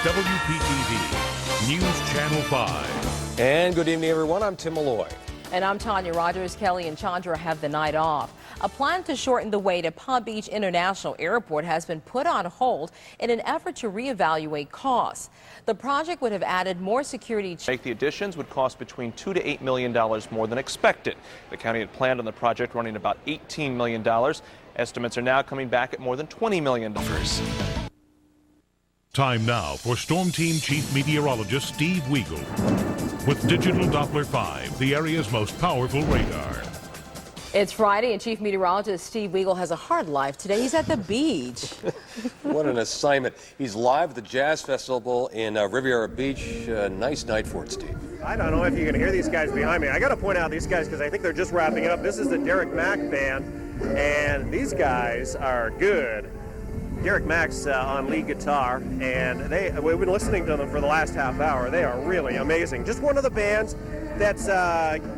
WPTV News Channel 5. And good evening, everyone. I'm Tim Malloy. And I'm Tanya Rogers. Kelly and Chandra have the night off. A plan to shorten the wait at Palm Beach International Airport has been put on hold in an effort to reevaluate costs. The project would have added more security. The additions would cost between $2 to $8 million more than expected. The county had planned on the project running about $18 million. Estimates are now coming back at more than $20 million. Time now for Storm Team Chief Meteorologist Steve Weagle. With Digital Doppler 5, the area's most powerful radar. It's Friday, and Chief Meteorologist Steve Weagle has a hard life today. He's at the beach. What an assignment. He's live at the Jazz Festival in Riviera Beach. Nice night for it, Steve. I don't know if you can hear these guys behind me. I got to point out these guys because I think they're just wrapping up. This is the Derek Mack Band, and these guys are good. Derek Mack's on lead guitar, and we've been listening to them for the last half hour. They are really amazing. Just one of the bands that's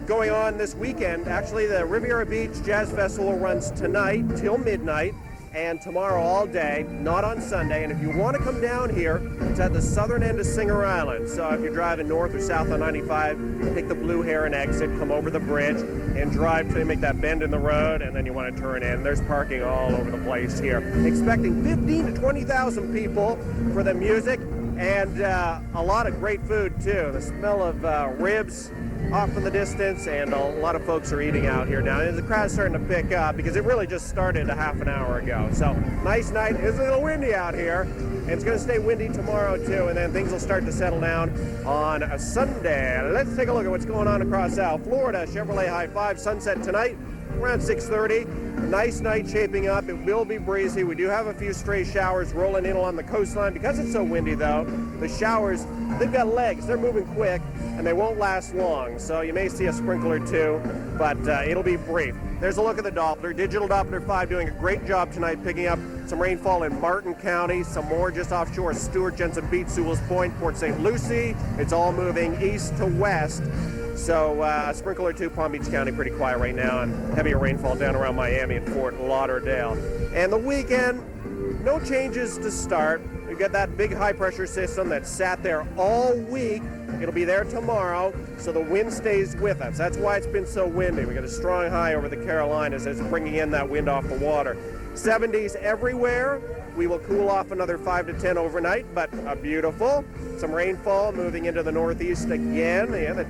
going on this weekend. Actually, the Riviera Beach Jazz Festival runs tonight till midnight and tomorrow all day, not on Sunday. And if you want to come down here, it's at the southern end of Singer Island. So if you're driving north or south on 95, take the Blue Heron exit, come over the bridge, and drive till you make that bend in the road, and then you want to turn in. There's parking all over the place here. Expecting 15 to 20,000 people for the music, and a lot of great food too. The smell of ribs off in the distance, and a lot of folks are eating out here now. And the crowd's starting to pick up because it really just started a half an hour ago. So nice night. It's a little windy out here, and it's going to stay windy tomorrow too, and then things will start to settle down on a Sunday. Let's take a look at what's going on across South Florida. Chevrolet High 5 sunset tonight around 6:30. Nice night shaping up. It will be breezy. We do have a few stray showers rolling in along the coastline. Because it's so windy, though, the showers, they've got legs. They're moving quick, and they won't last long. So you may see a sprinkle or two, but it'll be brief. There's a look at the Doppler. Digital Doppler 5 doing a great job tonight, picking up some rainfall in Martin County, some more just offshore Stewart, Jensen Beach, Sewell's Point, Port St. Lucie. It's all moving east to west. So a sprinkle or two, Palm Beach County pretty quiet right now, and heavier rainfall down around Miami and Fort Lauderdale. And the weekend, no changes to start. We've got that big high pressure system that sat there all week. It'll be there tomorrow, so the wind stays with us. That's why it's been so windy. We got a strong high over the Carolinas as it's bringing in that wind off the water. 70s everywhere. We will cool off another 5 to 10 overnight, but beautiful. Some rainfall moving into the northeast again. Yeah, the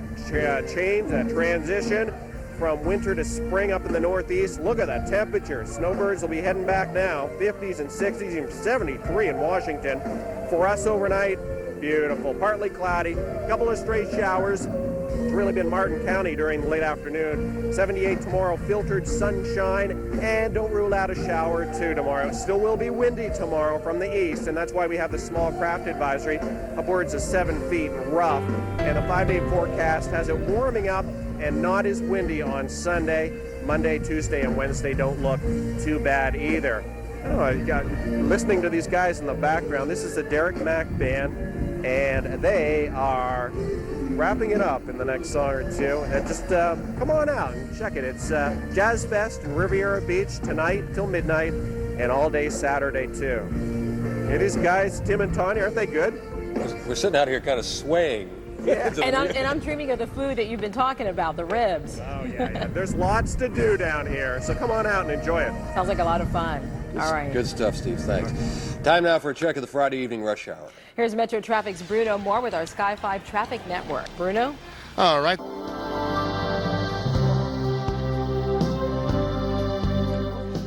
change, that transition from winter to spring up in the northeast. Look at that temperature. Snowbirds will be heading back now. 50s and 60s, even 73 in Washington. For us overnight, beautiful. Partly cloudy, a couple of stray showers. It's really been Martin County during the late afternoon. 78 tomorrow, filtered sunshine, and don't rule out a shower or two tomorrow. It still will be windy tomorrow from the east, and that's why we have the small craft advisory, upwards of 7 feet rough. And the 5-day forecast has it warming up and not as windy on Sunday. Monday, Tuesday, and Wednesday don't look too bad either. I don't know, listening to these guys in the background, this is the Derek Mack Band, and they are wrapping it up in the next song or two. And just come on out and check it. It's Jazz Fest in Riviera Beach tonight till midnight and all day Saturday too. Hey, these guys, Tim and Tanya, aren't they good? We're sitting out here kind of swaying. Yeah. And I'm dreaming of the food that you've been talking about, the ribs. Oh, yeah. There's lots to do down here, so come on out and enjoy it. Sounds like a lot of fun. All right. Good stuff, Steve. Thanks. Time now for a check of the Friday evening rush hour. Here's Metro Traffic's Bruno Moore with our Sky 5 Traffic Network. Bruno? All right.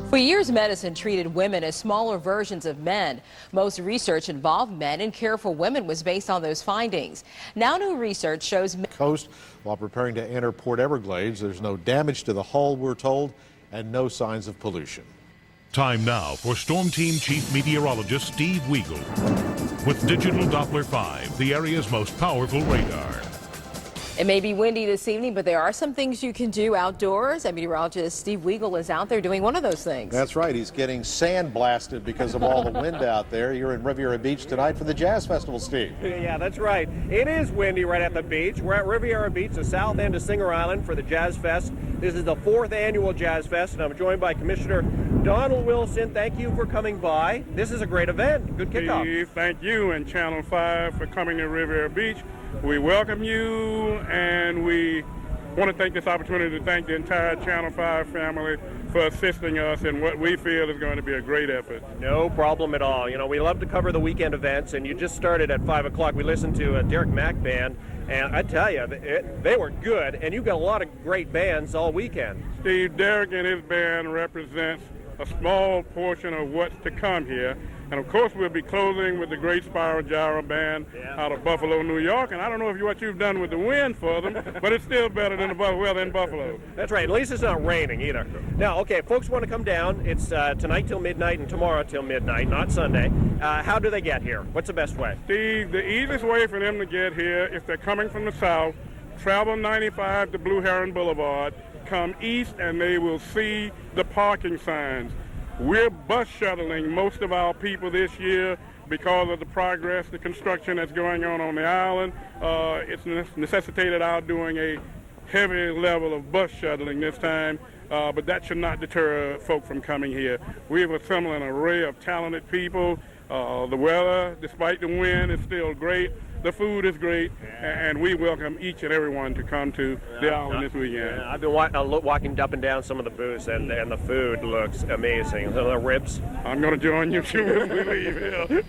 For years, medicine treated women as smaller versions of men. Most research involved men, and Care for Women was based on those findings. Now new research shows coast while preparing to enter Port Everglades. There's no damage to the hull, we're told, and no signs of pollution. Time now for Storm Team Chief Meteorologist Steve Weagle. With Digital Doppler 5, the area's most powerful radar. It may be windy this evening, but there are some things you can do outdoors. And meteorologist Steve Weagle is out there doing one of those things. That's right. He's getting sandblasted because of all the wind out there. You're in Riviera Beach tonight for the Jazz Festival, Steve. Yeah, that's right. It is windy right at the beach. We're at Riviera Beach, the south end of Singer Island, for the Jazz Fest. This is the 4th annual Jazz Fest, and I'm joined by Commissioner Donald Wilson. Thank you for coming by. This is a great event. Good kickoff. Steve, thank you and Channel 5 for coming to Riviera Beach. We welcome you, and we want to take this opportunity to thank the entire Channel 5 family for assisting us in what we feel is going to be a great effort. No problem at all. You know, we love to cover the weekend events, and you just started at 5 o'clock. We listened to a Derek Mack band, and I tell you, they were good, and you've got a lot of great bands all weekend. Steve, Derek and his band represents a small portion of what's to come here. And of course, we'll be closing with the great Spiral Gyra Band out of Buffalo, New York. And I don't know what you've done with the wind for them, but it's still better than the weather in Buffalo. That's right. At least it's not raining either. Now, okay, folks want to come down. It's tonight till midnight and tomorrow till midnight, not Sunday. How do they get here? What's the best way? Steve, the easiest way for them to get here, if they're coming from the south, travel 95 to Blue Heron Boulevard, come east, and they will see the parking signs. We're bus shuttling most of our people this year because of the progress, the construction that's going on the island. It's necessitated our doing a heavy level of bus shuttling this time, but that should not deter folk from coming here. We have assembled an array of talented people. The weather, despite the wind, is still great. The food is great, and we welcome each and everyone to come to the island this weekend. I've been walking up and down some of the booths, and the food looks amazing. The ribs. I'm going to join you too when we leave here.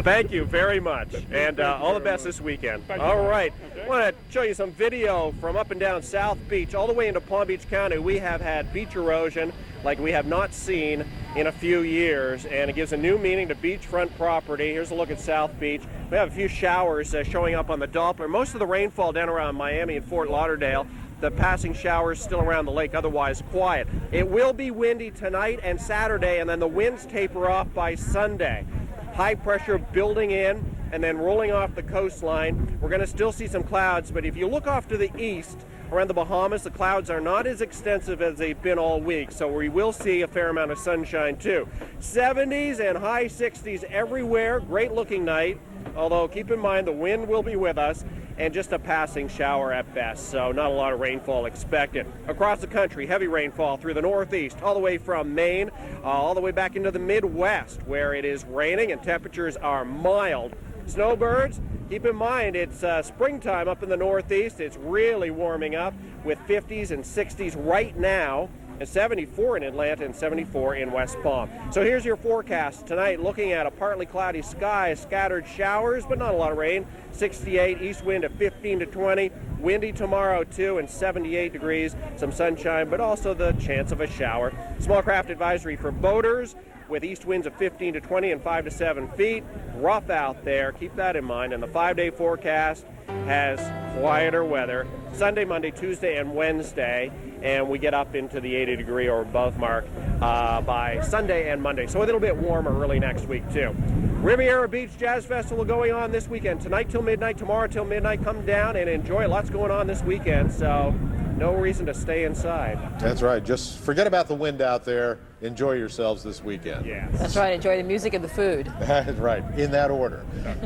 Thank you very much, and all the best this weekend. All right, I want to show you some video from up and down South Beach, all the way into Palm Beach County. We have had beach erosion like we have not seen in a few years, and it gives a new meaning to beachfront property. Here's a look at South Beach. We have a few showers showing up on the Doppler. Most of the rainfall down around Miami and Fort Lauderdale. The passing showers still around the lake, otherwise quiet. It will be windy tonight and Saturday, and then the winds taper off by Sunday. High pressure building in and then rolling off the coastline. We're going to still see some clouds, but if you look off to the east, around the Bahamas, the clouds are not as extensive as they've been all week, so we will see a fair amount of sunshine too. 70s and high 60s everywhere. Great looking night, although keep in mind the wind will be with us, and just a passing shower at best, so not a lot of rainfall expected. Across the country, heavy rainfall through the northeast, all the way from Maine, all the way back into the Midwest, where it is raining and temperatures are mild. Snowbirds, keep in mind it's springtime up in the northeast. It's really warming up with 50s and 60s right now, and 74 in Atlanta and 74 in West Palm. So here's your forecast tonight, looking at a partly cloudy sky, scattered showers, but not a lot of rain. 68, east wind at 15 to 20, windy tomorrow too, and 78 degrees, some sunshine, but also the chance of a shower. Small craft advisory for boaters, with east winds of 15 to 20 and 5 to 7 feet. Rough out there, keep that in mind. And the 5-day forecast has quieter weather Sunday, Monday, Tuesday, and Wednesday, and we get up into the 80 degree or above mark by Sunday and Monday. So a little bit warmer early next week too. Riviera Beach Jazz Festival going on this weekend, tonight till midnight, tomorrow till midnight. Come down and enjoy. Lots going on this weekend, so no reason to stay inside. That's right. Just forget about the wind out there. Enjoy yourselves this weekend. Yeah. That's right. Enjoy the music and the food. That's right. In that order.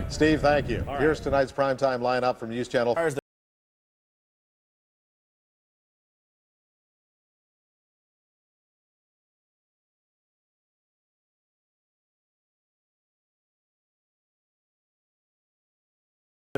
Steve, thank you. All right. Here's tonight's primetime lineup from News Channel.